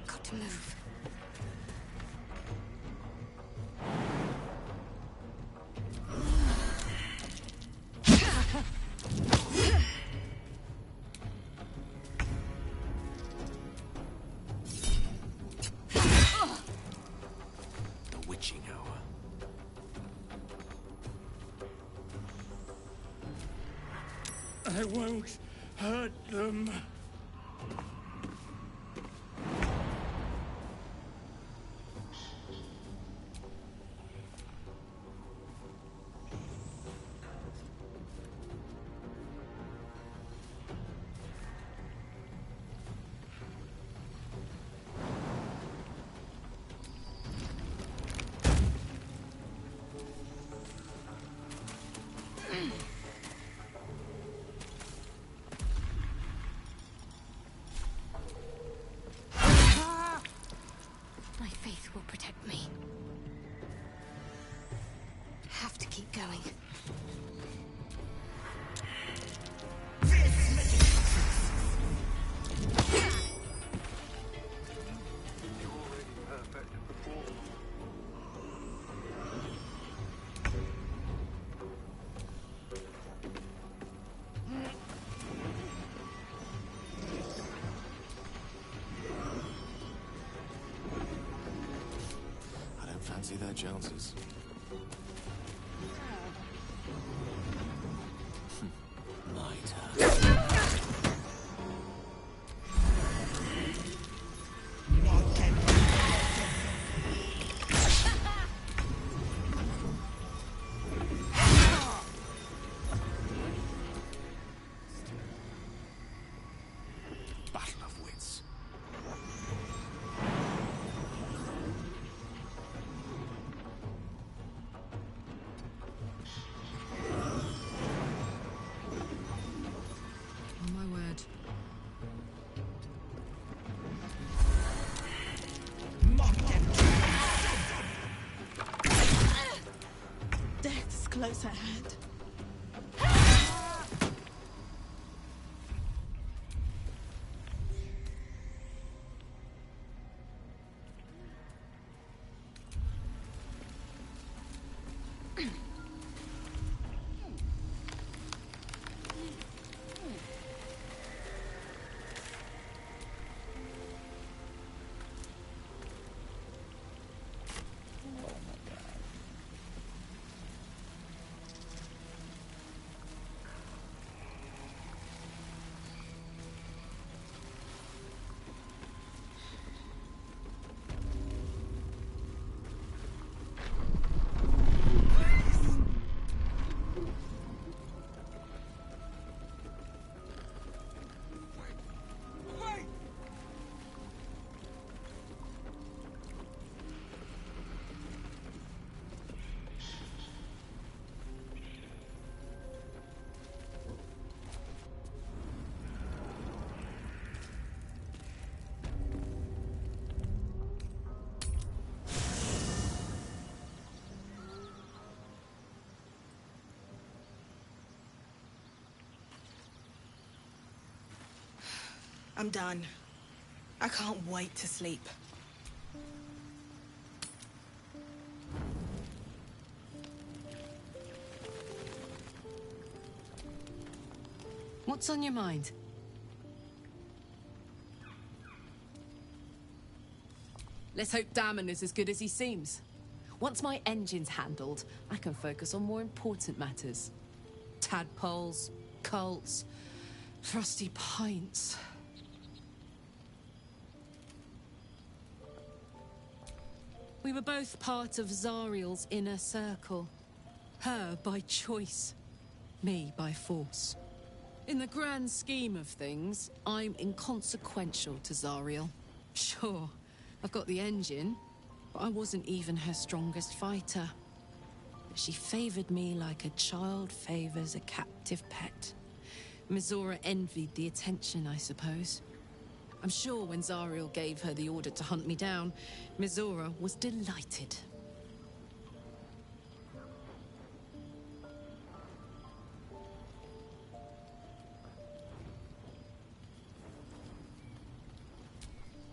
[SPEAKER 7] Got to move.
[SPEAKER 9] The witching hour.
[SPEAKER 10] I won't hurt them.
[SPEAKER 7] My faith will protect me. Have to keep going.
[SPEAKER 9] I don't fancy their chances. My turn. Battle of wits.
[SPEAKER 8] Oh my word.
[SPEAKER 20] Death's close at hand. I'm done. I can't wait to sleep.
[SPEAKER 8] What's on your mind? Let's hope Damon is as good as he seems. Once my engine's handled, I can focus on more important matters. Tadpoles, cults, frosty pints. We were both part of Zariel's inner circle. Her by choice, me by force. In the grand scheme of things, I'm inconsequential to Zariel. Sure, I've got the engine, but I wasn't even her strongest fighter. But she favored me like a child favors a captive pet. Mizora envied the attention, I suppose. I'm sure when Zariel gave her the order to hunt me down, Mizora was delighted.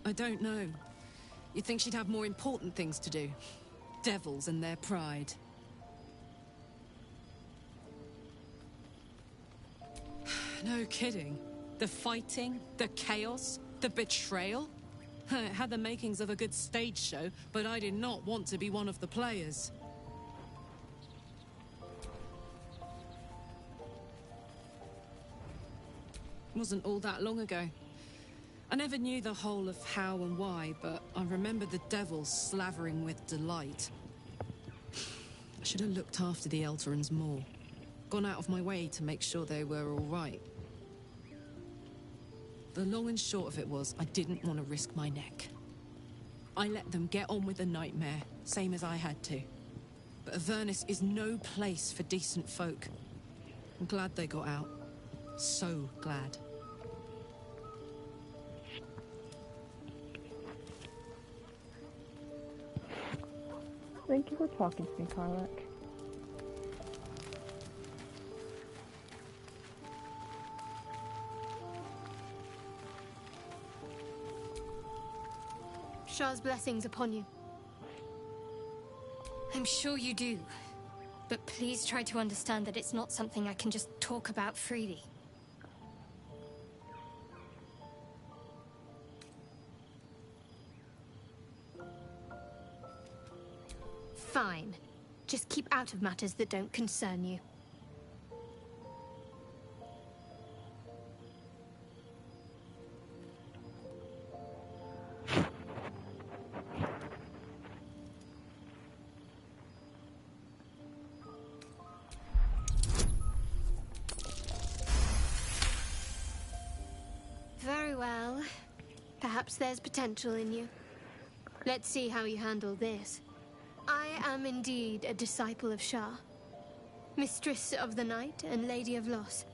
[SPEAKER 8] I don't know. You'd think she'd have more important things to do. Devils and their pride. No kidding. The fighting, the chaos, the betrayal. It had the makings of a good stage show, but I did not want to be one of the players. It wasn't all that long ago. I never knew the whole of how and why, but I remember the devils slavering with delight. I should have looked after the Elterans more. Gone out of my way to make sure they were all right. The long and short of it was, I didn't want to risk my neck. I let them get on with the nightmare, same as I had to. But Avernus is no place for decent folk. I'm glad they got out. So glad.
[SPEAKER 1] Thank you for talking to me, Karlak.
[SPEAKER 7] Shah's blessings upon you. I'm sure you do. But please try to understand that it's not something I can just talk about freely. Fine. Just keep out of matters that don't concern you. Very well. Perhaps there's potential in you. Let's see how you handle this. I am indeed a disciple of Shah, Mistress of the Night and Lady of Loss.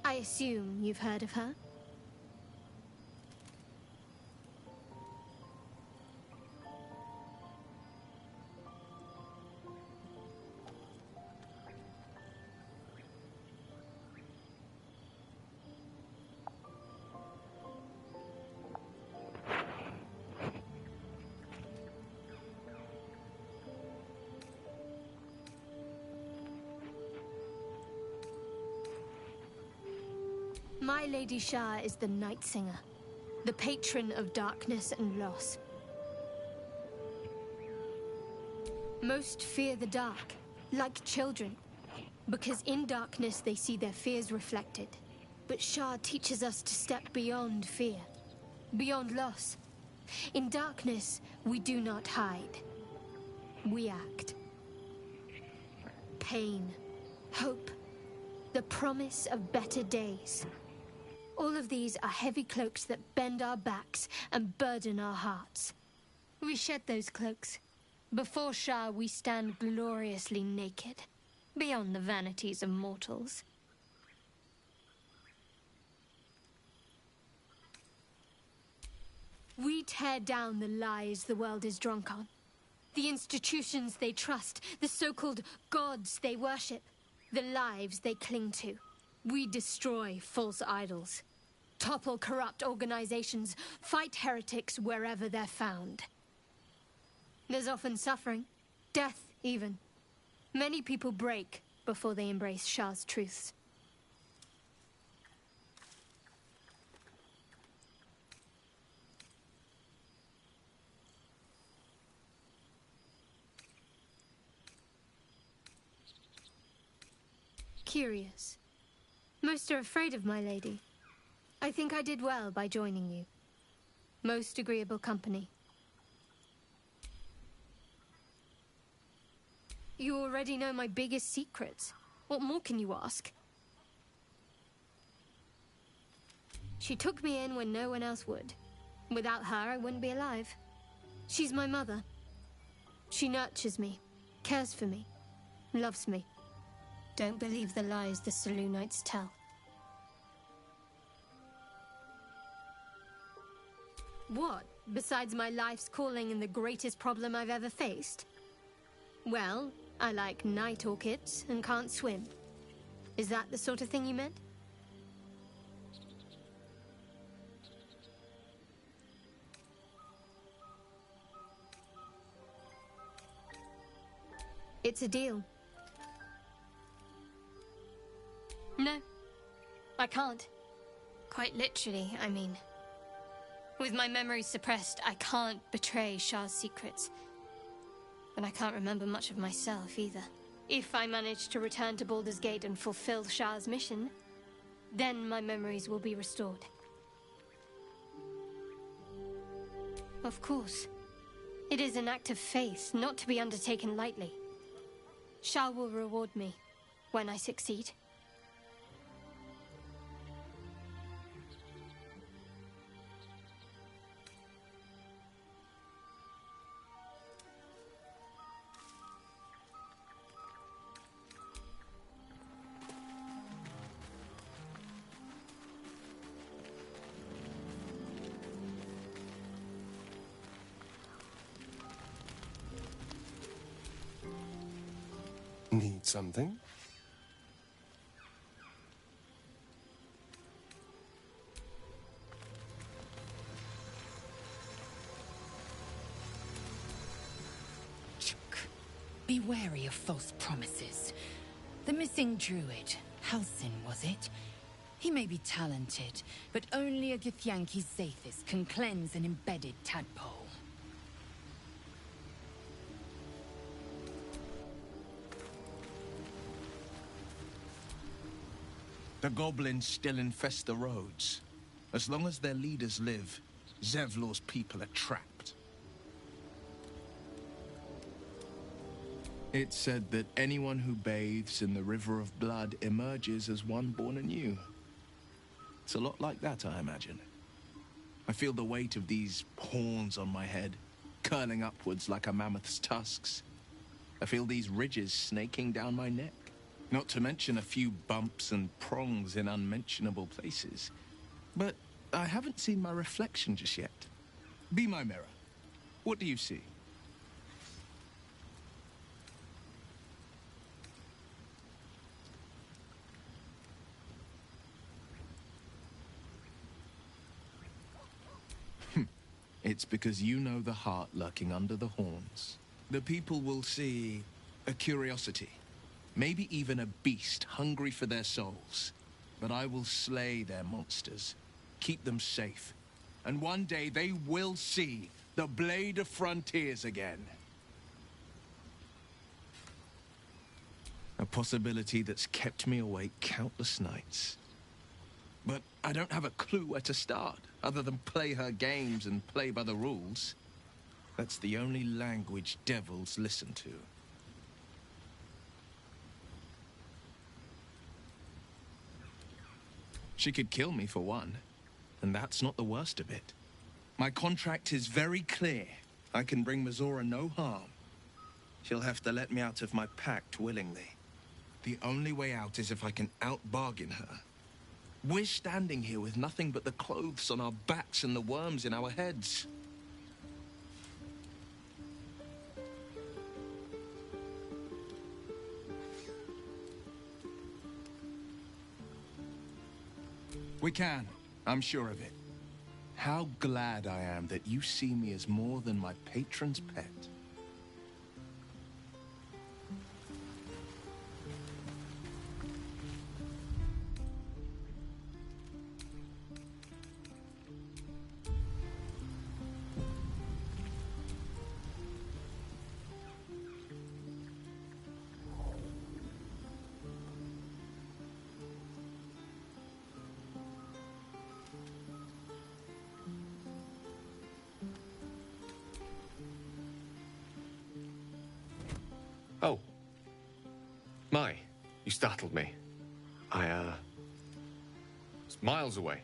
[SPEAKER 7] I assume you've heard of her? My Lady Shah is the Night Singer, the patron of darkness and loss. Most fear the dark, like children, because in darkness they see their fears reflected. But Shah teaches us to step beyond fear, beyond loss. In darkness, we do not hide. We act. Pain, hope, the promise of better days. All of these are heavy cloaks that bend our backs and burden our hearts. We shed those cloaks. Before Shah, we stand gloriously naked, beyond the vanities of mortals. We tear down the lies the world is drunk on, the institutions they trust, the so-called gods they worship, the lives they cling to. We destroy false idols. Topple corrupt organizations, fight heretics wherever they're found. There's often suffering, death even. Many people break before they embrace Shah's truths. Curious. Most are afraid of my lady. I think I did well by joining you. Most agreeable company. You already know my biggest secrets. What more can you ask? She took me in when no one else would. Without her, I wouldn't be alive. She's my mother. She nurtures me, cares for me, loves me. Don't believe the lies the Selûnites tell. What, besides my life's calling and the greatest problem I've ever faced? Well, I like night orchids and can't swim. Is that the sort of thing you meant? It's a deal. No, I can't. Quite literally, I mean. With my memories suppressed, I can't betray Shah's secrets. But I can't remember much of myself either. If I manage to return to Baldur's Gate and fulfill Shah's mission, then my memories will be restored. Of course. It is an act of faith, not to be undertaken lightly. Shah will reward me when I succeed.
[SPEAKER 13] Need something?
[SPEAKER 15] Be wary of false promises. The missing druid, Halsin, was it? He may be talented, but only a Githyanki Zathis can cleanse an embedded tadpole.
[SPEAKER 3] The goblins still infest the roads. As long as their leaders live, Zevlor's people are trapped. It's said that anyone who bathes in the river of blood emerges as one born anew. It's a lot like that, I imagine. I feel the weight of these horns on my head, curling upwards like a mammoth's tusks. I feel these ridges snaking down my neck. Not to mention a few bumps and prongs in unmentionable places. But I haven't seen my reflection just yet. Be my mirror. What do you see? It's because you know the heart lurking under the horns. The people will see a curiosity. Maybe even a beast hungry for their souls. But I will slay their monsters, keep them safe. And one day they will see the Blade of Frontiers again. A possibility that's kept me awake countless nights. But I don't have a clue where to start, other than play her games and play by the rules. That's the only language devils listen to. She could kill me for one, and that's not the worst of it. My contract is very clear. I can bring Mizora no harm. She'll have to let me out of my pact willingly. The only way out is if I can out-bargain her. We're standing here with nothing but the clothes on our backs and the worms in our heads. We can. I'm sure of it. How glad I am that you see me as more than my patron's pet.
[SPEAKER 2] Oh. My, you startled me. I, was miles away.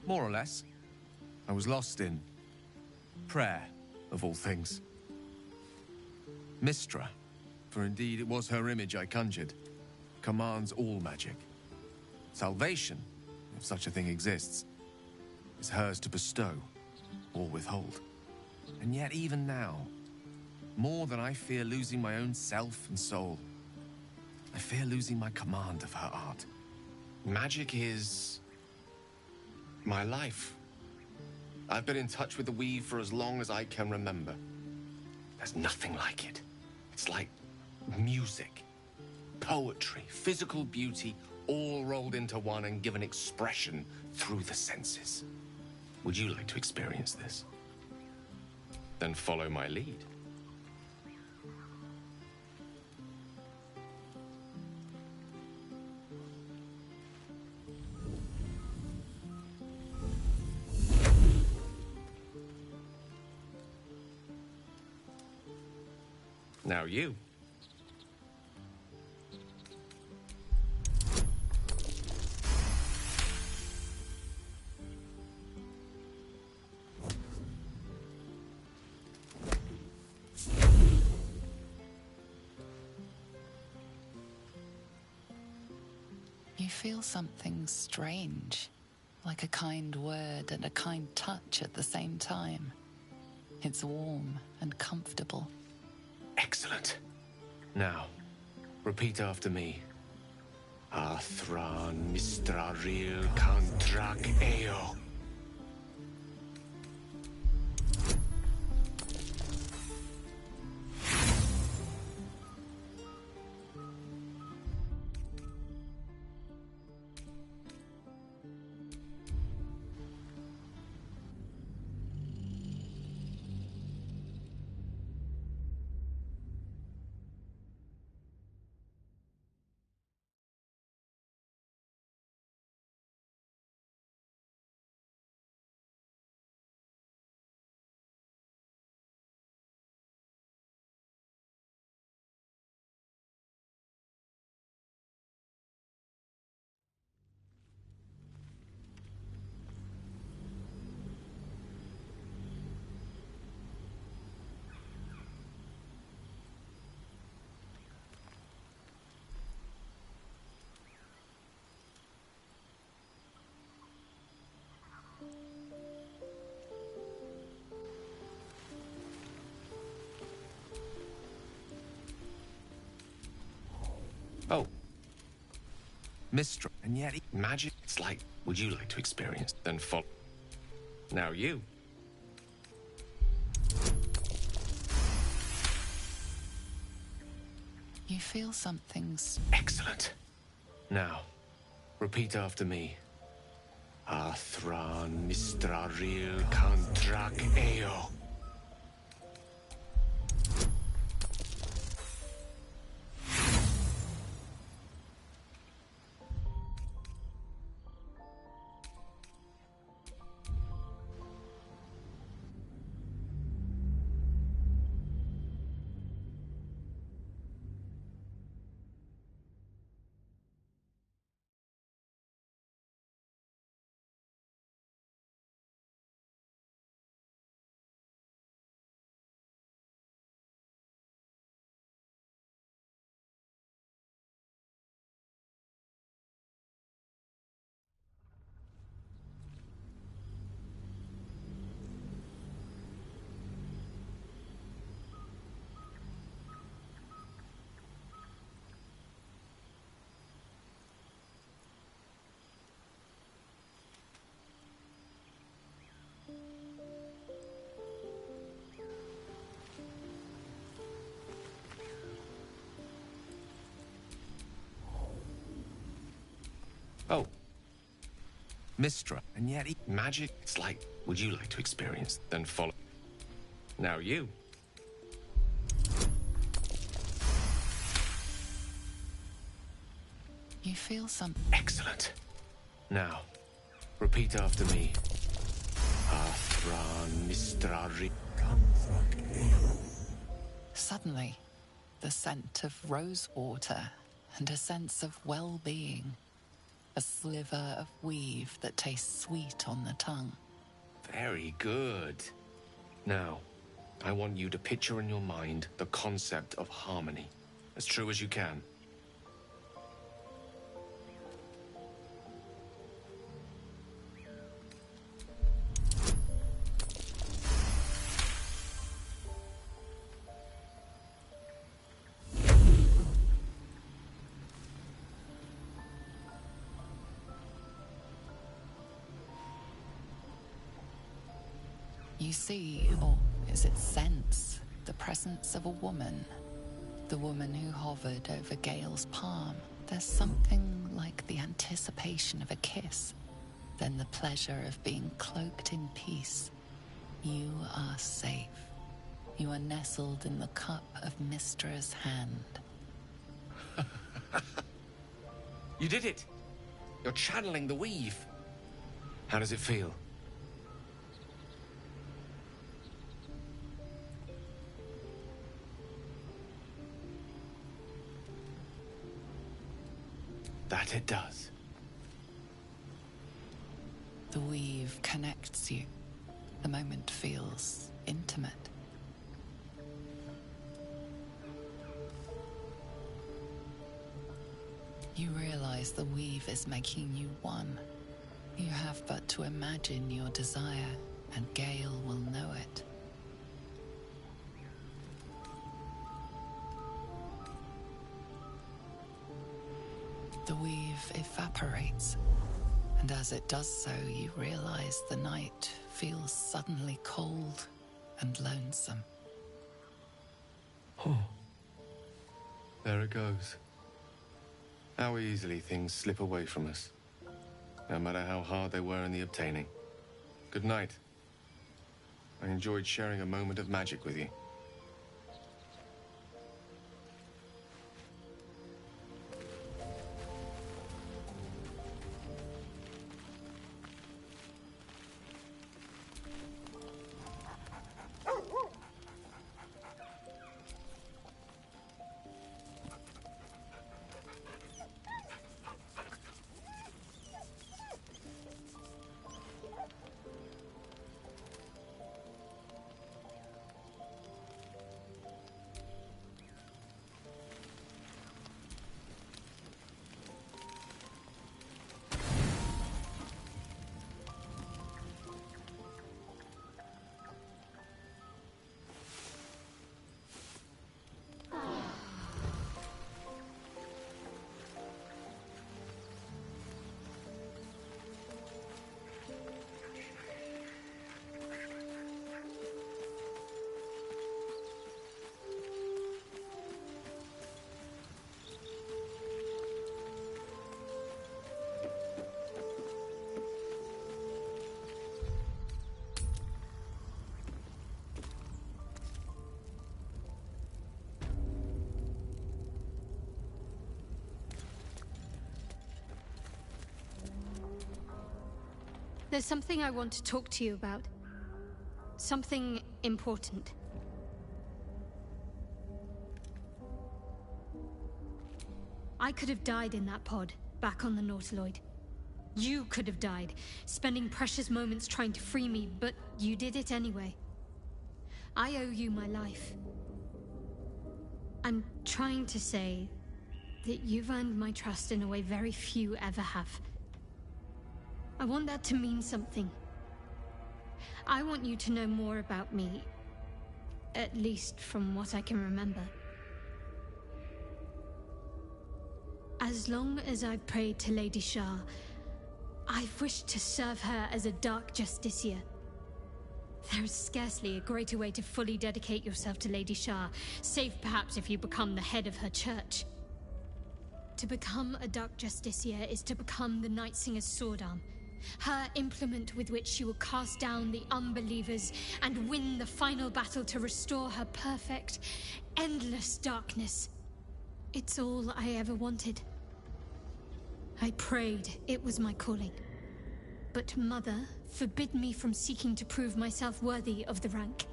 [SPEAKER 2] More or less. I was lost in prayer, of all things. Mystra, for indeed it was her image I conjured, commands all magic. Salvation, if such a thing exists, is hers to bestow or withhold. And yet even now, more than I fear losing my own self and soul, I fear losing my command of her art. Magic is my life. I've been in touch with the weave for as long as I can remember. There's nothing like it. It's like music, poetry, physical beauty, all rolled into one and given expression through the senses. Would you like to experience this? Then follow my lead. Now you.
[SPEAKER 4] You feel something strange, like a kind word and a kind touch at the same time. It's warm and comfortable.
[SPEAKER 2] Excellent. Now, repeat after me. Athran mistraril kantrak eo. Oh. Mistra, and yet magic. It's like, would you like to experience? Then follow. Now you.
[SPEAKER 4] You feel something
[SPEAKER 2] Excellent. Now, repeat after me. Athran mistraril kantrak eo. Oh. Mistra. And yet, magic, it's like, would you like to experience, then follow? Now you.
[SPEAKER 4] You feel some...
[SPEAKER 2] Excellent. Now, repeat after me.
[SPEAKER 4] Suddenly, the scent of rose water and a sense of well-being. A sliver of weave that tastes sweet on the tongue.
[SPEAKER 2] Very good. Now, I want you to picture in your mind the concept of harmony, as true as you can.
[SPEAKER 4] You see, or is it sense, the presence of a woman. The woman who hovered over Gale's palm. There's something like the anticipation of a kiss, then the pleasure of being cloaked in peace. You are safe. You are nestled in the cup of Mistra's hand.
[SPEAKER 2] You did it! You're channeling the weave. How does it feel? That it does.
[SPEAKER 4] The weave connects you. The moment feels intimate. You realize the weave is making you one. You have but to imagine your desire, and Gale will know it. The weave evaporates, and as it does so, you realize the night feels suddenly cold and lonesome.
[SPEAKER 2] Oh. There it goes. How easily things slip away from us, no matter how hard they were in the obtaining. Good night. I enjoyed sharing a moment of magic with you.
[SPEAKER 7] There's something I want to talk to you about. Something important. I could have died in that pod, back on the Nautiloid. You could have died, spending precious moments trying to free me, but you did it anyway. I owe you my life. I'm trying to say that you've earned my trust in a way very few ever have. I want that to mean something. I want you to know more about me, at least from what I can remember. As long as I've prayed to Lady Shah, I've wished to serve her as a Dark Justiciar. There is scarcely a greater way to fully dedicate yourself to Lady Shah, save perhaps if you become the head of her church. To become a Dark Justiciar is to become the Night Singer's sword arm. Her implement with which she will cast down the unbelievers and win the final battle to restore her perfect, endless darkness. It's all I ever wanted. I prayed it was my calling. But Mother forbid me from seeking to prove myself worthy of the rank.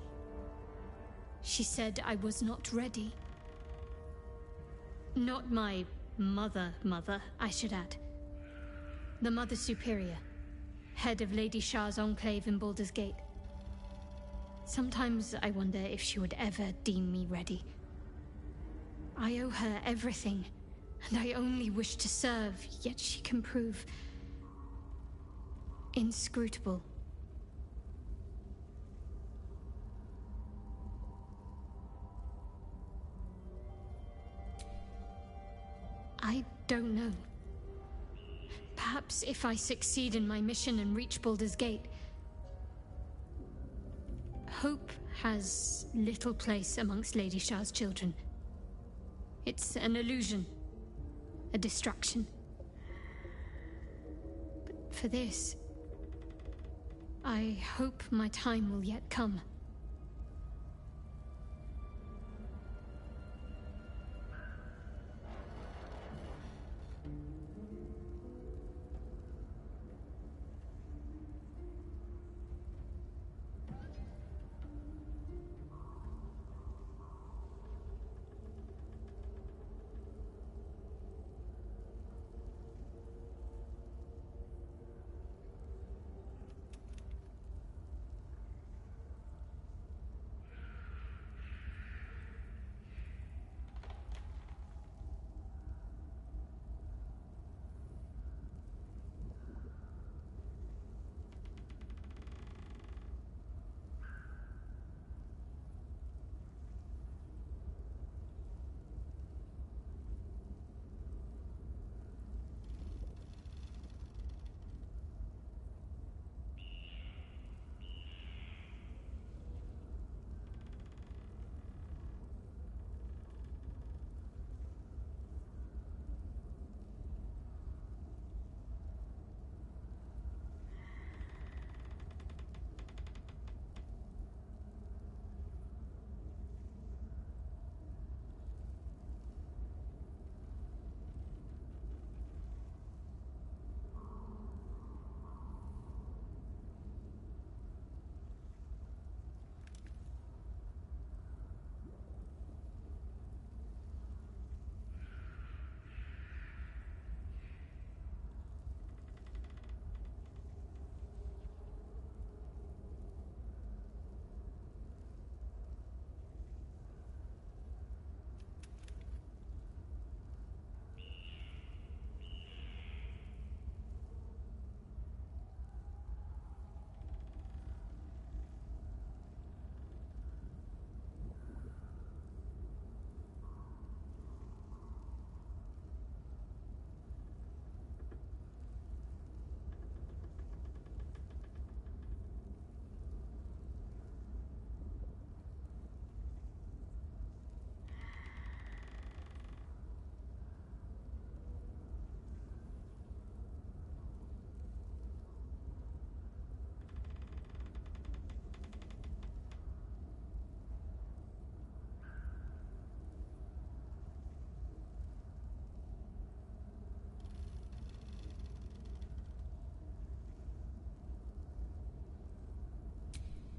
[SPEAKER 7] She said I was not ready. Not my mother, I should add. The Mother Superior, head of Lady Shah's enclave in Baldur's Gate. Sometimes I wonder if she would ever deem me ready. I owe her everything, and I only wish to serve, yet she can prove inscrutable. I don't know. Perhaps if I succeed in my mission and reach Baldur's Gate, hope has little place amongst Lady Shah's children. It's an illusion, a distraction. But for this, I hope my time will yet come.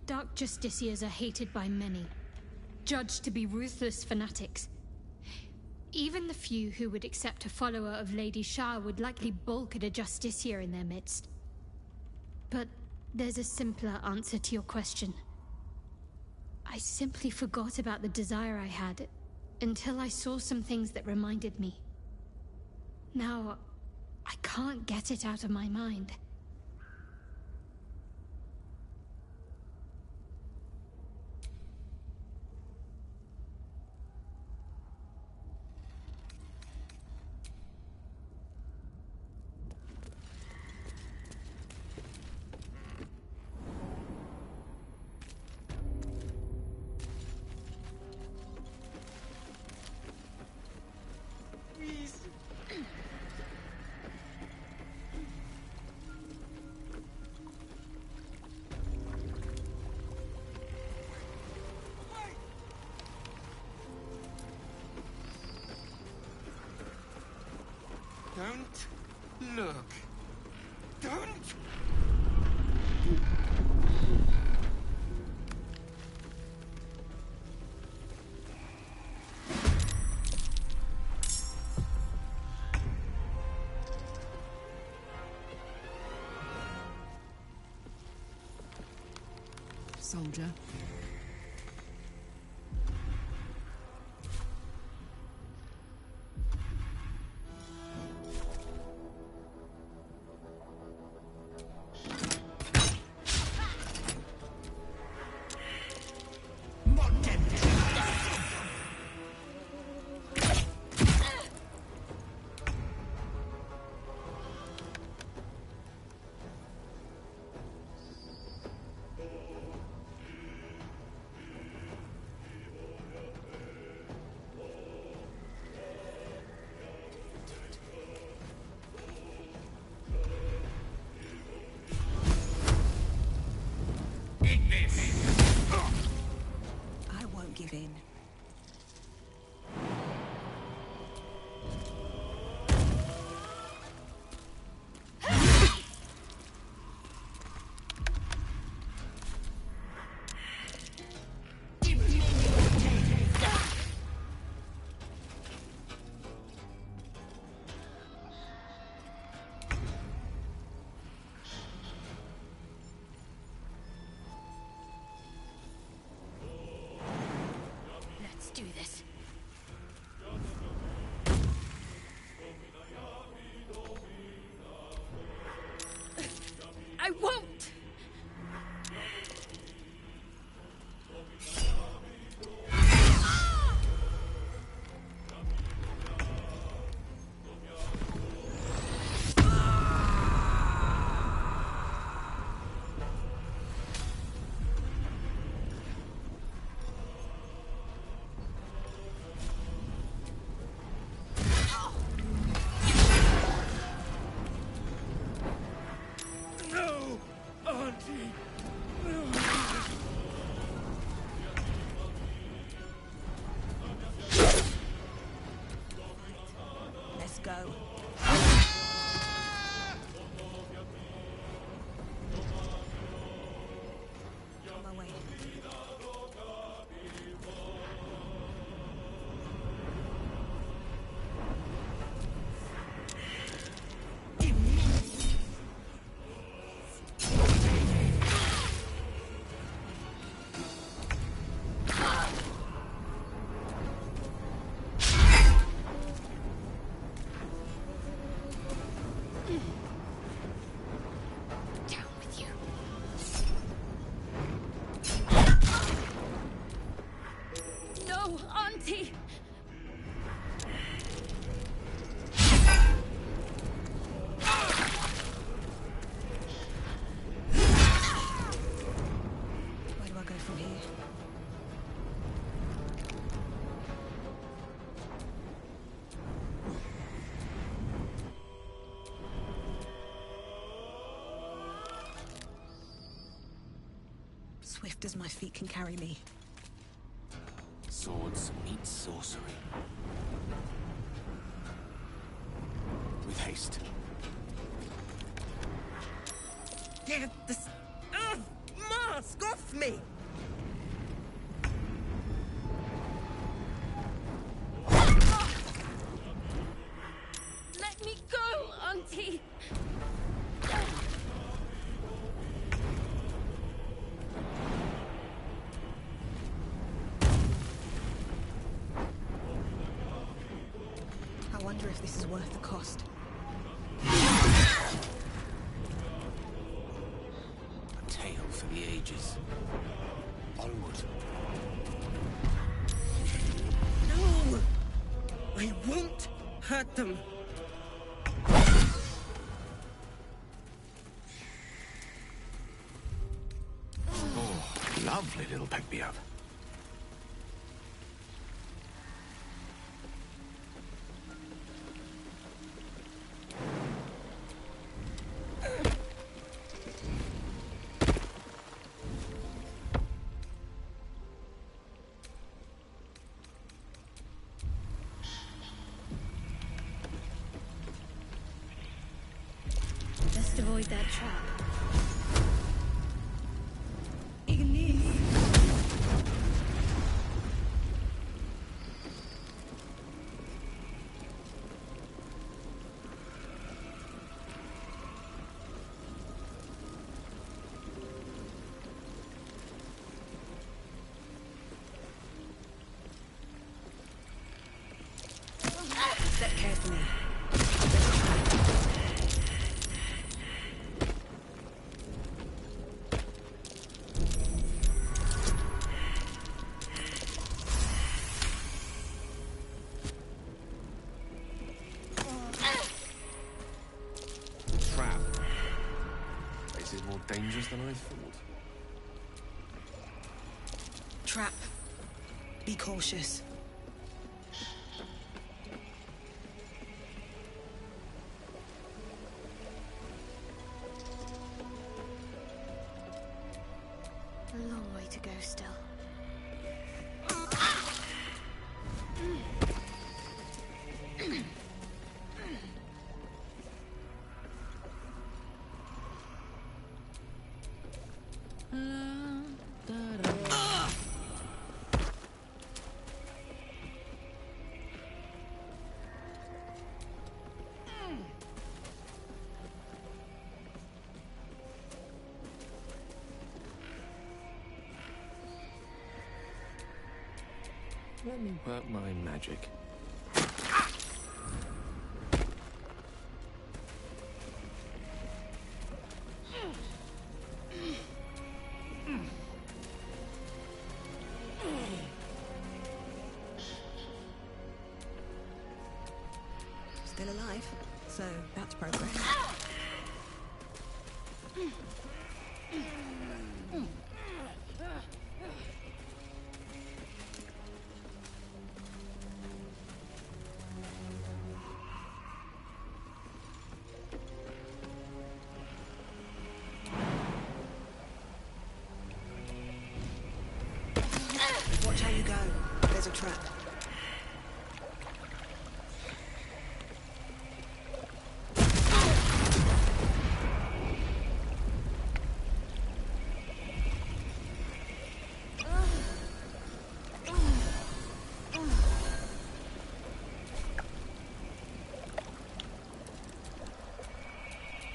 [SPEAKER 7] Dark Justiciars are hated by many, judged to be ruthless fanatics. Even the few who would accept a follower of Lady Shah would likely balk at a Justiciar in their midst. But there's a simpler answer to your question. I simply forgot about the desire I had until I saw some things that reminded me. Now, I can't get it out of my mind.
[SPEAKER 10] Look. Don't.
[SPEAKER 8] Soldier.
[SPEAKER 20] I won't give in.
[SPEAKER 7] Let's do this.
[SPEAKER 11] I won't!
[SPEAKER 10] No! Auntie! No!
[SPEAKER 20] Let's go. On my way.
[SPEAKER 7] Down with you.
[SPEAKER 11] No, Auntie!
[SPEAKER 20] Where do I go from here? Swift as my feet can carry me.
[SPEAKER 9] Swords meet sorcery. With haste.
[SPEAKER 16] Get this mask off me!
[SPEAKER 11] Let me go, Auntie!
[SPEAKER 20] I wonder if this is worth the cost.
[SPEAKER 9] A tale for the ages. Onward.
[SPEAKER 16] No! I won't hurt them!
[SPEAKER 2] Oh, lovely little pick-me-up.
[SPEAKER 7] avoid that trap.
[SPEAKER 12] Step carefully.
[SPEAKER 2] Trap. This is more dangerous than I thought.
[SPEAKER 20] Trap. Be cautious.
[SPEAKER 7] A long way to go still.
[SPEAKER 2] Let me work my magic.
[SPEAKER 20] Still alive, so that's progress. Watch how you go. There's a trap.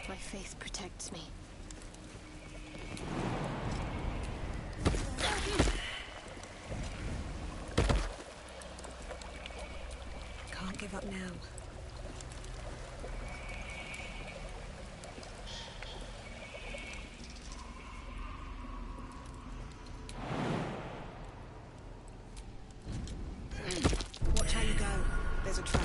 [SPEAKER 7] My faith protects me.
[SPEAKER 20] Can't give up now. Watch how you go. There's a trap.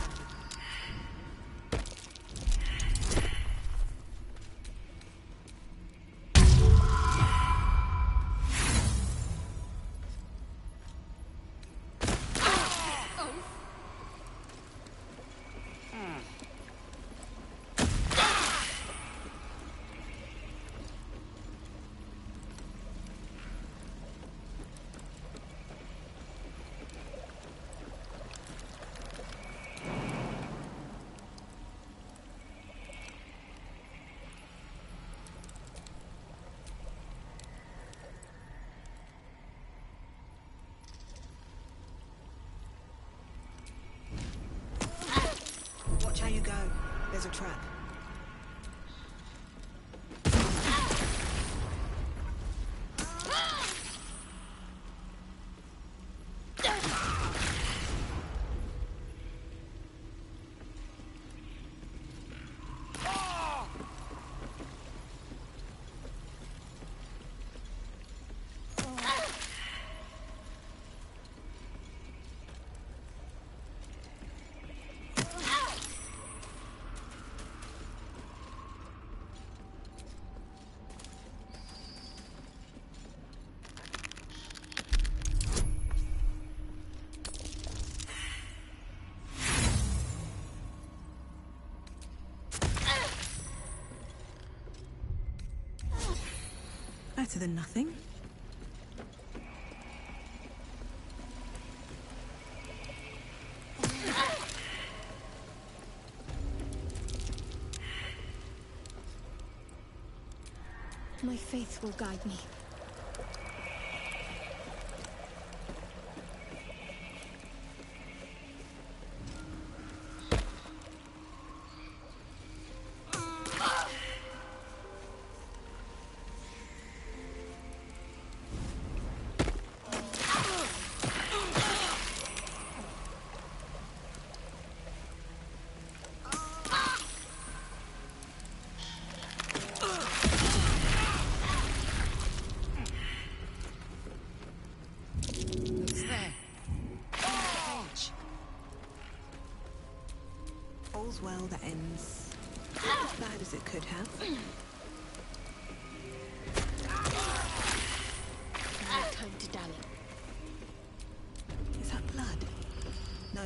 [SPEAKER 20] Watch how you go. There's a trap. Better than nothing.
[SPEAKER 7] My faith will guide me.
[SPEAKER 8] What's there? Cage.
[SPEAKER 20] All's well that ends not as bad as it could have.
[SPEAKER 7] No time to dally.
[SPEAKER 20] Is that blood? No,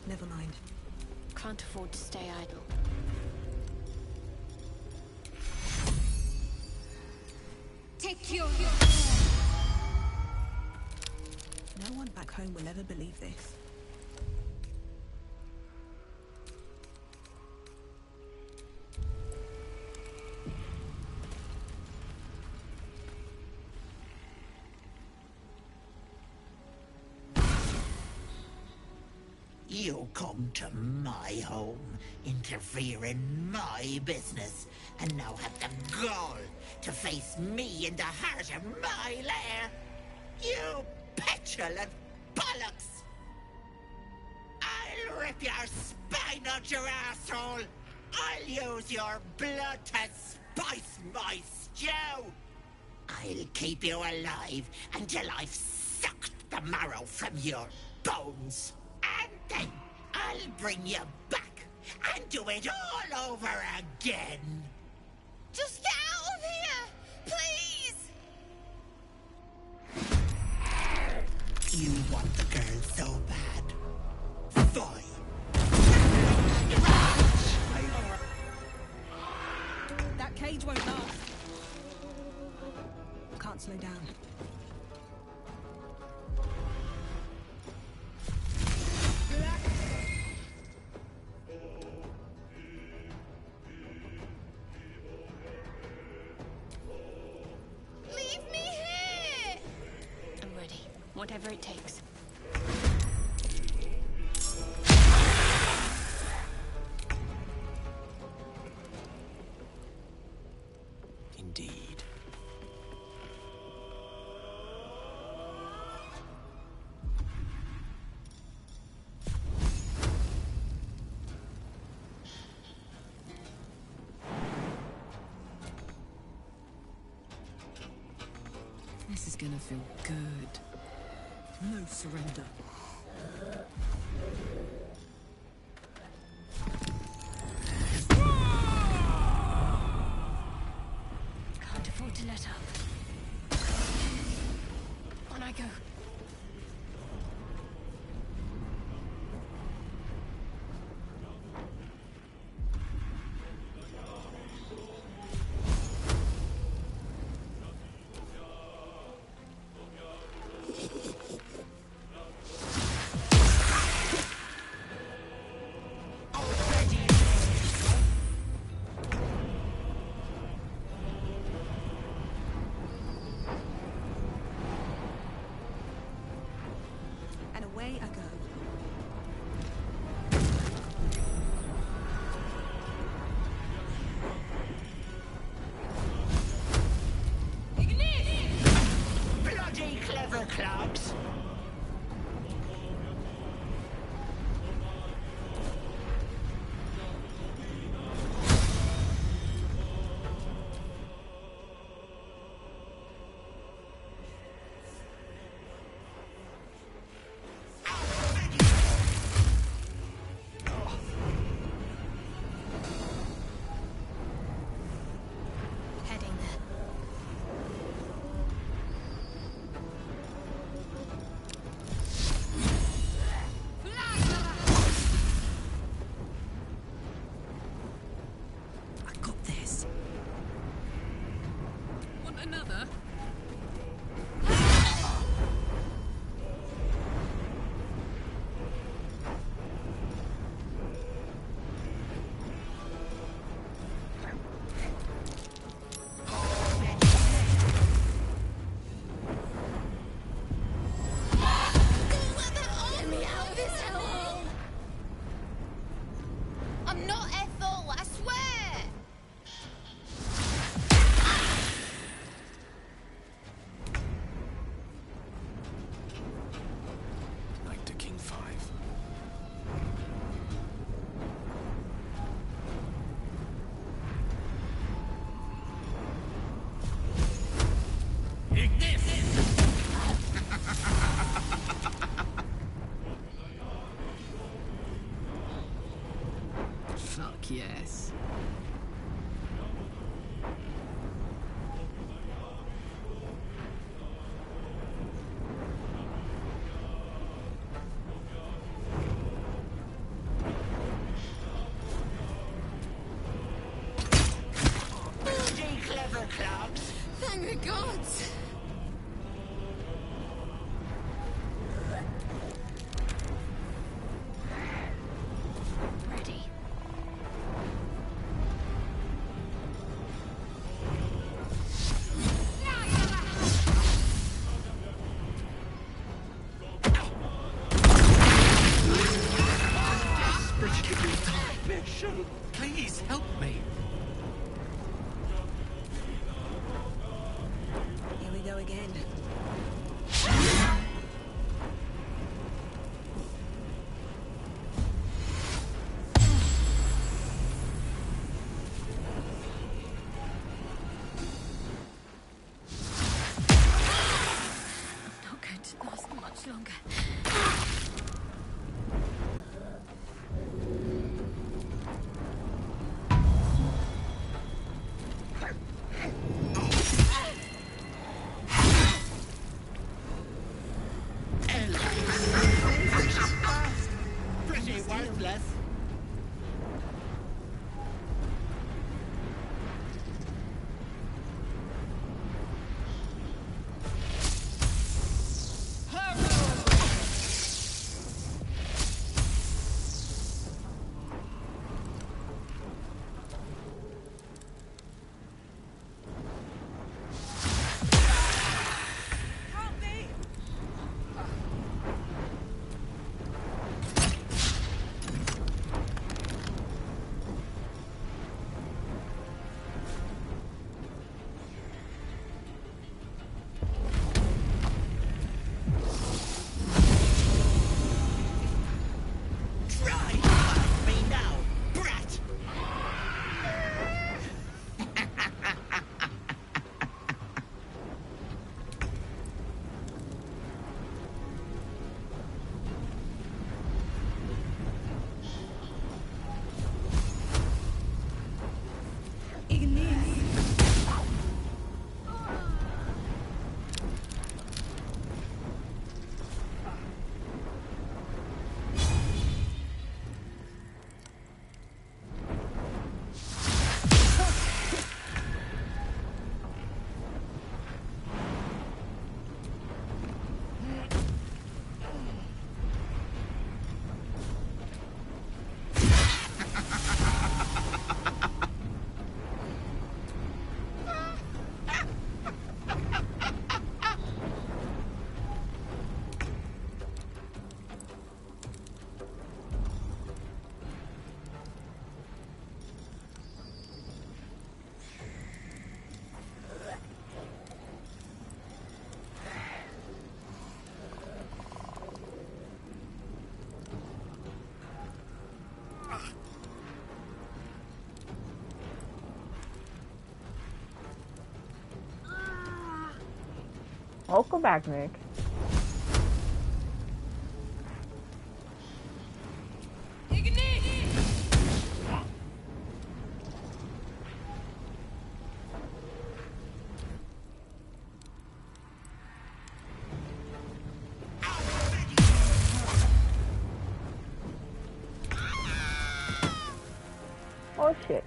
[SPEAKER 20] never mind.
[SPEAKER 7] Can't afford to stay idle. Take your...
[SPEAKER 20] No one back home will ever believe this.
[SPEAKER 16] You come to my home, interfere in my business, and now have the gall to face me in the heart of my lair. You petulant bollocks! I'll rip your spine out your asshole! I'll use your blood to spice my stew! I'll keep you alive until I've sucked the marrow from your bones. And then I'll bring you back and do it all over again.
[SPEAKER 11] Just get out of here! Please!
[SPEAKER 16] You want the girl so bad. Fine.
[SPEAKER 20] That cage won't last. Can't slow down.
[SPEAKER 11] Leave me here!
[SPEAKER 7] I'm ready. Whatever it takes.
[SPEAKER 9] Indeed.
[SPEAKER 8] This is gonna feel good. No surrender.
[SPEAKER 7] Can't afford to let up. On I go.
[SPEAKER 20] And away I go.
[SPEAKER 16] Bloody clever clubs.
[SPEAKER 7] Heading there.
[SPEAKER 16] in.
[SPEAKER 7] Not going to last much longer.
[SPEAKER 16] Pretty worthless.
[SPEAKER 1] Welcome back, Nick. Oh shit.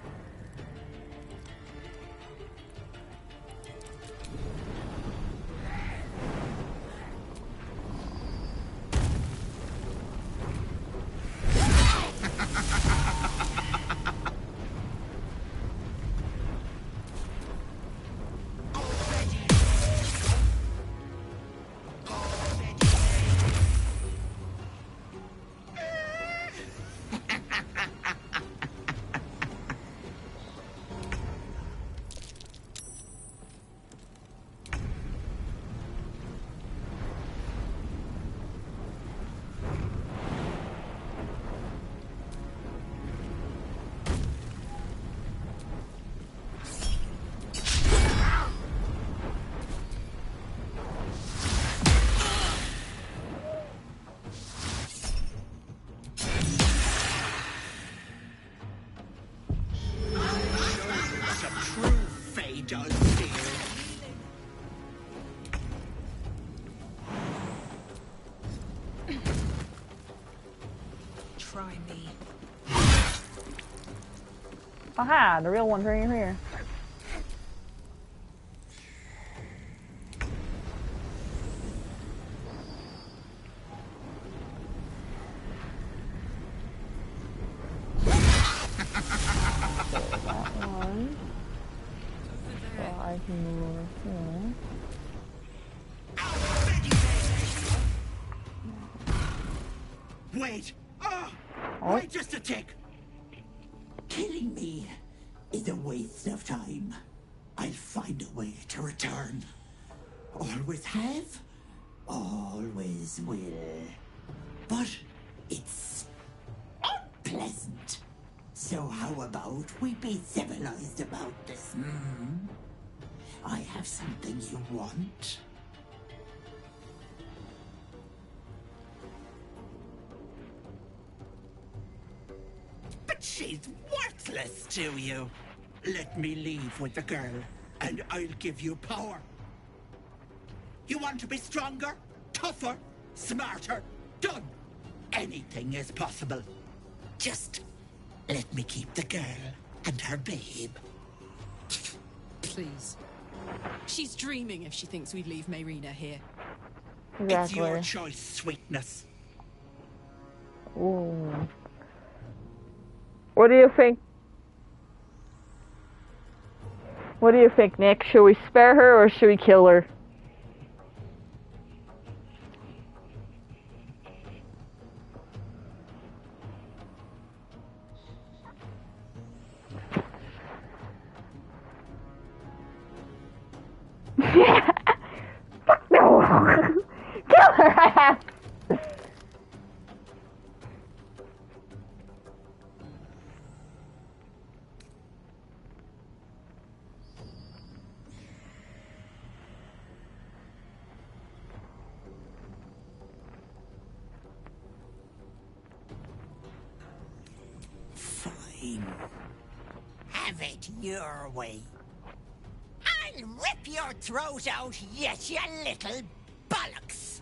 [SPEAKER 20] Try me.
[SPEAKER 1] Aha, the real one's right here. That one. So I can move here.
[SPEAKER 16] Wait! Oh. Wait just a tick! Killing me is a waste of time. I'll find a way to return. Always have, always will. But it's unpleasant. So how about we be civilized about this, hmm? I have something you want. But she's worthless to you. Let me leave with the girl, and I'll give you power. You want to be stronger, tougher, smarter? Done. Anything is possible. Just let me keep the girl and her babe.
[SPEAKER 8] Please. She's dreaming if she thinks we'd leave Mayrina here.
[SPEAKER 1] Exactly.
[SPEAKER 16] It's your choice, sweetness.
[SPEAKER 1] Ooh. What do you think? What do you think, Nick? Should we spare her or should we kill her? Fuck no! Kill her!
[SPEAKER 16] Fine. Have it your way. I'll rip your throat out yet, you little bollocks!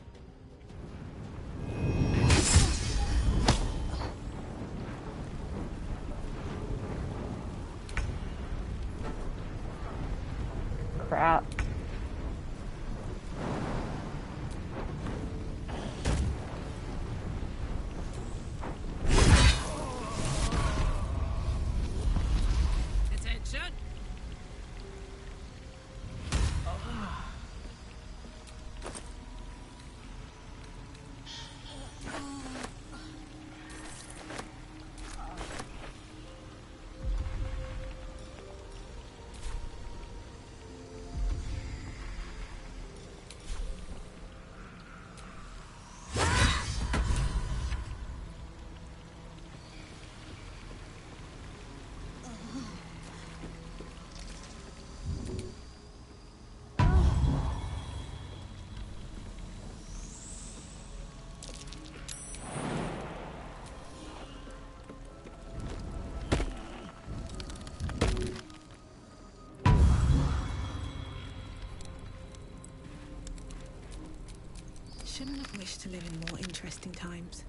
[SPEAKER 1] Crap.
[SPEAKER 11] Attention!
[SPEAKER 20] Shouldn't have wished to live in more interesting times.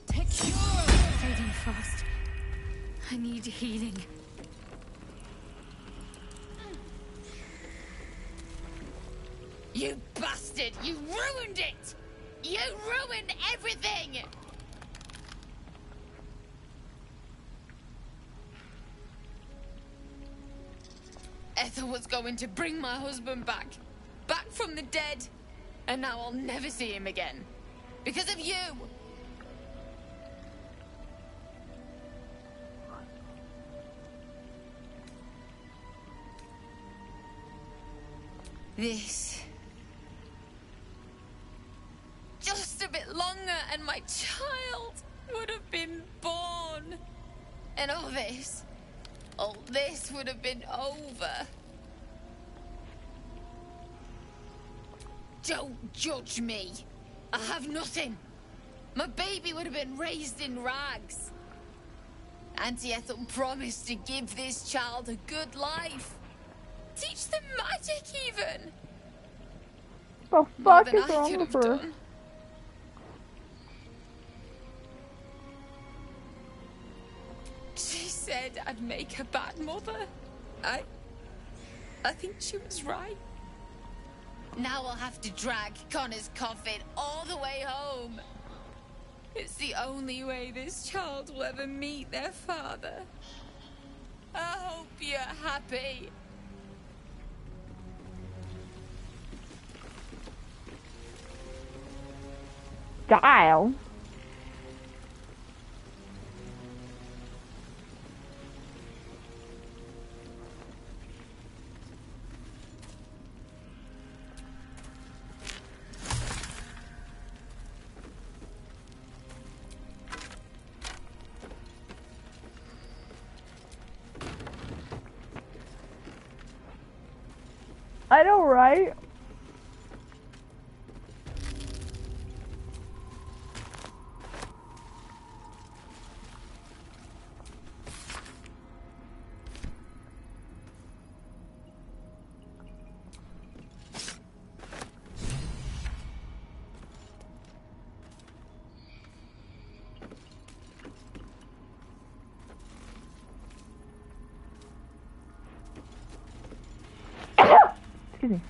[SPEAKER 7] Take cure! Fading fast. I need healing.
[SPEAKER 21] You bastard! You ruined it! You ruined everything! Ethel was going to bring my husband back. Back from the dead. And now I'll never see him again. Because of you! This. Just a bit longer and my child would have been born. And all this would have been over. Don't judge me. I have nothing. My baby would have been raised in rags. Auntie Ethel promised to give this child a good life. Teach them magic, even.
[SPEAKER 1] The
[SPEAKER 21] More
[SPEAKER 1] fuck
[SPEAKER 21] than
[SPEAKER 1] is
[SPEAKER 21] I
[SPEAKER 1] wrong
[SPEAKER 21] could
[SPEAKER 1] with
[SPEAKER 21] have
[SPEAKER 1] her?
[SPEAKER 21] done. She said I'd make a bad mother. I think she was right. Now I'll have to drag Connor's coffin all the way home. It's the only way this child will ever meet their father. I hope you're happy.
[SPEAKER 1] Dial. I know, right? Excuse me.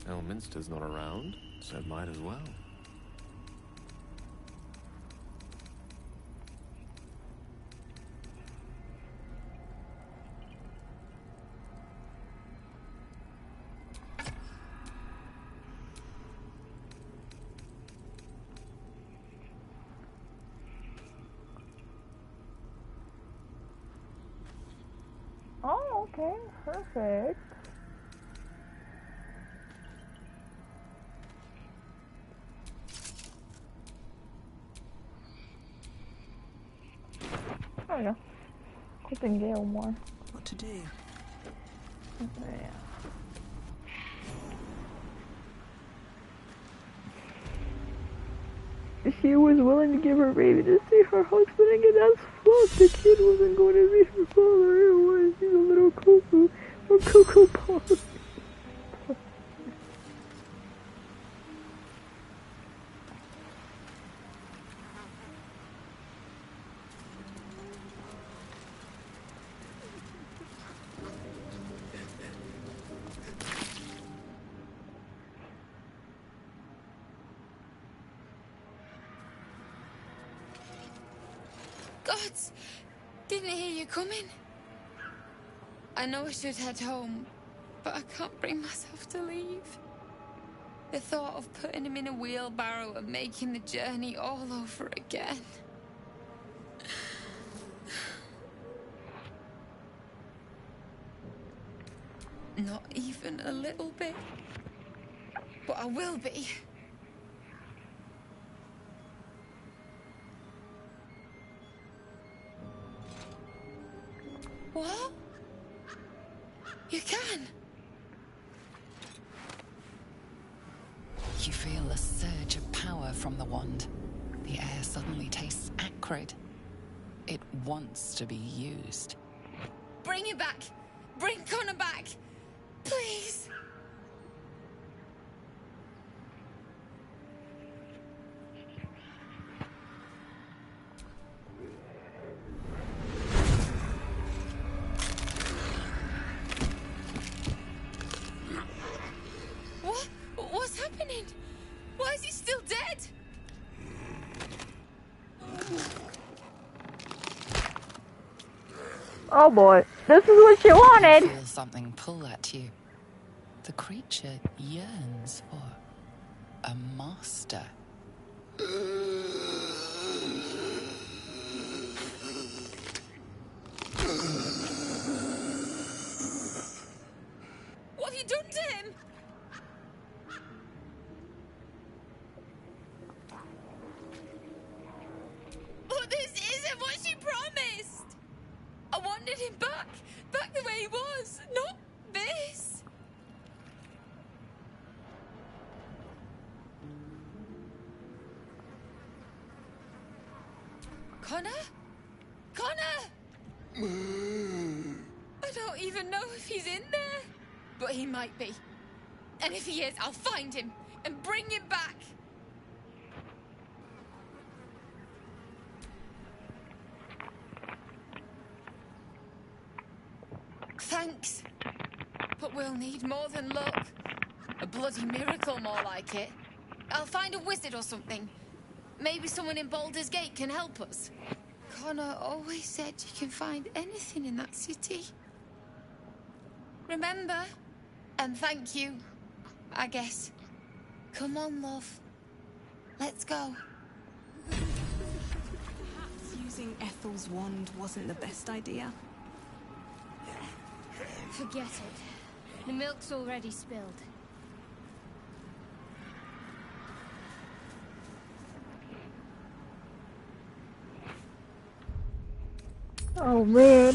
[SPEAKER 2] Elminster's not around, so might as well.
[SPEAKER 1] Oh, okay, perfect. There we go. Equipping Gale more.
[SPEAKER 20] What to do?
[SPEAKER 1] Yeah. She was willing to give her baby to see her husband again. That's fucked. The kid wasn't going to see her father anyway. She's a little cuckoo. Or cuckoo pause.
[SPEAKER 21] Gods! Didn't hear you coming. I know I should head home, but I can't bring myself to leave. The thought of putting him in a wheelbarrow and making the journey all over again. Not even a little bit. But I will be. What? You can?
[SPEAKER 4] You feel a surge of power from the wand. The air suddenly tastes acrid. It wants to be used.
[SPEAKER 21] Bring it back! Bring Connor back! Please! What? What's happening? Why is he still dead?
[SPEAKER 1] Oh boy, this is what you wanted.
[SPEAKER 4] You feel something pull at you. The creature yearns for a master.
[SPEAKER 21] What have you done to him? But this isn't what she promised. I wanted him back the way he was, not this. Connor? Connor! I don't even know if he's in there. But he might be. And if he is, I'll find him and bring him back. Thanks. But we'll need more than luck. A bloody miracle, more like it. I'll find a wizard or something. Maybe someone in Baldur's Gate can help us. Connor always said you can find anything in that city. Remember? And thank you, I guess. Come on, love. Let's go.
[SPEAKER 20] Perhaps using Ethel's wand wasn't the best idea.
[SPEAKER 7] Forget it. The milk's already spilled.
[SPEAKER 1] Oh man.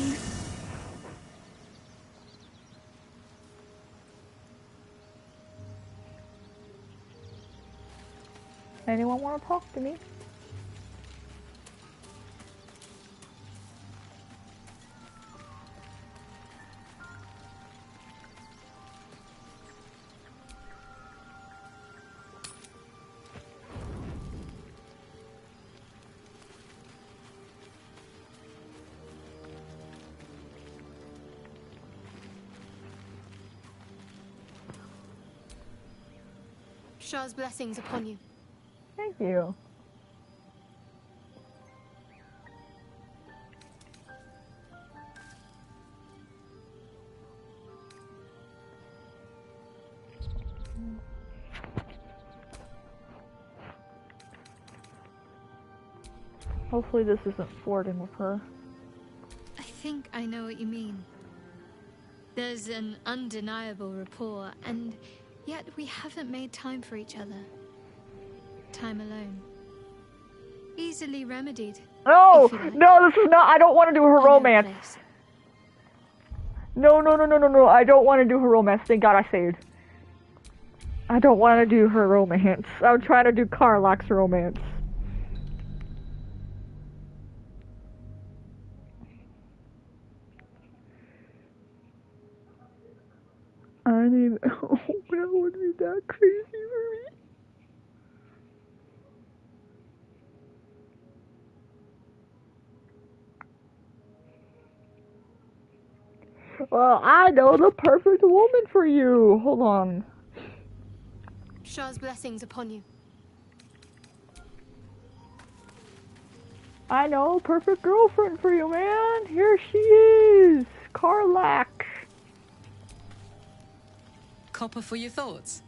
[SPEAKER 1] Anyone want to talk to me?
[SPEAKER 7] Shah's blessings upon you.
[SPEAKER 1] Thank you. Hopefully this isn't flirting with her.
[SPEAKER 7] I think I know what you mean. There's an undeniable rapport, and yet we haven't made time for each other. Time alone. Easily remedied.
[SPEAKER 1] No!
[SPEAKER 7] Like.
[SPEAKER 1] No, this is not. I don't want to do her romance. No, I don't want to do her romance. Thank God I saved. I don't want to do her romance. I'm trying to do Karlach's romance. I need. Oh, that would be that crazy for me. Well, I know the perfect woman for you. Hold on.
[SPEAKER 7] Shah's blessings upon you.
[SPEAKER 1] I know, perfect girlfriend for you, man. Here she is, Karlach.
[SPEAKER 4] Copper for your thoughts.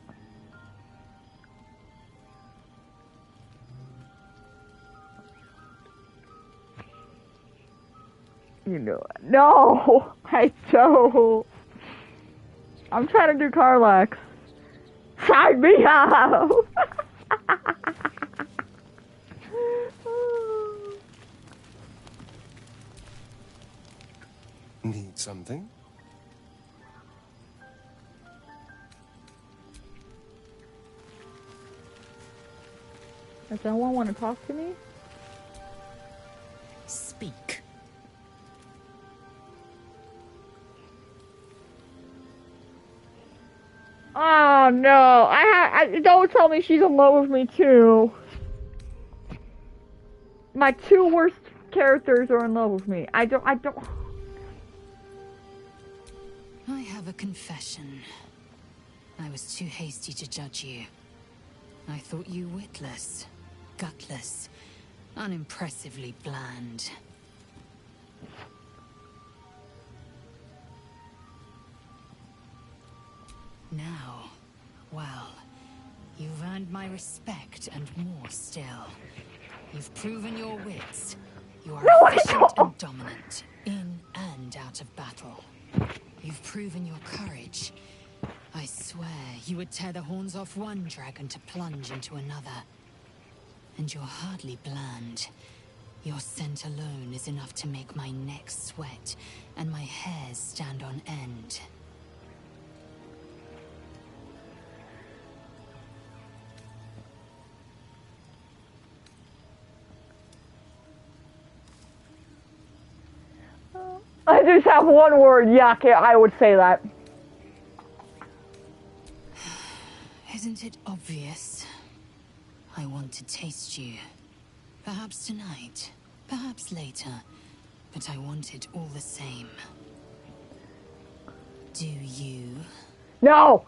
[SPEAKER 1] You know, no, I don't. I'm trying to do Karlach. Sign me up.
[SPEAKER 13] Need something?
[SPEAKER 1] Does anyone want to talk to me?
[SPEAKER 4] Speak.
[SPEAKER 1] Oh no! I don't tell me she's in love with me too. My two worst characters are in love with me. I don't.
[SPEAKER 15] I have a confession. I was too hasty to judge you. I thought you witless, gutless, unimpressively bland. Now, well, you've earned my respect and more still. You've proven your wits. You are efficient and dominant, in and out of battle. You've proven your courage. I swear you would tear the horns off one dragon to plunge into another. And you're hardly bland. Your scent alone is enough to make my neck sweat and my hairs stand on end.
[SPEAKER 1] I just have one word. Yuck. Yeah, I would say that.
[SPEAKER 15] Isn't it obvious? I want to taste you. Perhaps tonight, perhaps later, but I want it all the same. Do you?
[SPEAKER 1] No!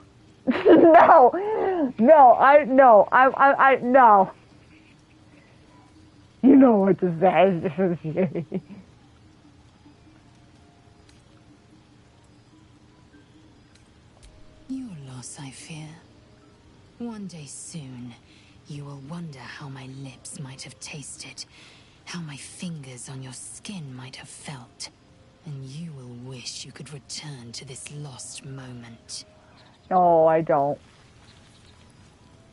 [SPEAKER 1] No! No, no. You know what to say.
[SPEAKER 15] Your loss, I fear. One day soon, you will wonder how my lips might have tasted, how my fingers on your skin might have felt, and you will wish you could return to this lost moment.
[SPEAKER 1] No, I don't.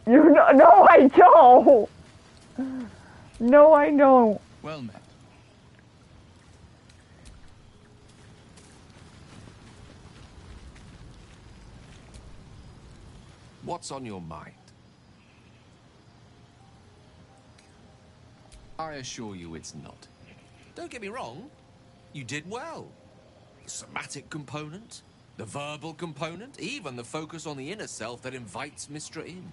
[SPEAKER 1] No, I don't. No, I don't.
[SPEAKER 3] Well met.
[SPEAKER 2] What's on your mind? I assure you it's not. Don't get me wrong, you did well. The somatic component, the verbal component, even the focus on the inner self that invites Mistra in.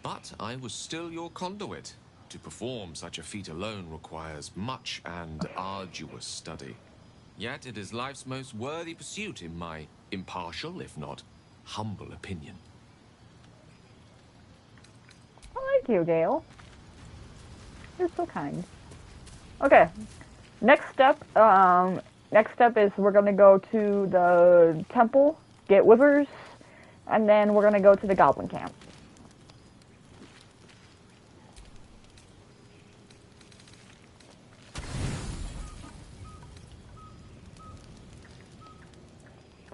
[SPEAKER 2] But I was still your conduit. To perform such a feat alone requires much and arduous study. Yet it is life's most worthy pursuit in my impartial, if not humble opinion.
[SPEAKER 1] Thank you, Gale. You're so kind. Okay. Next step is we're gonna go to the temple, get withers, and then we're gonna go to the goblin camp.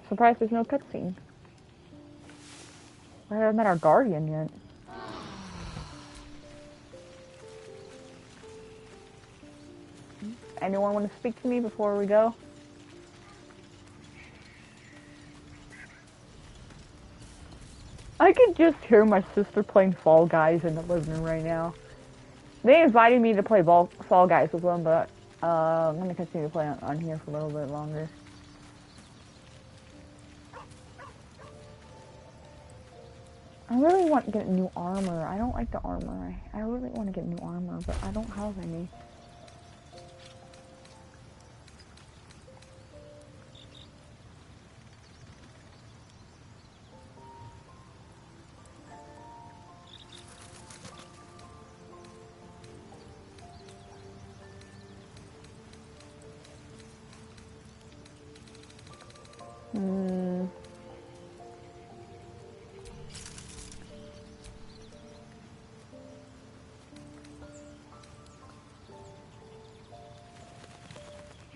[SPEAKER 1] Surprised there's no cutscene. I haven't met our guardian yet. Anyone want to speak to me before we go? I could just hear my sister playing Fall Guys in the living room right now. They invited me to play Fall Guys with them, but I'm going to continue to play on here for a little bit longer. I really want to get new armor. I don't like the armor. I really want to get new armor, but I don't have any.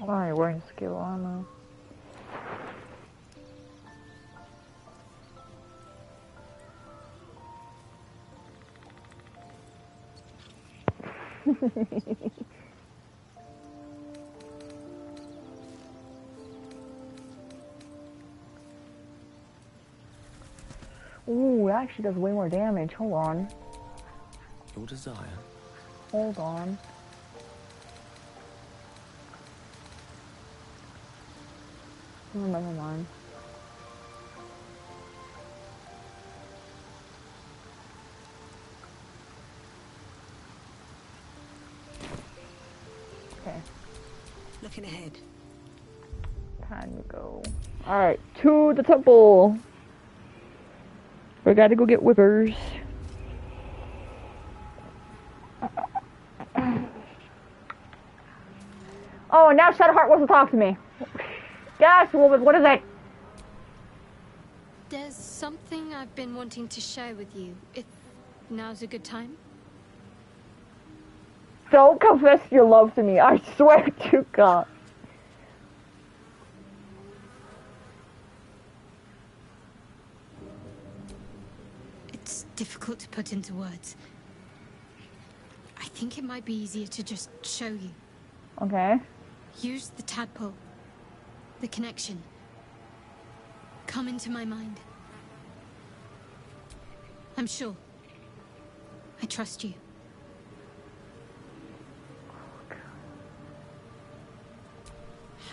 [SPEAKER 1] Alright, wearing skill armor. Ooh, that actually does way more damage. Hold on.
[SPEAKER 2] Your desire.
[SPEAKER 1] Hold on. Oh, never mind. Okay.
[SPEAKER 20] Looking ahead.
[SPEAKER 1] Time to go. Alright, to the temple. We gotta go get whippers. Oh, now Shadowheart wants to talk to me. Gosh, what is it?
[SPEAKER 7] There's something I've been wanting to share with you, if now's a good time.
[SPEAKER 1] Don't confess your love to me, I swear to God.
[SPEAKER 7] It's difficult to put into words. I think it might be easier to just show you.
[SPEAKER 1] Okay.
[SPEAKER 7] Use the tadpole. The connection. Come into my mind. I'm sure. I trust you.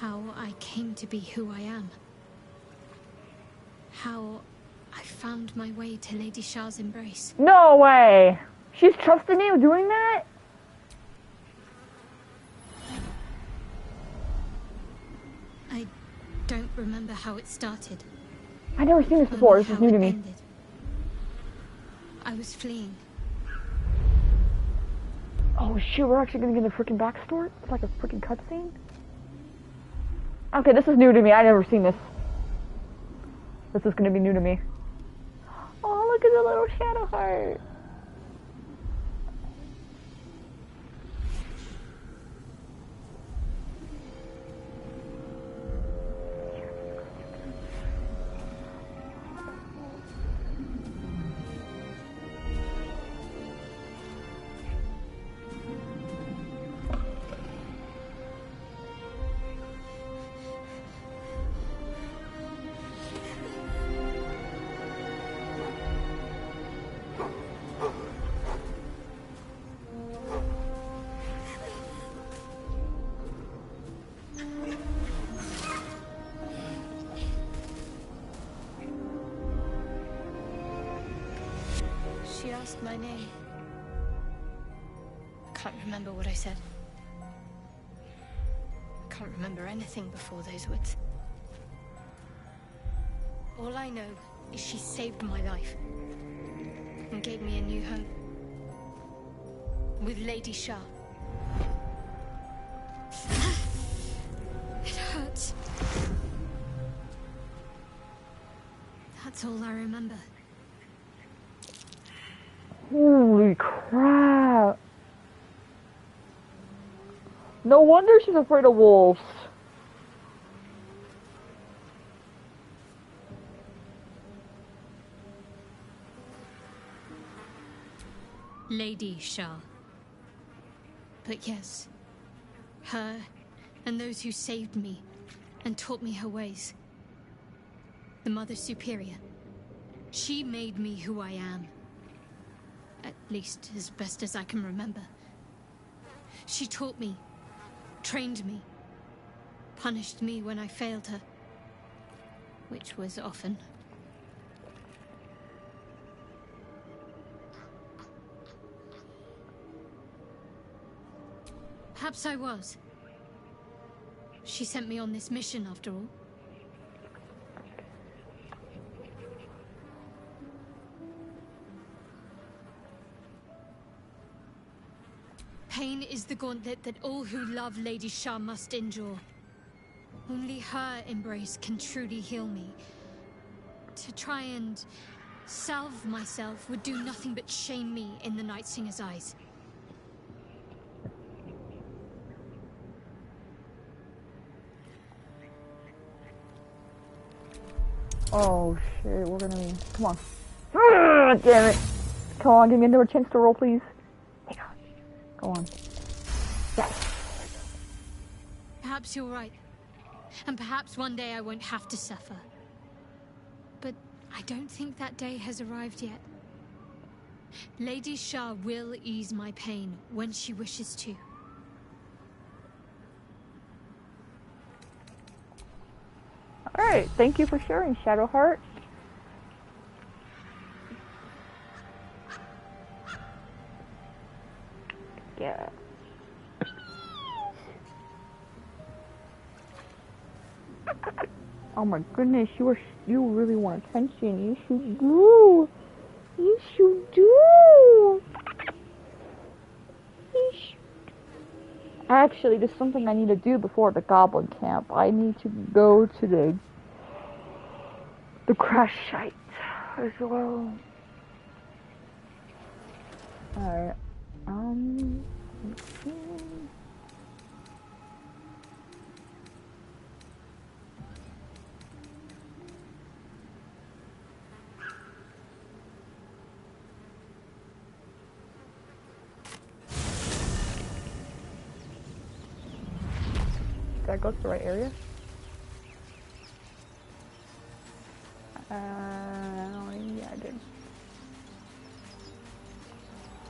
[SPEAKER 7] How I came to be who I am. How I found my way to Lady Shah's embrace.
[SPEAKER 1] No way! She's trusting me with doing that?
[SPEAKER 7] I don't remember how it started.
[SPEAKER 1] I've never seen this before. This is new to me.
[SPEAKER 7] Ended. I was fleeing.
[SPEAKER 1] Oh shoot, we're actually gonna get a freaking backstory? It's like a freaking cutscene? Okay, this is new to me. I've never seen this. This is gonna be new to me. Oh, look at the little shadow heart.
[SPEAKER 7] She asked my name. I can't remember what I said. I can't remember anything before those words. All I know is she saved my life and gave me a new home with Lady Shah. It hurts. That's all I remember.
[SPEAKER 1] Holy crap. No wonder she's afraid of wolves.
[SPEAKER 7] Lady Shah. But yes, her and those who saved me and taught me her ways. The Mother Superior. She made me who I am. At least as best as I can remember. She taught me, trained me, punished me when I failed her, which was often. Perhaps I was. She sent me on this mission after all. Pain is the gauntlet that all who love Lady Shah must endure. Only her embrace can truly heal me. To try and salve myself would do nothing but shame me in the Night Singer's eyes.
[SPEAKER 1] Oh shit, we're gonna... Come on. Ah, damn it. Come on, give me another chance to roll, please. Go on. Yes.
[SPEAKER 7] Perhaps you're right. And perhaps one day I won't have to suffer. But I don't think that day has arrived yet. Lady Shah will ease my pain when she wishes to.
[SPEAKER 1] Alright, thank you for sharing, Shadowheart. Yeah. Oh my goodness, you really want attention. Yes, you do. Yes, you do. Yes. Actually, there's something I need to do before the goblin camp. I need to go to the crash site as well. Alright. Let's see. Did I go to the right area? Yeah, I did.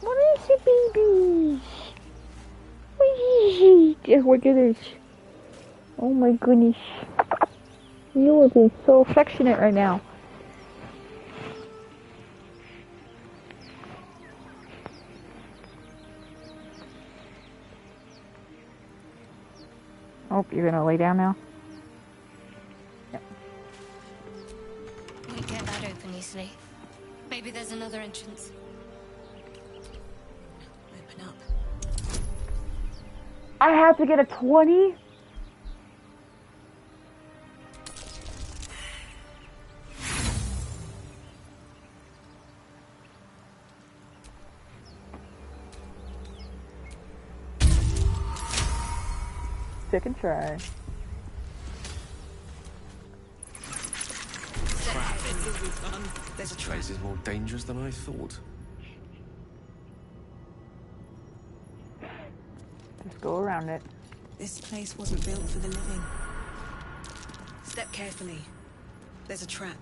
[SPEAKER 1] What is it, babies? What is it? Look at this. Oh my goodness. You are being so affectionate right now. Oh, you're gonna lay down now?
[SPEAKER 7] Yep. We get that open easily. Maybe there's another entrance.
[SPEAKER 20] Open up.
[SPEAKER 1] I have to get a 20? Second try.
[SPEAKER 2] There's a trace is more dangerous than I thought.
[SPEAKER 1] Just go around it.
[SPEAKER 20] This place wasn't built for the living. Step carefully. There's a trap.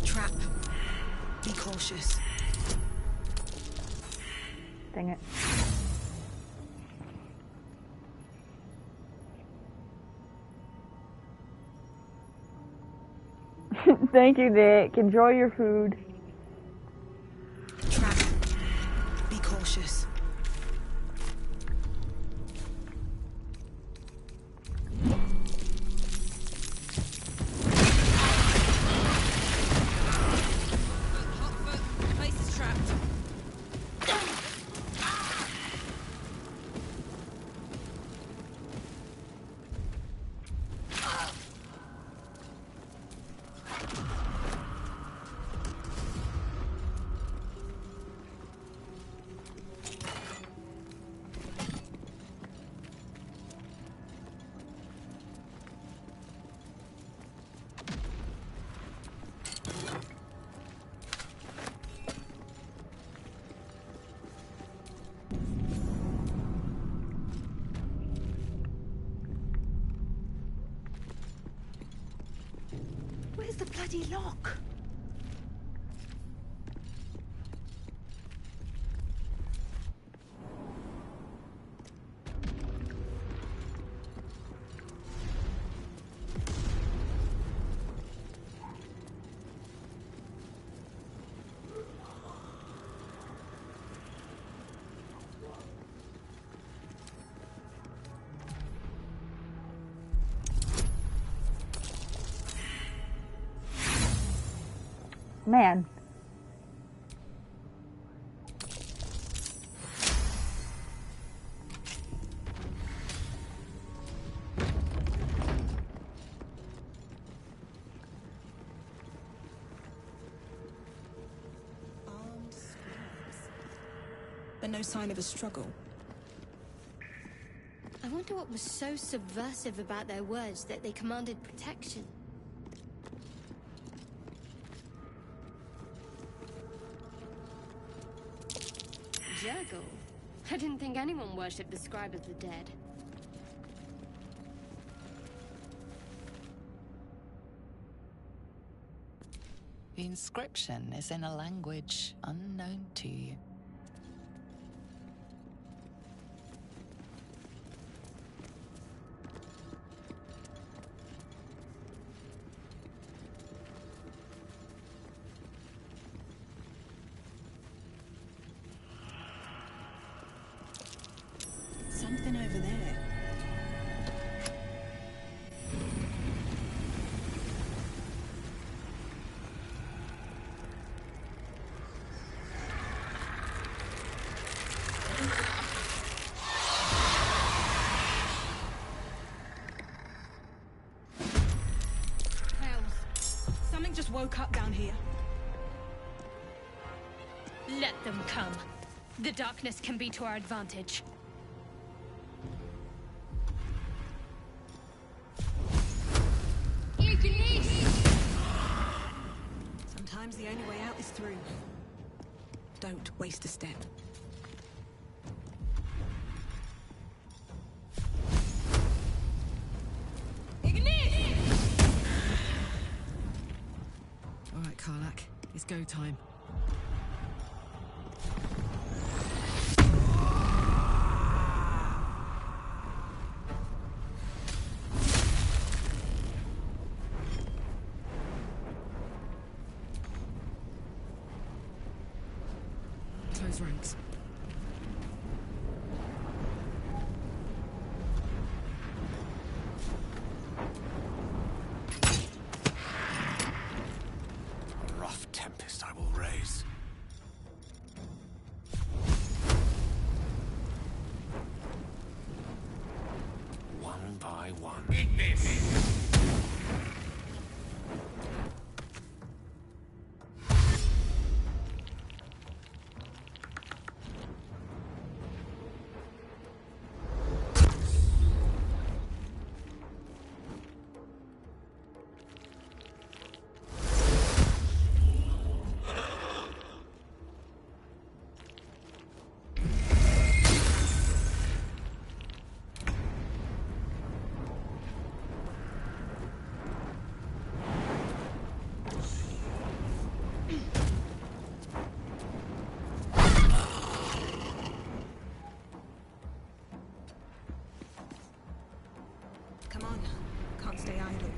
[SPEAKER 20] Trap. Be cautious.
[SPEAKER 1] Dang it. Thank you, Nick. Enjoy your food.
[SPEAKER 20] Trap. Be cautious.
[SPEAKER 8] Place is trapped.
[SPEAKER 20] Where's the bloody lock?
[SPEAKER 1] Man.
[SPEAKER 20] Armed screams. But no sign of a struggle.
[SPEAKER 7] I wonder what was so subversive about their words that they commanded protection. Jurgle? I didn't think anyone worshipped the scribe of the dead.
[SPEAKER 4] The inscription is in a language unknown to you.
[SPEAKER 20] Something over there.
[SPEAKER 8] Hells. Something just woke up down here.
[SPEAKER 7] Let them come. The darkness can be to our advantage.
[SPEAKER 20] Sometimes the only way out is through. Don't waste a step.
[SPEAKER 17] All right, Karlak. It's go time. those ranks.
[SPEAKER 2] A rough tempest I will raise. One by one. Eat this!
[SPEAKER 20] Come on. Can't stay idle.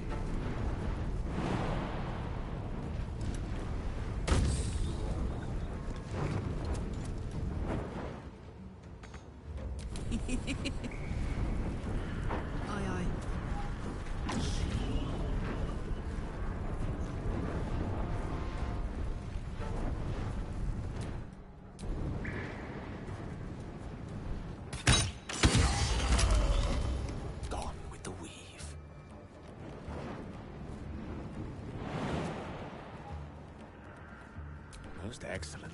[SPEAKER 20] Aye, aye.
[SPEAKER 2] Gone with the weave. Most excellent.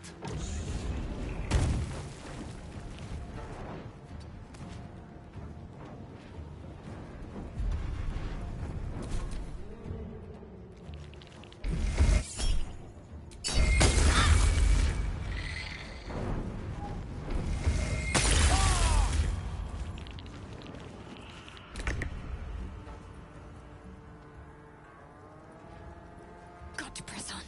[SPEAKER 15] Got to press on.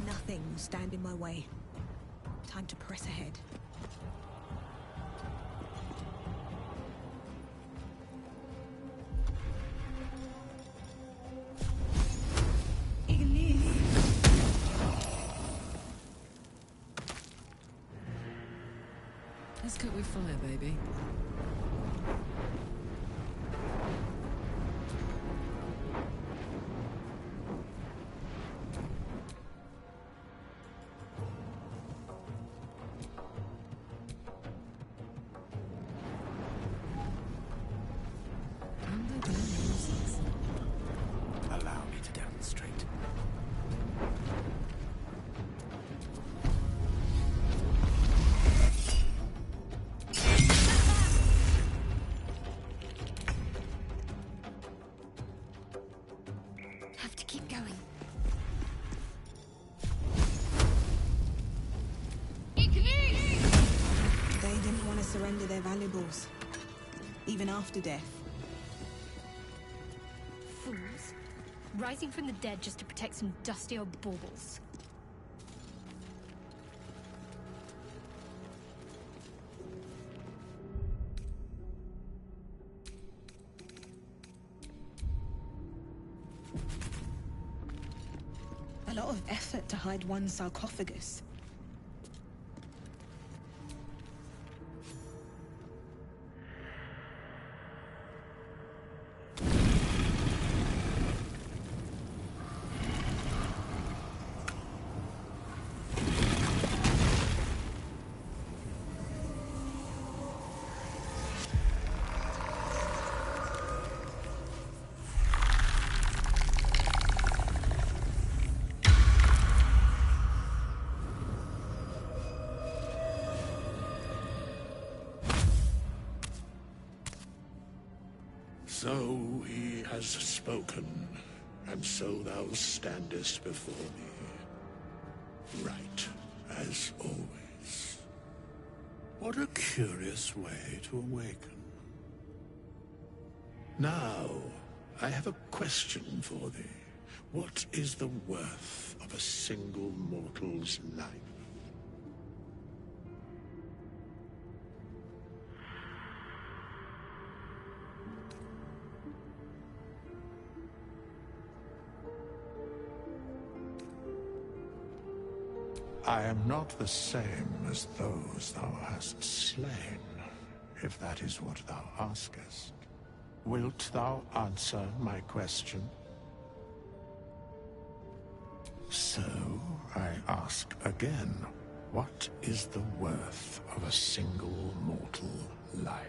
[SPEAKER 20] Nothing will stand in my way. Time to press ahead.
[SPEAKER 17] Let's cook with fire, baby.
[SPEAKER 2] Allow me to demonstrate.
[SPEAKER 15] Have to keep going.
[SPEAKER 20] They didn't want to surrender their valuables, even after death.
[SPEAKER 7] Fools. Rising from the dead just to protect some dusty old baubles.
[SPEAKER 20] A lot of effort to hide one sarcophagus.
[SPEAKER 5] So he has spoken, and so thou standest before me. Right, as always. What a curious way to awaken. Now, I have a question for thee. What is the worth of a single mortal's life? I am not the same as those thou hast slain, if that is what thou askest. Wilt thou answer my question? So, I ask again, what is the worth of a single mortal life?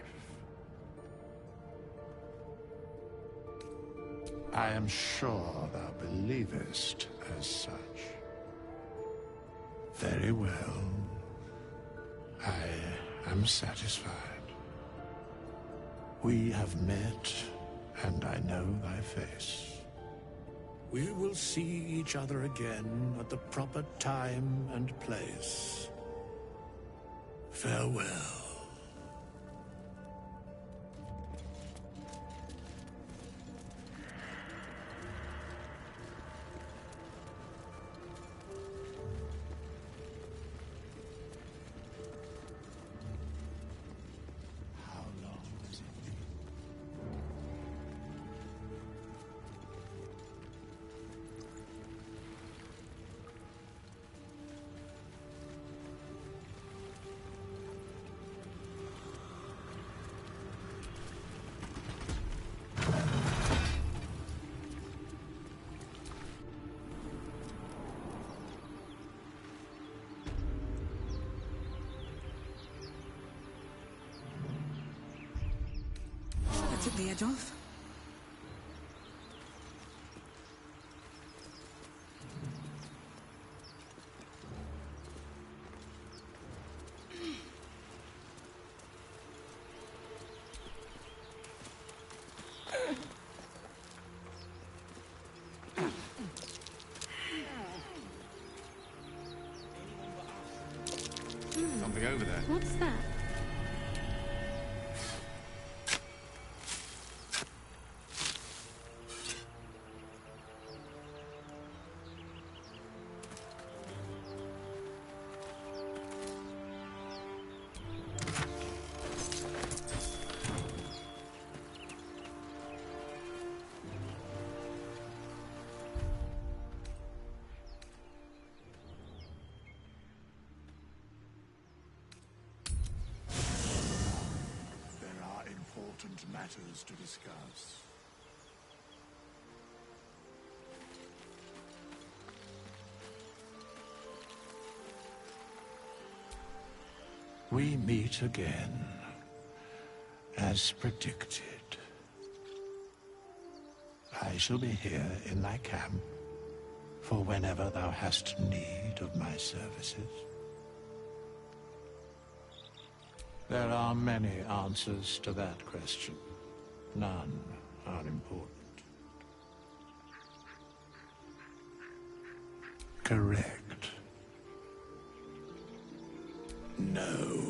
[SPEAKER 5] I am sure thou believest as such. Very well. I am satisfied. We have met, and I know thy face. We will see each other again at the proper time and place. Farewell.
[SPEAKER 20] That took the edge off.
[SPEAKER 2] Something over there.
[SPEAKER 14] What's that?
[SPEAKER 5] Important matters to discuss. We meet again, as predicted. I shall be here in thy camp for whenever thou hast need of my services. There are many answers to that question. None are important. Correct. No.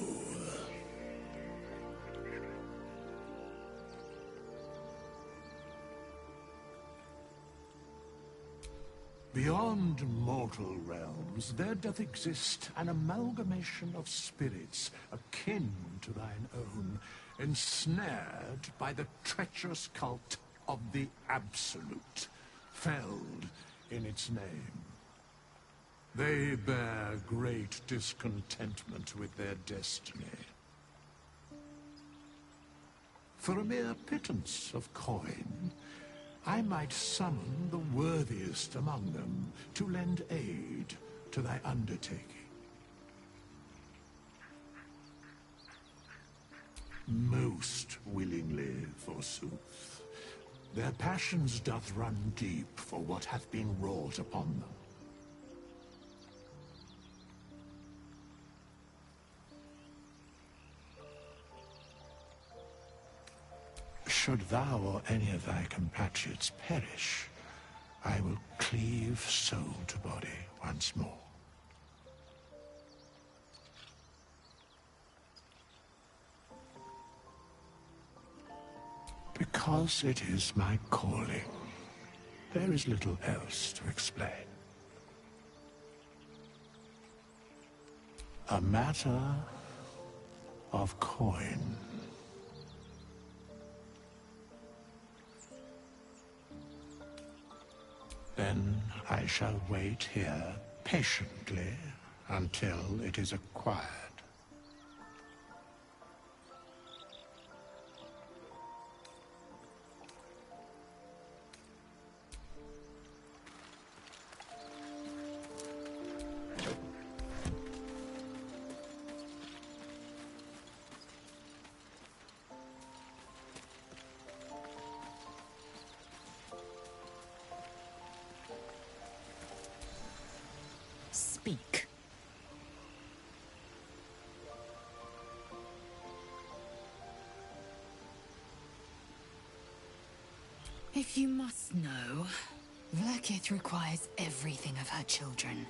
[SPEAKER 5] Beyond mortal realms, there doth exist an amalgamation of spirits akin to thine own, ensnared by the treacherous cult of the Absolute, felled in its name. They bear great discontentment with their destiny. For a mere pittance of coin, I might summon the worthiest among them to lend aid to thy undertaking. Most willingly, forsooth. Their passions doth run deep for what hath been wrought upon them. Should thou or any of thy compatriots perish, I will cleave soul to body once more. Because it is my calling, there is little else to explain. A matter of coin. Then I shall wait here patiently until it is acquired.
[SPEAKER 15] Speak. If you must know, Vlaakith requires everything of her children.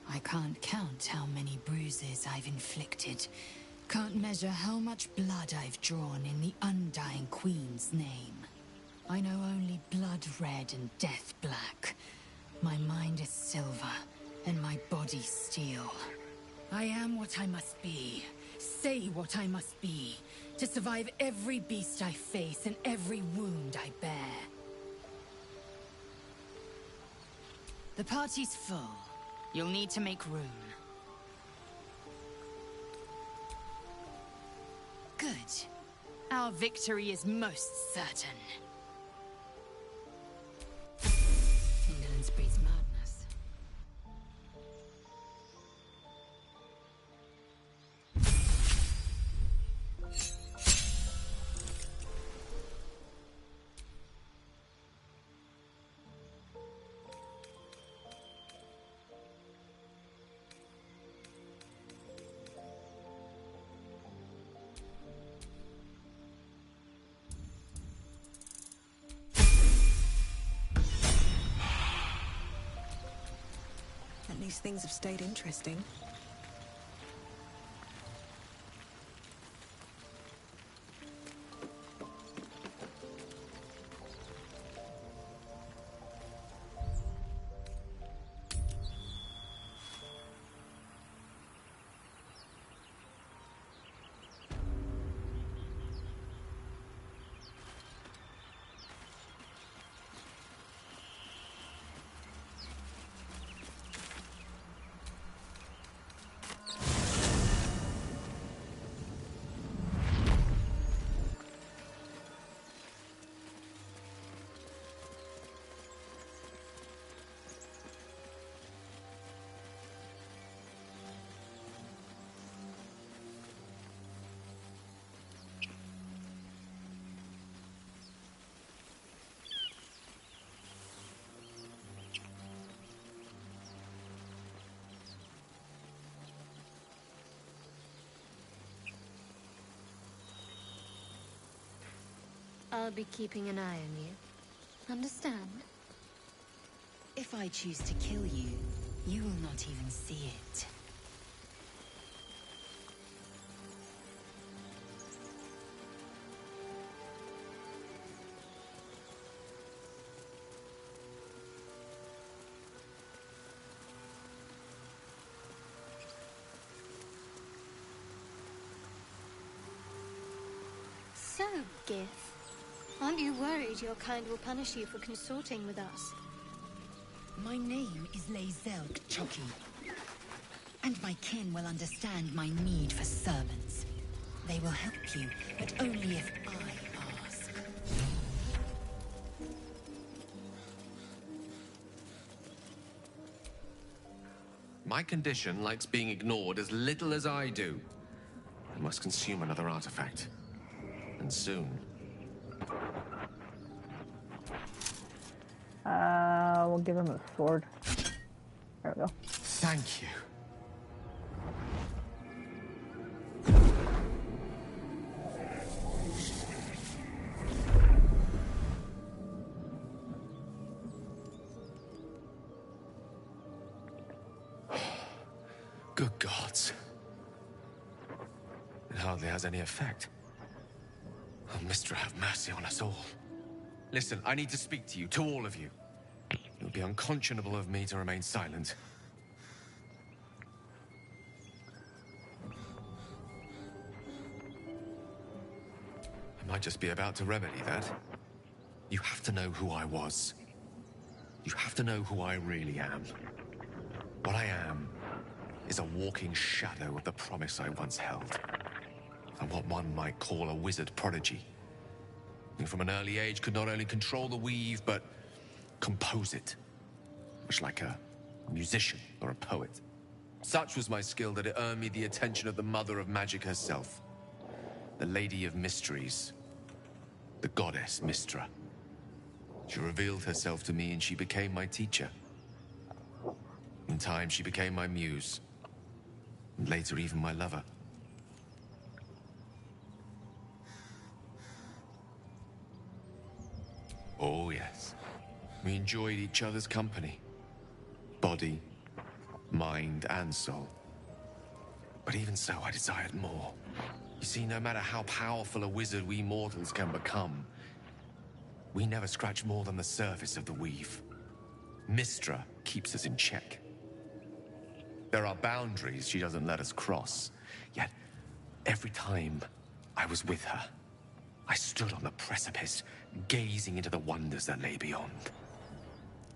[SPEAKER 15] I can't count how many bruises I've inflicted. Can't measure how much blood I've drawn in the Undying Queen's name. I know only blood red and death black. My mind is silver, and my body steel. I am what I must be, say what I must be, to survive every beast I face and every wound I bear. The party's full. You'll need to make room. Good. Our victory is most certain. Indolence breeds madness.
[SPEAKER 20] At least things have stayed interesting.
[SPEAKER 14] I'll be keeping an eye on you. Understand?
[SPEAKER 15] If I choose to kill you, you will not even see it.
[SPEAKER 14] So, Gith, aren't you worried your kind will punish you for consorting with us?
[SPEAKER 15] My name is Lae'zel Choki, and my kin will understand my need for servants. They will help you, but only if I ask.
[SPEAKER 2] My condition likes being ignored as little as I do. I must consume another artifact. And soon.
[SPEAKER 1] We'll give him a sword. There we go.
[SPEAKER 2] Thank you. Good gods. It hardly has any effect. Oh, Mister, have mercy on us all. Listen, I need to speak to you, to all of you. It would be unconscionable of me to remain silent. I might just be about to remedy that. You have to know who I was. You have to know who I really am. What I am, is a walking shadow of the promise I once held. And what one might call a wizard prodigy. Who from an early age could not only control the weave, but compose it. Much like a musician or a poet. Such was my skill that it earned me the attention of the mother of magic herself. The Lady of Mysteries. The goddess Mystra. She revealed herself to me and she became my teacher. In time, she became my muse. And later, even my lover. Oh, yes. We enjoyed each other's company. Body, mind, and soul. But even so, I desired more. You see, no matter how powerful a wizard we mortals can become, we never scratch more than the surface of the weave. Mystra keeps us in check. There are boundaries she doesn't let us cross. Yet, every time I was with her, I stood on the precipice, gazing into the wonders that lay beyond.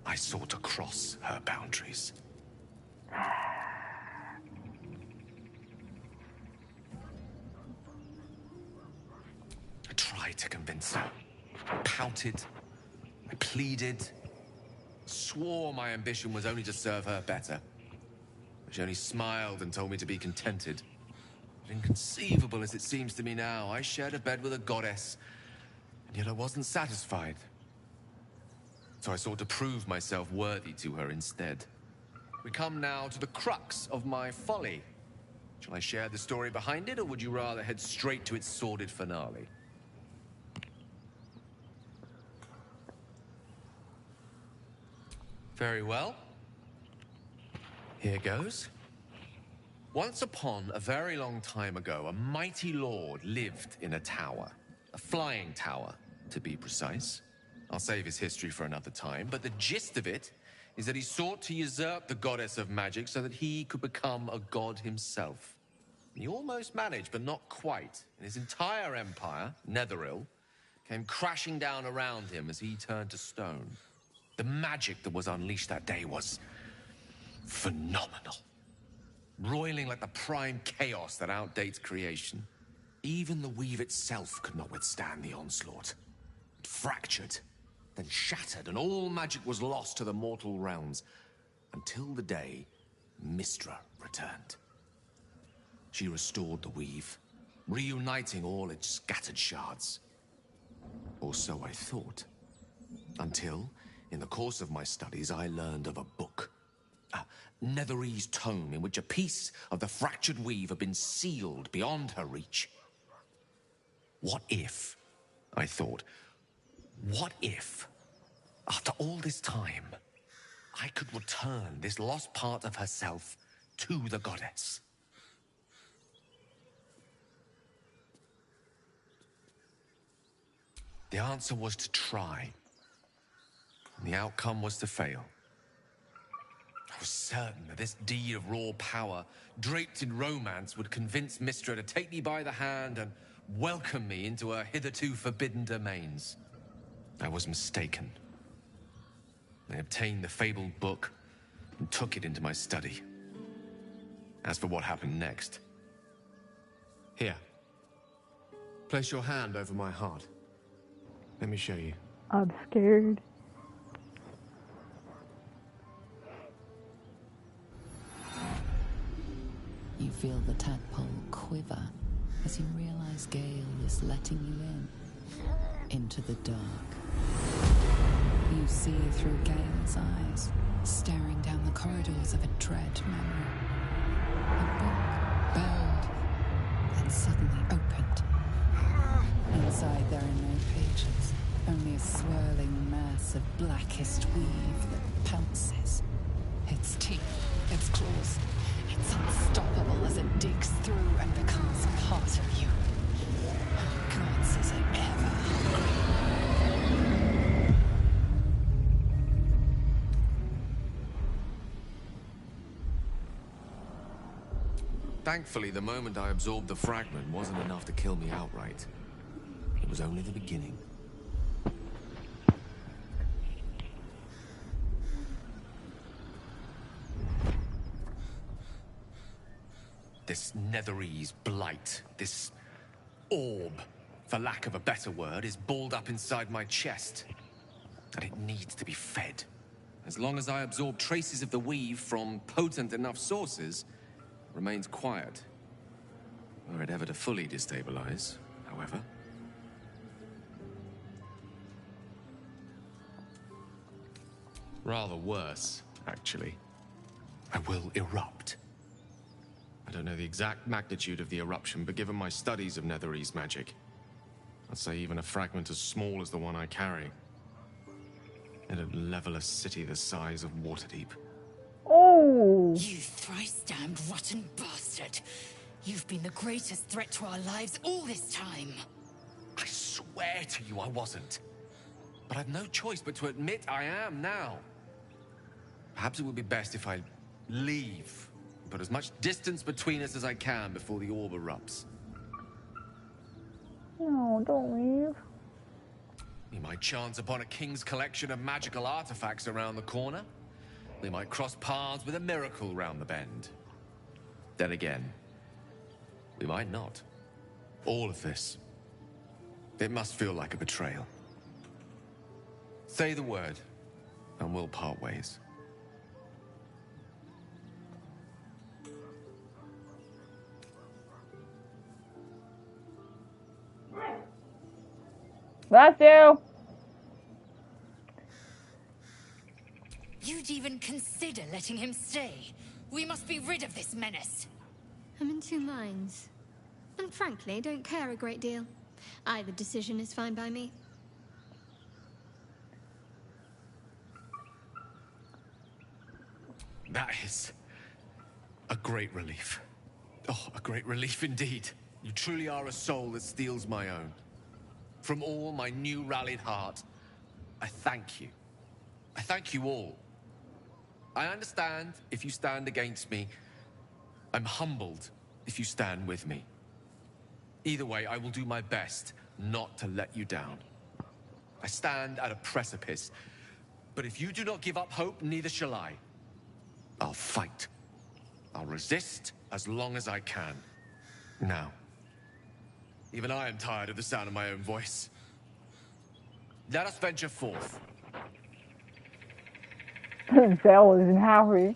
[SPEAKER 2] I sought to cross her boundaries. I tried to convince her. I pouted. I pleaded. Swore my ambition was only to serve her better. She only smiled and told me to be contented. Inconceivable as it seems to me now, I shared a bed with a goddess, and yet I wasn't satisfied. So I sought to prove myself worthy to her instead. We come now to the crux of my folly. Shall I share the story behind it, or would you rather head straight to its sordid finale? Very well. Here goes. Once upon a very long time ago, a mighty lord lived in a tower. A flying tower, to be precise. I'll save his history for another time, but the gist of it is that he sought to usurp the goddess of magic so that he could become a god himself. He almost managed, but not quite. And his entire empire, Netheril, came crashing down around him as he turned to stone. The magic that was unleashed that day was phenomenal. Roiling like the prime chaos that outdates creation. Even the weave itself could not withstand the onslaught. It fractured, then shattered, and all magic was lost to the mortal realms, until the day Mystra returned. She restored the weave, reuniting all its scattered shards. Or so I thought. Until, in the course of my studies, I learned of a book. Netherese tome in which a piece of the fractured weave had been sealed beyond her reach. What if, I thought, what if, after all this time, I could return this lost part of herself to the goddess? The answer was to try. And the outcome was to fail. I was certain that this deed of raw power, draped in romance, would convince Mystra to take me by the hand and welcome me into her hitherto forbidden domains. I was mistaken. I obtained the fabled book and took it into my study. As for what happened next... Here. Place your hand over my heart. Let me show you.
[SPEAKER 1] I'm scared.
[SPEAKER 4] You feel the tadpole quiver as you realize Gale is letting you in, into the dark. You see through Gale's eyes, staring down the corridors of a dread memory. A book bound, then suddenly opened. Inside there are no pages, only a swirling mass of blackest weave that pounces. Its teeth, its claws, it's unstoppable as it digs through and becomes part of you. Gods, is it ever hungry?
[SPEAKER 2] Thankfully, the moment I absorbed the fragment wasn't enough to kill me outright. It was only the beginning. This Netherese blight, this orb, for lack of a better word, is balled up inside my chest. And it needs to be fed. As long as I absorb traces of the weave from potent enough sources, it remains quiet. Were it ever to fully destabilize, however. Rather worse, actually. I will erupt. I don't know the exact magnitude of the eruption, but given my studies of Netherese magic, I'd say even a fragment as small as the one I carry, it'd level a city the size of Waterdeep.
[SPEAKER 15] Oh! You thrice-damned rotten bastard! You've been the greatest threat to our lives all this time!
[SPEAKER 2] I swear to you I wasn't. But I've no choice but to admit I am now. Perhaps it would be best if I leave. Put as much distance between us as I can before the orb erupts.
[SPEAKER 1] No, don't leave.
[SPEAKER 2] We might chance upon a king's collection of magical artifacts around the corner. We might cross paths with a miracle round the bend. Then again, we might not. All of this. It must feel like a betrayal. Say the word, and we'll part ways.
[SPEAKER 1] Bless you!
[SPEAKER 15] You'd even consider letting him stay. We must be rid of this menace.
[SPEAKER 7] I'm in two minds. And frankly, don't care a great deal. Either decision is fine by me.
[SPEAKER 2] That is a great relief. Oh, a great relief indeed. You truly are a soul that steals my own. From all my new rallied heart, I thank you. I thank you all. I understand if you stand against me. I'm humbled if you stand with me. Either way, I will do my best not to let you down. I stand at a precipice, but if you do not give up hope, neither shall I. I'll fight. I'll resist as long as I can. Now, even I am tired of the sound of my own voice. Let us venture forth.
[SPEAKER 1] Belle wasn't happy.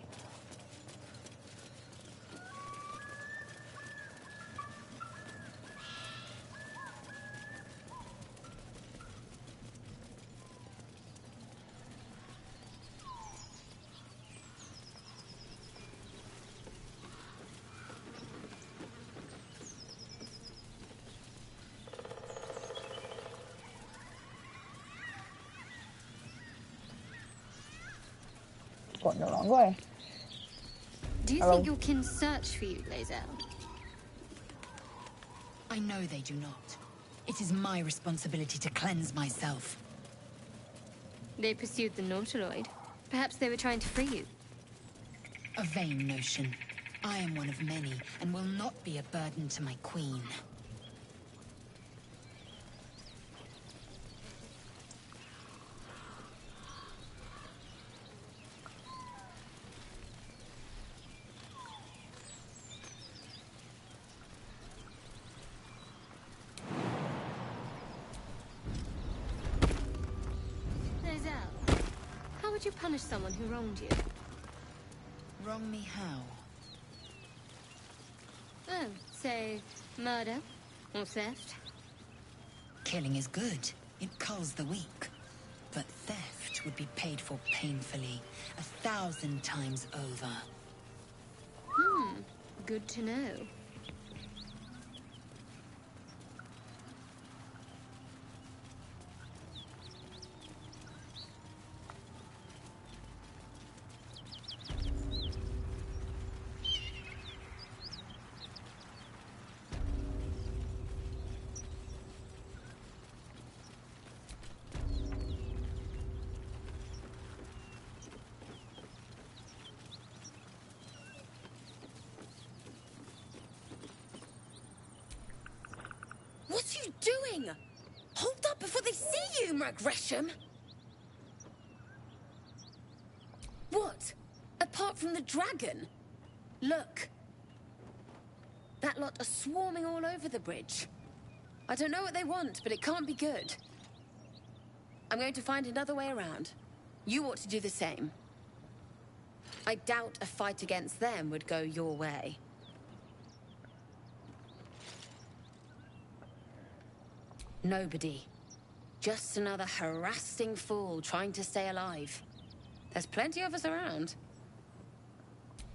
[SPEAKER 1] Going the wrong way.
[SPEAKER 7] Do you think your kin search for you, Lae'zel?
[SPEAKER 15] I know they do not. It is my responsibility to cleanse myself.
[SPEAKER 7] They pursued the Nautiloid. Perhaps they were trying to free you.
[SPEAKER 15] A vain notion. I am one of many, and will not be a burden to my queen.
[SPEAKER 7] Lae'zel, how would you punish someone who wronged you?
[SPEAKER 15] Wrong me how?
[SPEAKER 7] Oh, say, murder or theft?
[SPEAKER 15] Killing is good. It culls the weak. But theft would be paid for painfully, 1,000 times over.
[SPEAKER 7] Good to know.
[SPEAKER 19] What are you doing? Hold up before they see you, Mag Gresham! What? Apart from the dragon? Look. That lot are swarming all over the bridge. I don't know what they want, but it can't be good. I'm going to find another way around. You ought to do the same. I doubt a fight against them would go your way. Nobody. Just another harassing fool trying to stay alive. There's plenty of us around.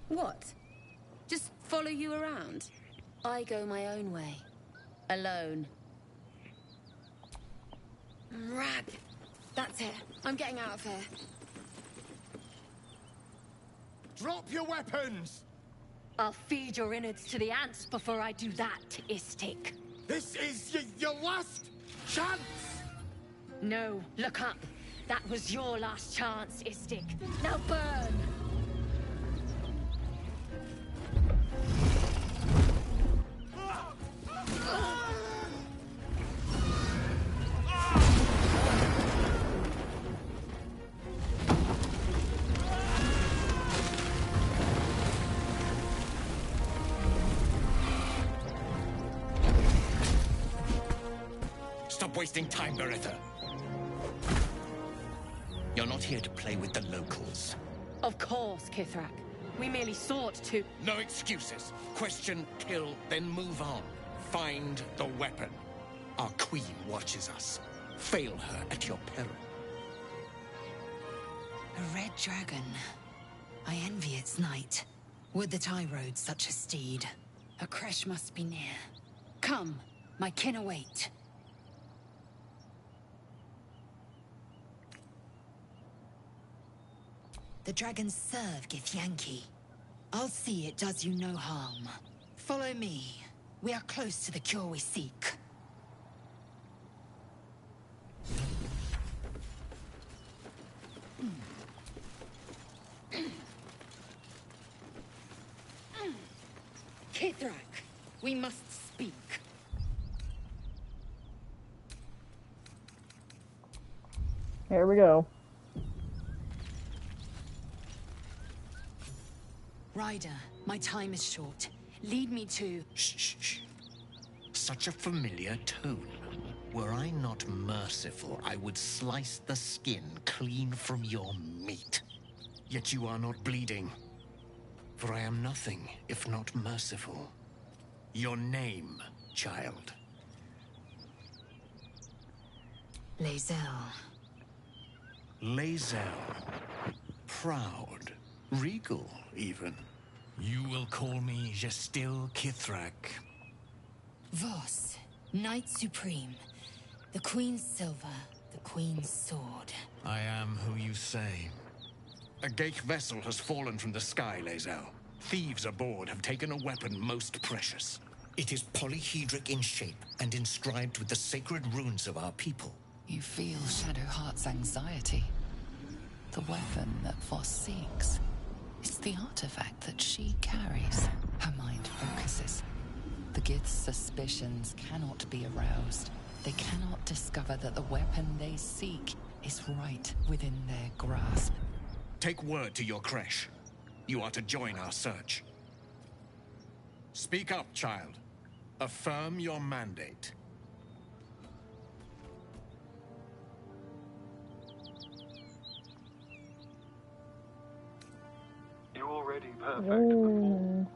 [SPEAKER 19] What? Just follow you around? I go my own way. Alone. Rag. That's it. I'm getting out of here.
[SPEAKER 10] Drop your weapons!
[SPEAKER 6] I'll feed your innards to the ants before I do that, Istik.
[SPEAKER 10] This is your last chance!
[SPEAKER 6] No, look up. That was your last chance, Istik. Now burn!
[SPEAKER 9] Stop wasting time, Beretta. You're not here to play with the locals.
[SPEAKER 6] Of course, Kithrak. We merely sought to...
[SPEAKER 9] No excuses. Question, kill, then move on. Find the weapon. Our queen watches us. Fail her at your peril.
[SPEAKER 15] A red dragon. I envy its knight. Would that I rode such a steed. A crash must be near. Come, my kin await. The dragons serve Githyanki. I'll see it does you no harm. Follow me. We are close to the cure we seek.
[SPEAKER 6] Kithrak, we must speak.
[SPEAKER 1] Here we go.
[SPEAKER 15] Ryder, my time is short. Lead me to...
[SPEAKER 9] Shh. Such a familiar tone. Were I not merciful, I would slice the skin clean from your meat. Yet you are not bleeding. For I am nothing if not merciful. Your name, child.
[SPEAKER 15] Lae'zel.
[SPEAKER 9] Lae'zel. Proud. Regal, even. You will call me Gestil Kithrak.
[SPEAKER 15] Voss, Knight Supreme. The Queen's silver, the Queen's sword.
[SPEAKER 9] I am who you say. A Geich vessel has fallen from the sky, Lae'zel. Thieves aboard have taken a weapon most precious. It is polyhedric in shape and inscribed with the sacred runes of our people.
[SPEAKER 4] You feel Shadowheart's anxiety. The weapon that Voss seeks. It's the artifact that she carries. Her mind focuses. The Gith's suspicions cannot be aroused. They cannot discover that the weapon they seek is right within their grasp.
[SPEAKER 9] Take word to your creche. You are to join our search. Speak up, child. Affirm your mandate.
[SPEAKER 22] You're already perfect before.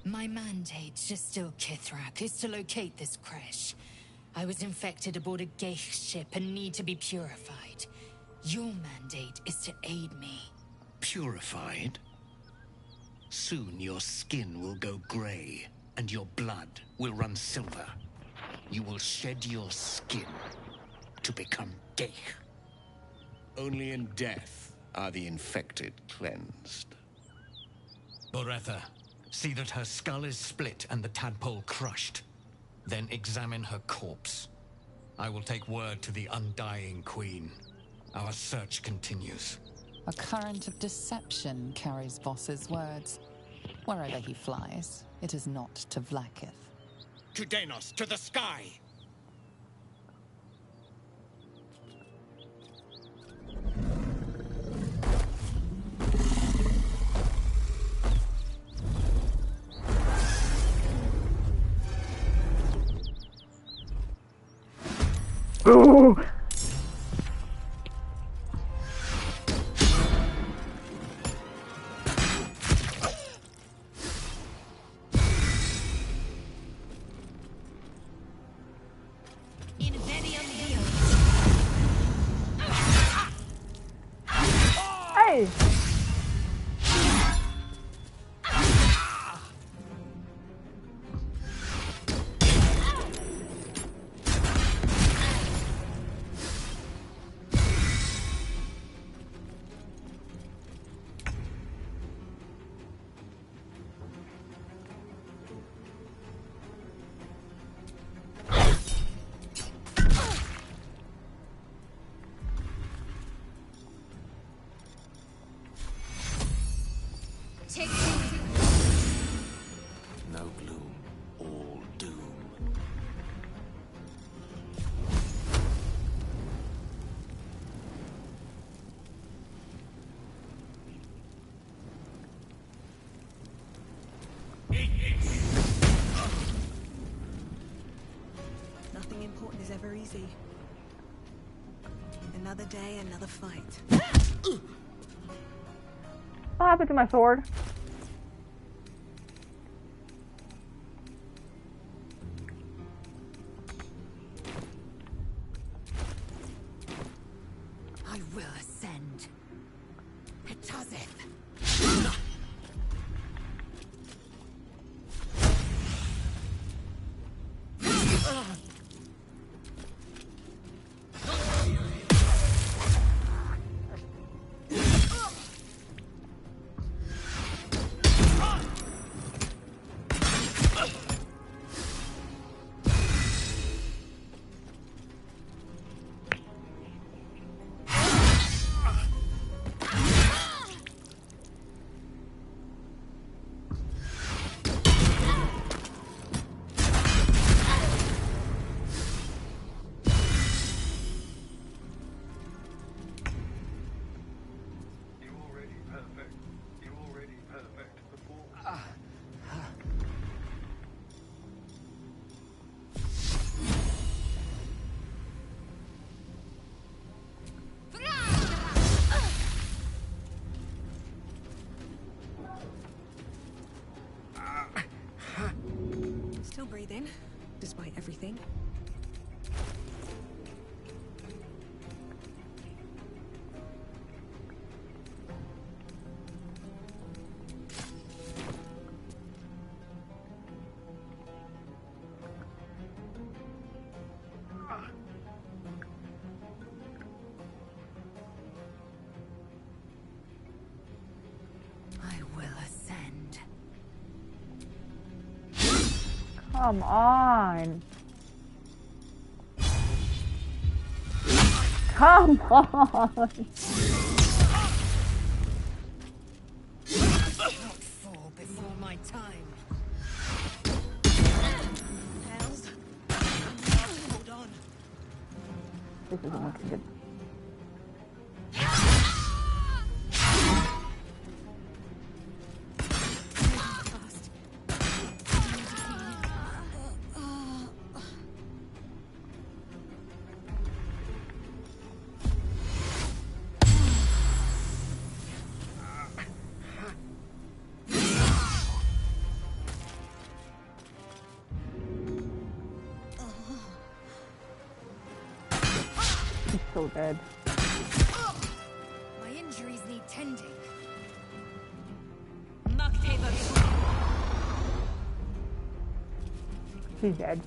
[SPEAKER 15] My mandate, Gestil Kithrak, is to locate this creche. I was infected aboard a Geich ship and need to be purified. Your mandate is to aid me.
[SPEAKER 9] Purified? Soon your skin will go grey, and your blood will run silver. You will shed your skin to become Geich. Only in death are the infected cleansed.
[SPEAKER 23] Boretha, see that her skull is split and the tadpole crushed. Then examine her corpse. I will take word to the Undying Queen. Our search continues.
[SPEAKER 4] A current of deception carries Voss's words. Wherever he flies, it is not to Vlaakith.
[SPEAKER 9] To Danos, to the sky!
[SPEAKER 1] Ooh. Hey!
[SPEAKER 5] No gloom, all doom.
[SPEAKER 20] Nothing important is ever easy. Another day, another fight.
[SPEAKER 1] What happened to my sword?
[SPEAKER 15] I will ascend. Hetazeth.
[SPEAKER 20] Still breathing, despite everything.
[SPEAKER 15] I will ascend.
[SPEAKER 1] Come on. Come on.
[SPEAKER 11] Fall before my time.
[SPEAKER 20] Hells. Hold on.
[SPEAKER 1] This isn't looking good. He's so dead.
[SPEAKER 15] My injuries need tending.
[SPEAKER 1] She's dead.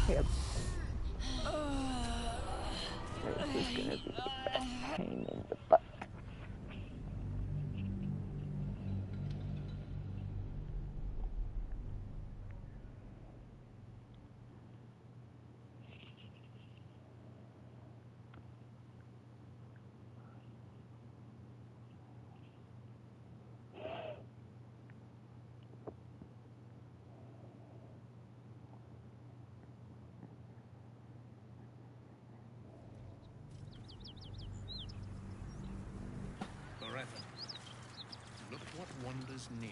[SPEAKER 1] Yep. This is gonna be a pain in the butt.
[SPEAKER 9] Forever. Look what wanders near.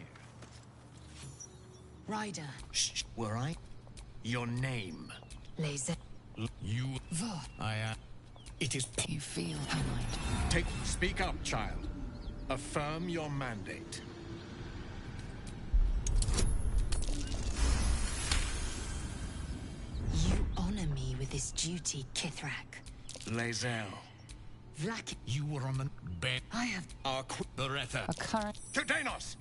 [SPEAKER 15] Ryder.
[SPEAKER 9] Shh. Were I? Your name.
[SPEAKER 15] Laser.
[SPEAKER 9] You. I am. It is.
[SPEAKER 4] You feel kind.
[SPEAKER 9] Speak up, child. Affirm your mandate.
[SPEAKER 15] You honor me with this duty, Kithrak.
[SPEAKER 9] Lae'zel.
[SPEAKER 15] Vlak.
[SPEAKER 9] You were on the bed.
[SPEAKER 15] I have.
[SPEAKER 9] Our Beretha.
[SPEAKER 15] A current.
[SPEAKER 9] To Danos!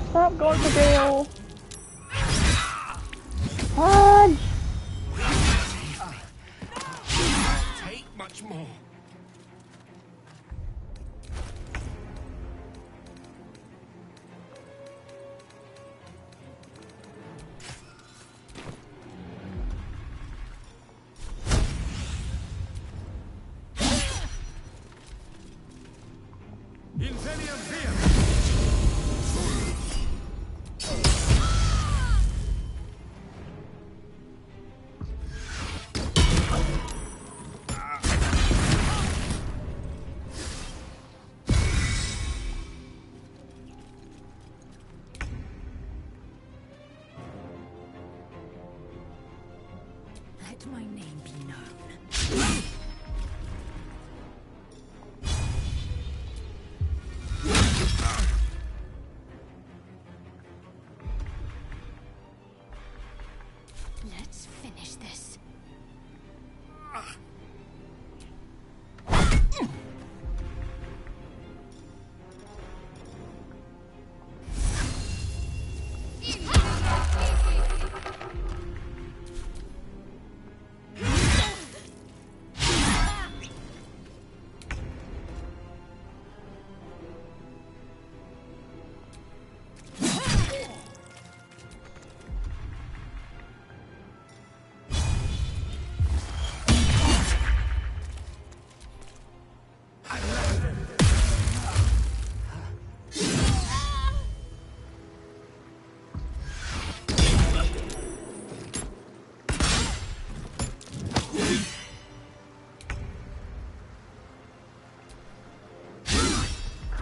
[SPEAKER 1] Stop going to jail. Punch!
[SPEAKER 9] Take much more.
[SPEAKER 15] Let my name be known. Let's finish this.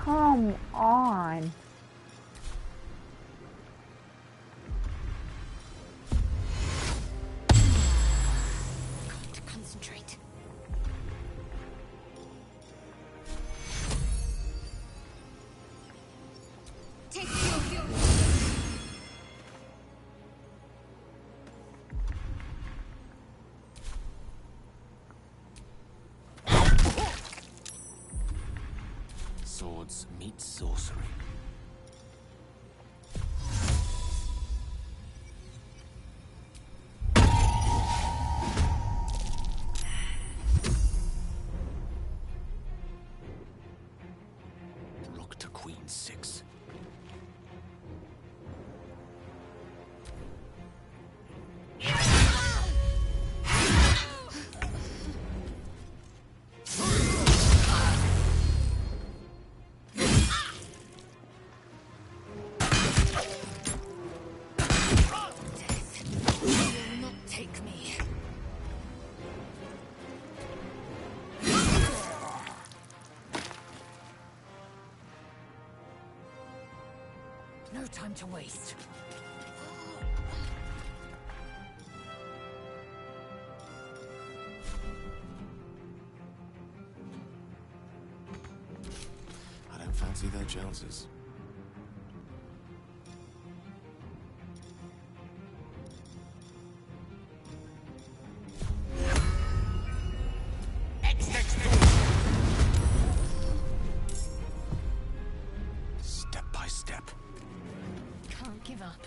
[SPEAKER 1] Come on.
[SPEAKER 7] Got to concentrate. Take your
[SPEAKER 2] Swords meet sorcery. Rook to Queen 6.
[SPEAKER 15] No time to waste.
[SPEAKER 2] I don't fancy their chances. Step by step.
[SPEAKER 14] Can't give up.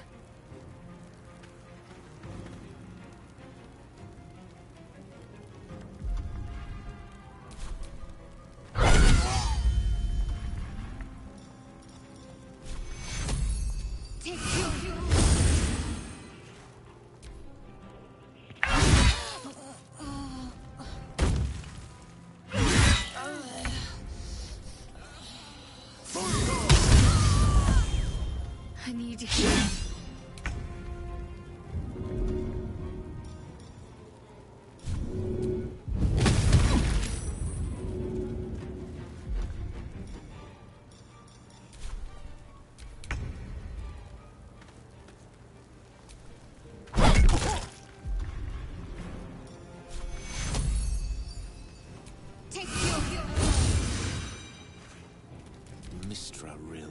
[SPEAKER 15] I need you.
[SPEAKER 2] Mistra Rill.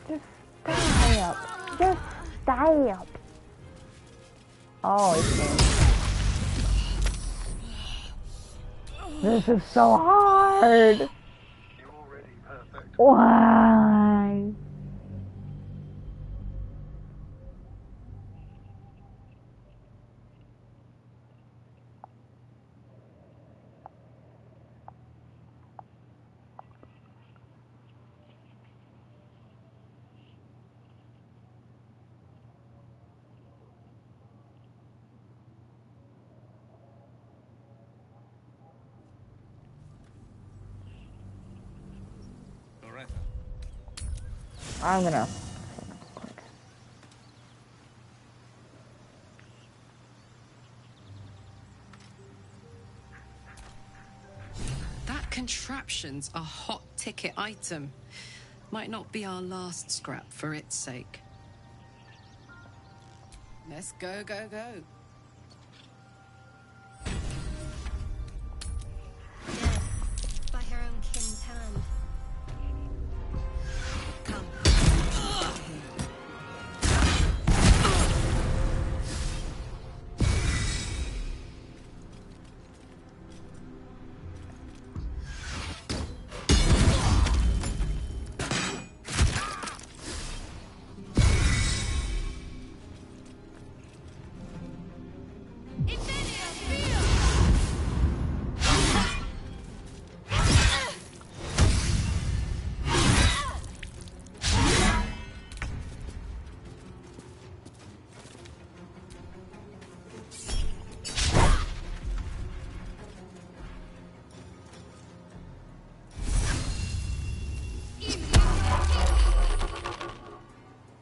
[SPEAKER 1] Just stay up. Just stay up. Oh, it's this is so hard. Why? I'm gonna.
[SPEAKER 8] That contraption's a hot ticket item. Might not be our last scrap for its sake. Let's go, go, go.
[SPEAKER 14] Death by her own kin's hand.
[SPEAKER 20] Come.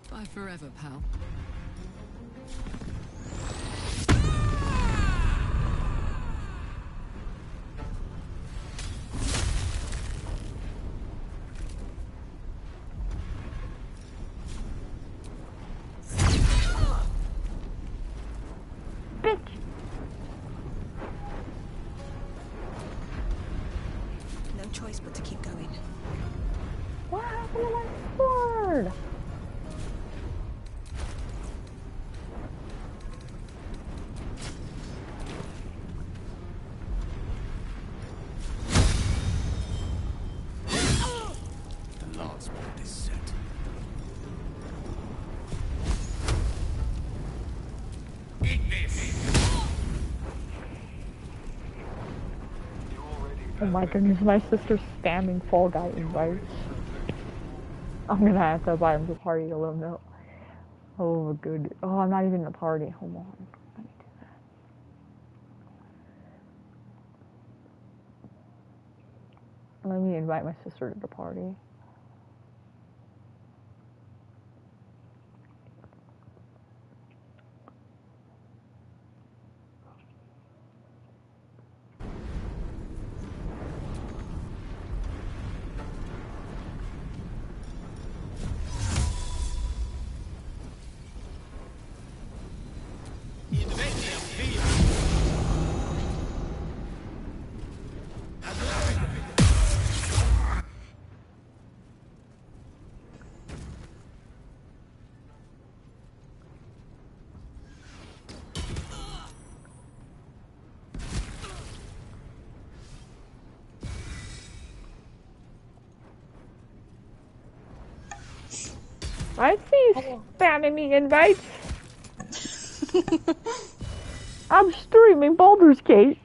[SPEAKER 8] Bye forever, pal.
[SPEAKER 20] No choice but to keep going.
[SPEAKER 1] What happened to my sword?
[SPEAKER 2] The last point is set.
[SPEAKER 22] You're already
[SPEAKER 1] Oh my goodness, my sister's spamming Fall Guy invites. I'm gonna have to buy him the party to let him know. Oh, good. Oh, I'm not even in the party. Hold on. Let me do that. Let me invite my sister to the party. I see you spamming me invites. I'm streaming Baldur's Gate.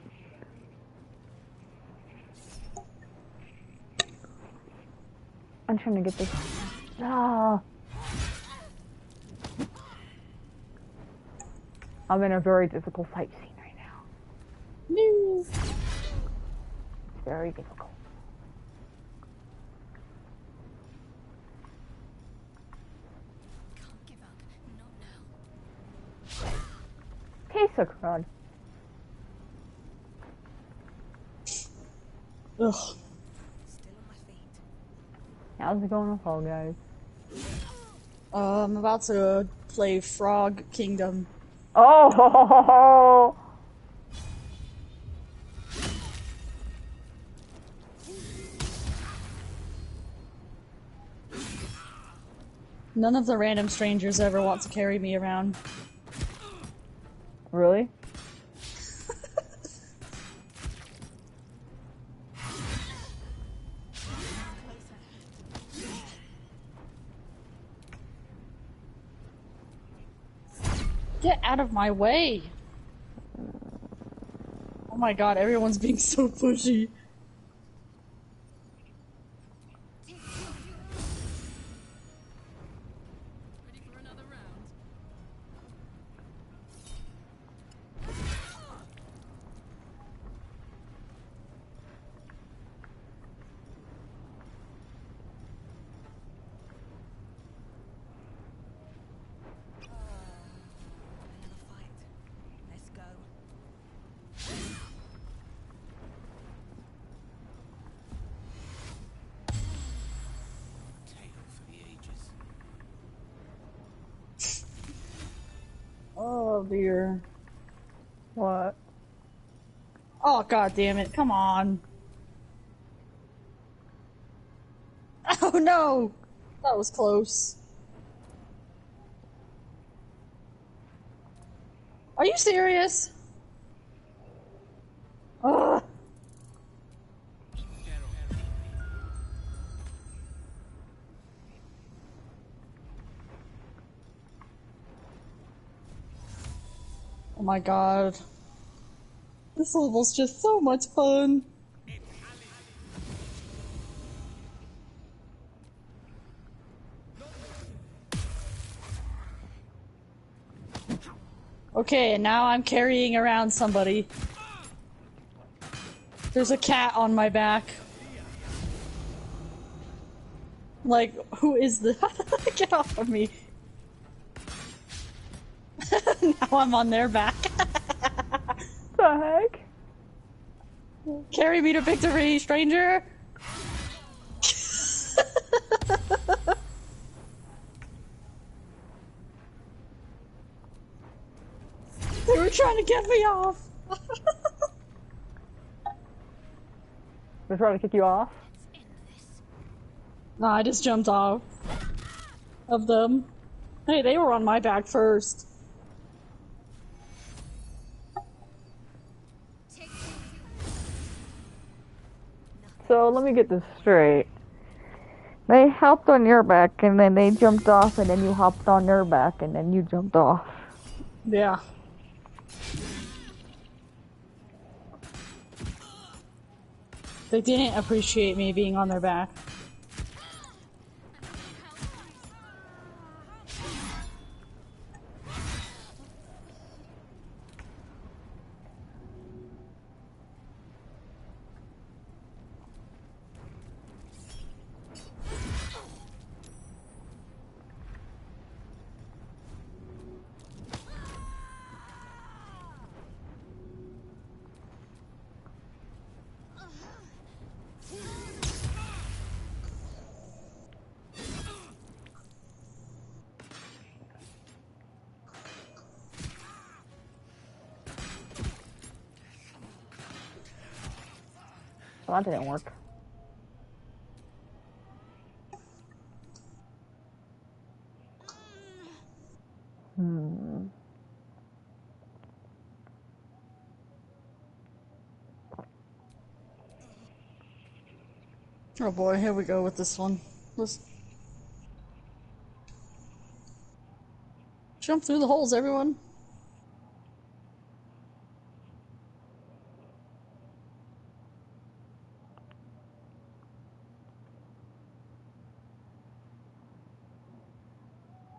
[SPEAKER 1] I'm trying to get this. Ah. I'm in a very difficult fight scene right now.
[SPEAKER 12] No.
[SPEAKER 1] It's very difficult. Crud.
[SPEAKER 12] Ugh.
[SPEAKER 1] How's it going with Fall Guys?
[SPEAKER 12] I'm about to play Frog Kingdom.
[SPEAKER 1] Oh!
[SPEAKER 12] None of the random strangers ever want to carry me around.
[SPEAKER 1] Really?
[SPEAKER 12] Get out of my way! Oh my god, everyone's being so pushy. Oh dear.
[SPEAKER 1] What?
[SPEAKER 12] Oh god damn it, come on. Oh no! That was close. Are you serious? Ugh. Oh my god. This level's just so much fun. Okay, and now I'm carrying around somebody. There's a cat on my back. Like, who is this? Get off of me. Now I'm on their back.
[SPEAKER 1] The heck?
[SPEAKER 12] Carry me to victory, stranger! They were trying to get me off!
[SPEAKER 1] They're trying to kick you off?
[SPEAKER 12] No, I just jumped off of them. Hey, they were on my back first.
[SPEAKER 1] So let me get this straight. They hopped on your back and then they jumped off and then you hopped on their back and then you jumped off.
[SPEAKER 12] Yeah. They didn't appreciate me being on their back.
[SPEAKER 1] Well, that didn't work.
[SPEAKER 12] Oh boy, here we go with this one. Let's jump through the holes, everyone.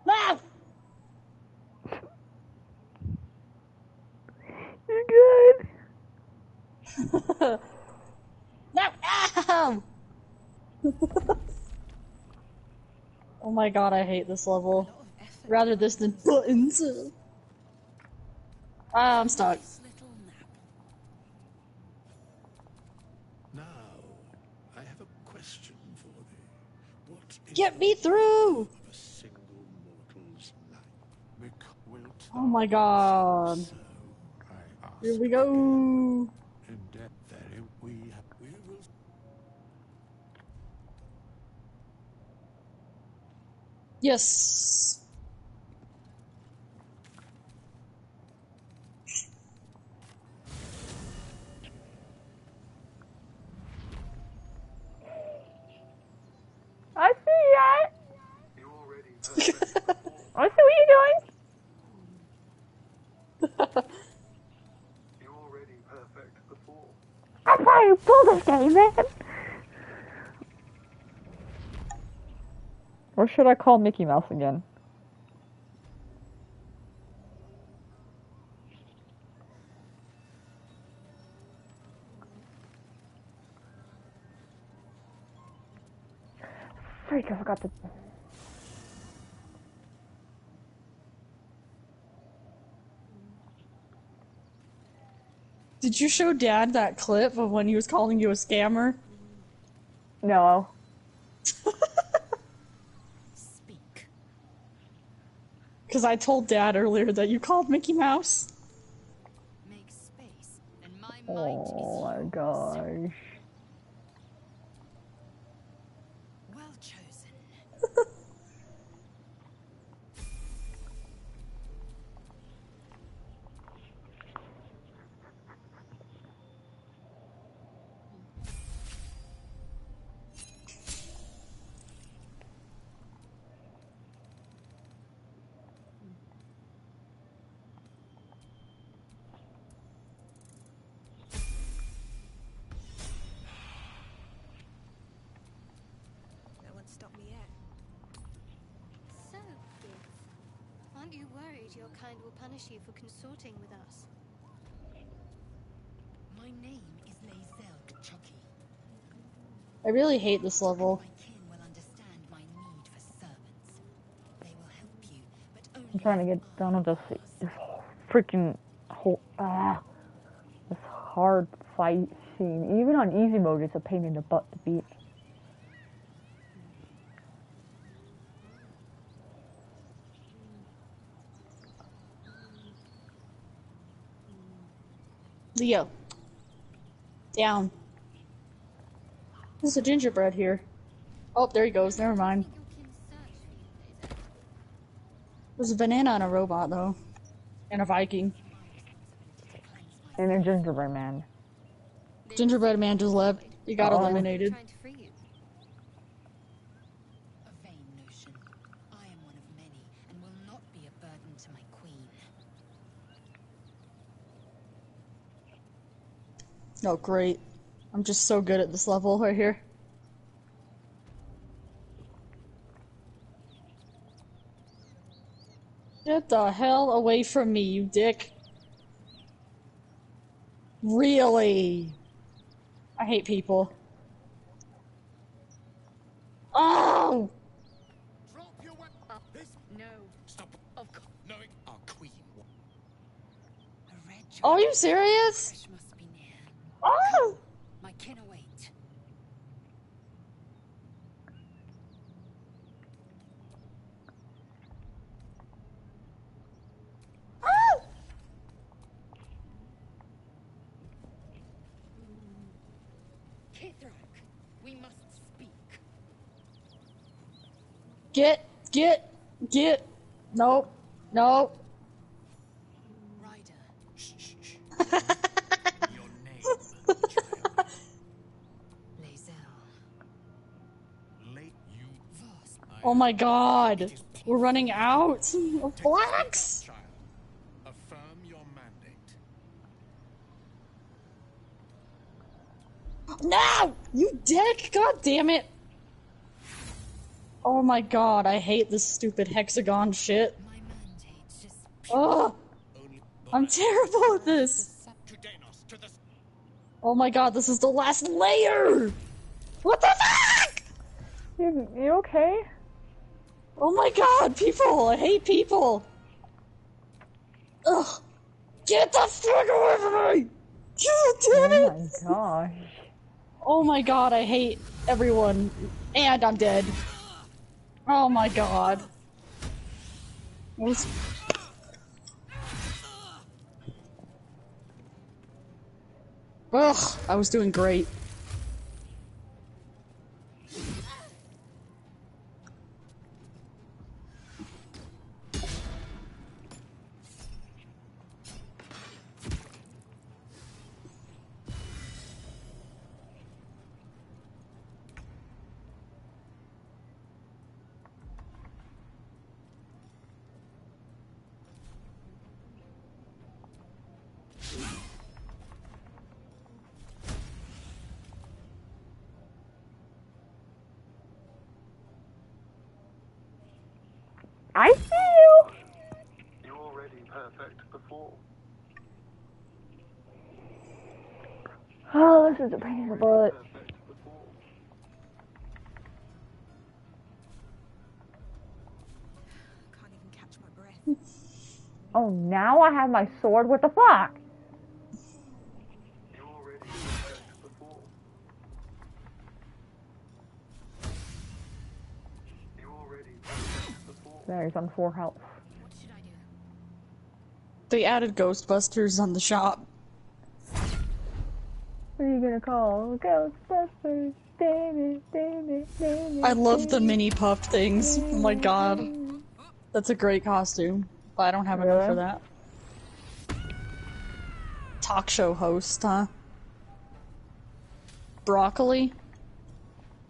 [SPEAKER 12] Ah!
[SPEAKER 1] You're good.
[SPEAKER 12] No! Ow! Oh my god, I hate this level. Rather this than buttons. Ah, I'm stuck.
[SPEAKER 5] Now, I have a question for thee. What is
[SPEAKER 12] Get me through!
[SPEAKER 5] of a single mortal's life?
[SPEAKER 12] Oh my god. Here we go.
[SPEAKER 5] In death, very we will.
[SPEAKER 12] Yes.
[SPEAKER 1] I see it. I see what you're doing. I'm trying to pull this game, man. Or should I call Mickey Mouse again? Freak, I forgot to...
[SPEAKER 12] Did you show Dad that clip of when he was calling you a scammer?
[SPEAKER 1] No.
[SPEAKER 15] Speak.
[SPEAKER 12] Because I told Dad earlier that you called Mickey Mouse.
[SPEAKER 15] Make space, and my
[SPEAKER 1] Oh my gosh.
[SPEAKER 15] well chosen.
[SPEAKER 20] No one stopped me yet.
[SPEAKER 7] So, Gith, aren't you worried your kind will punish you for consorting with us?
[SPEAKER 15] My name is Lae'zel Chucky.
[SPEAKER 12] I really hate this level.
[SPEAKER 15] My kin will understand my need for servants. They will help you, but only
[SPEAKER 1] I'm trying to get done with this freaking whole, this hard fight scene. Even on easy mode, it's a pain in the butt to beat.
[SPEAKER 12] Leo. Down. There's a gingerbread here. Oh, there he goes. Never mind. There's a banana and a robot, though. And a Viking.
[SPEAKER 1] And a gingerbread man.
[SPEAKER 12] Gingerbread man just left. He got eliminated.
[SPEAKER 15] A vain notion. I am one of many, and will not be a burden to my queen.
[SPEAKER 12] Oh, great. I'm just so good at this level right here. Get the hell away from me, you dick. Really? I hate people. Oh!
[SPEAKER 6] No.
[SPEAKER 9] Stop.
[SPEAKER 6] Of course.
[SPEAKER 9] Knowing our queen.
[SPEAKER 12] Are you serious?
[SPEAKER 6] Must be near.
[SPEAKER 12] Oh!
[SPEAKER 6] My kin await. Kithrak, we must speak.
[SPEAKER 12] Get. Nope. Nope. Oh my god. We're running out of blacks.
[SPEAKER 9] Affirm your mandate.
[SPEAKER 12] No! You dick! God damn it! Oh my god, I hate this stupid hexagon shit. Ugh! I'm terrible at this! Oh my god, this is the last layer! What the fuck?!
[SPEAKER 1] You okay?
[SPEAKER 12] Oh my god, people! I hate people! Ugh! Get the fuck away from me! God damn it!
[SPEAKER 1] Oh my gosh.
[SPEAKER 12] Oh my god, I hate everyone. And I'm dead. Oh my god. Ugh, I was doing great.
[SPEAKER 1] I see you!
[SPEAKER 22] You were already perfect before.
[SPEAKER 1] Oh, this is a pain in the butt.
[SPEAKER 20] Can't even catch my breath.
[SPEAKER 1] Oh, now I have my sword? What the fuck?
[SPEAKER 22] You were already perfect before. You were already perfect before.
[SPEAKER 1] There, he's on 4 health.
[SPEAKER 12] They added Ghostbusters on the shop.
[SPEAKER 1] What are you gonna call? Ghostbusters.
[SPEAKER 12] I love the mini pup things. Oh my god. That's a great costume. But I don't have enough for that. Talk show host, huh? Broccoli?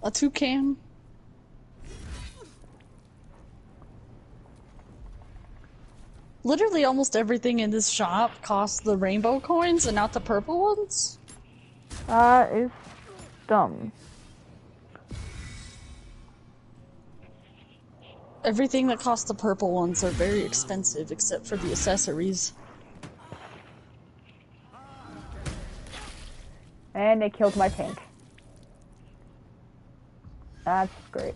[SPEAKER 12] A toucan? Literally almost everything in this shop costs the rainbow coins and not the purple ones?
[SPEAKER 1] That is dumb.
[SPEAKER 12] Everything that costs the purple ones are very expensive except for the accessories.
[SPEAKER 1] And they killed my tank. That's great.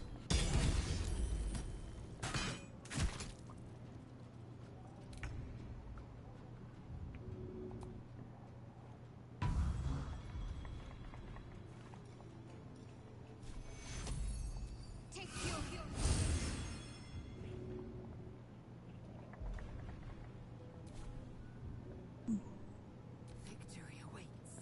[SPEAKER 6] Victory awaits.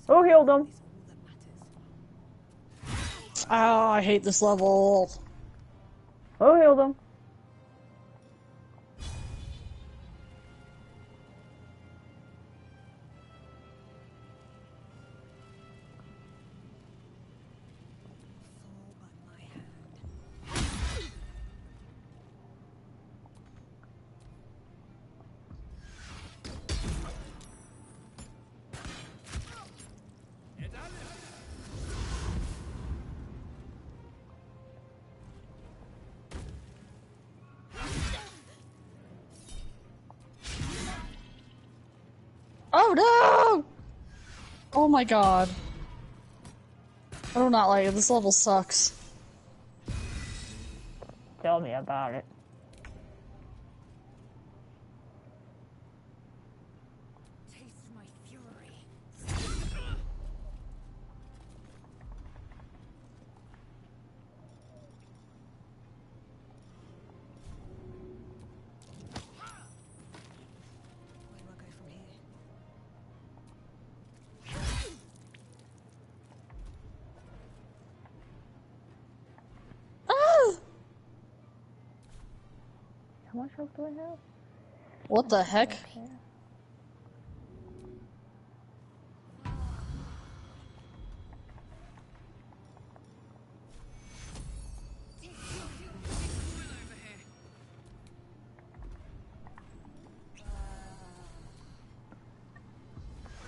[SPEAKER 1] Who healed him?
[SPEAKER 12] Oh, I hate this level.
[SPEAKER 1] Who healed him?
[SPEAKER 12] Oh no! Oh my god. I do not like it. This level sucks.
[SPEAKER 1] Tell me about it.
[SPEAKER 11] Taste my fury.
[SPEAKER 20] Where do I go from here?
[SPEAKER 12] Ah!
[SPEAKER 1] How much health do I have?
[SPEAKER 12] What the heck?
[SPEAKER 1] Okay.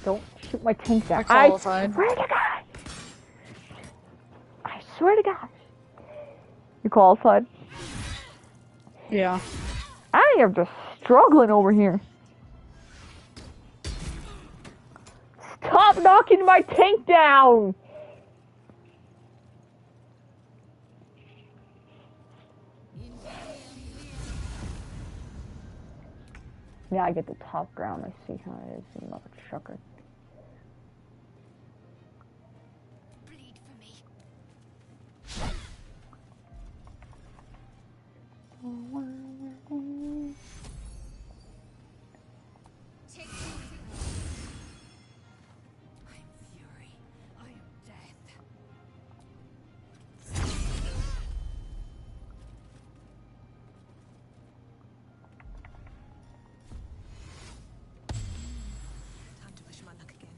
[SPEAKER 1] Don't shoot my tank down.
[SPEAKER 12] I qualified.
[SPEAKER 1] I swear to God. I swear to God. You qualified?
[SPEAKER 12] Yeah.
[SPEAKER 1] I am just struggling over here. Stop knocking my tank down! Yeah, I get the top ground. I see how it is, you mother trucker.
[SPEAKER 14] Bleed for me. Take I am fury. I am death.
[SPEAKER 20] Time to push my luck again.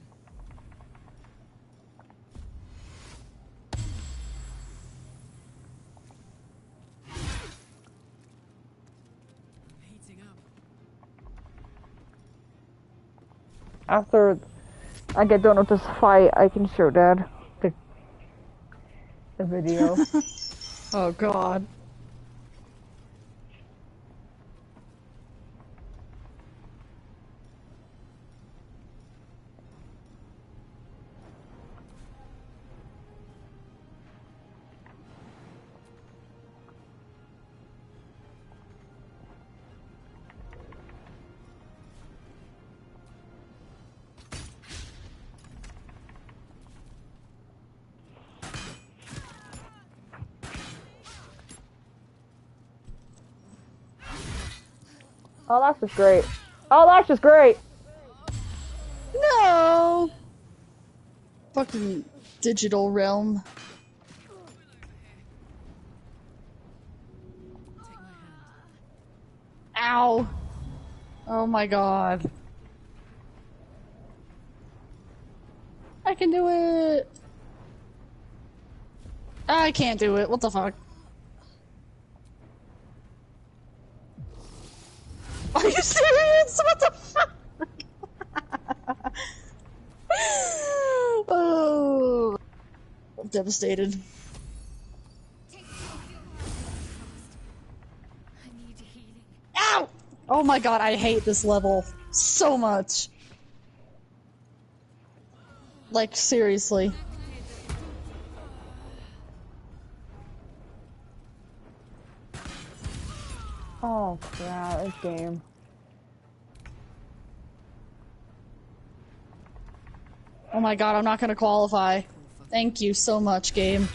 [SPEAKER 17] Heating up.
[SPEAKER 1] After I get done with this fight, I can show Dad the video.
[SPEAKER 12] Oh god.
[SPEAKER 1] Oh, that's just great. Oh, that's just great.
[SPEAKER 12] No! Fucking digital realm. Ow! Oh my god. I can do it! I can't do it, what the fuck? Are you serious? What the fuck? Oh, I'm devastated. Ow! Oh my god, I hate this level so much. Like, seriously.
[SPEAKER 1] Oh crap, this game.
[SPEAKER 12] Oh my god, I'm not gonna qualify. Thank you so much, game.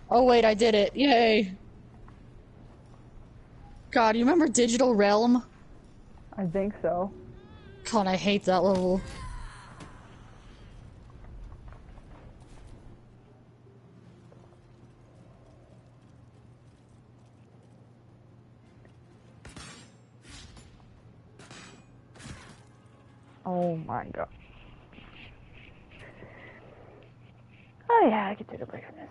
[SPEAKER 12] Oh wait, I did it. Yay. God, you remember Digital Realm?
[SPEAKER 1] I think so.
[SPEAKER 12] God, I hate that level.
[SPEAKER 1] Oh my god. Oh yeah, I can take a break from this.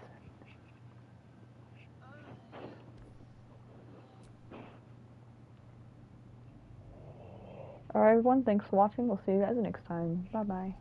[SPEAKER 1] Alright everyone, thanks for watching. We'll see you guys next time. Bye bye.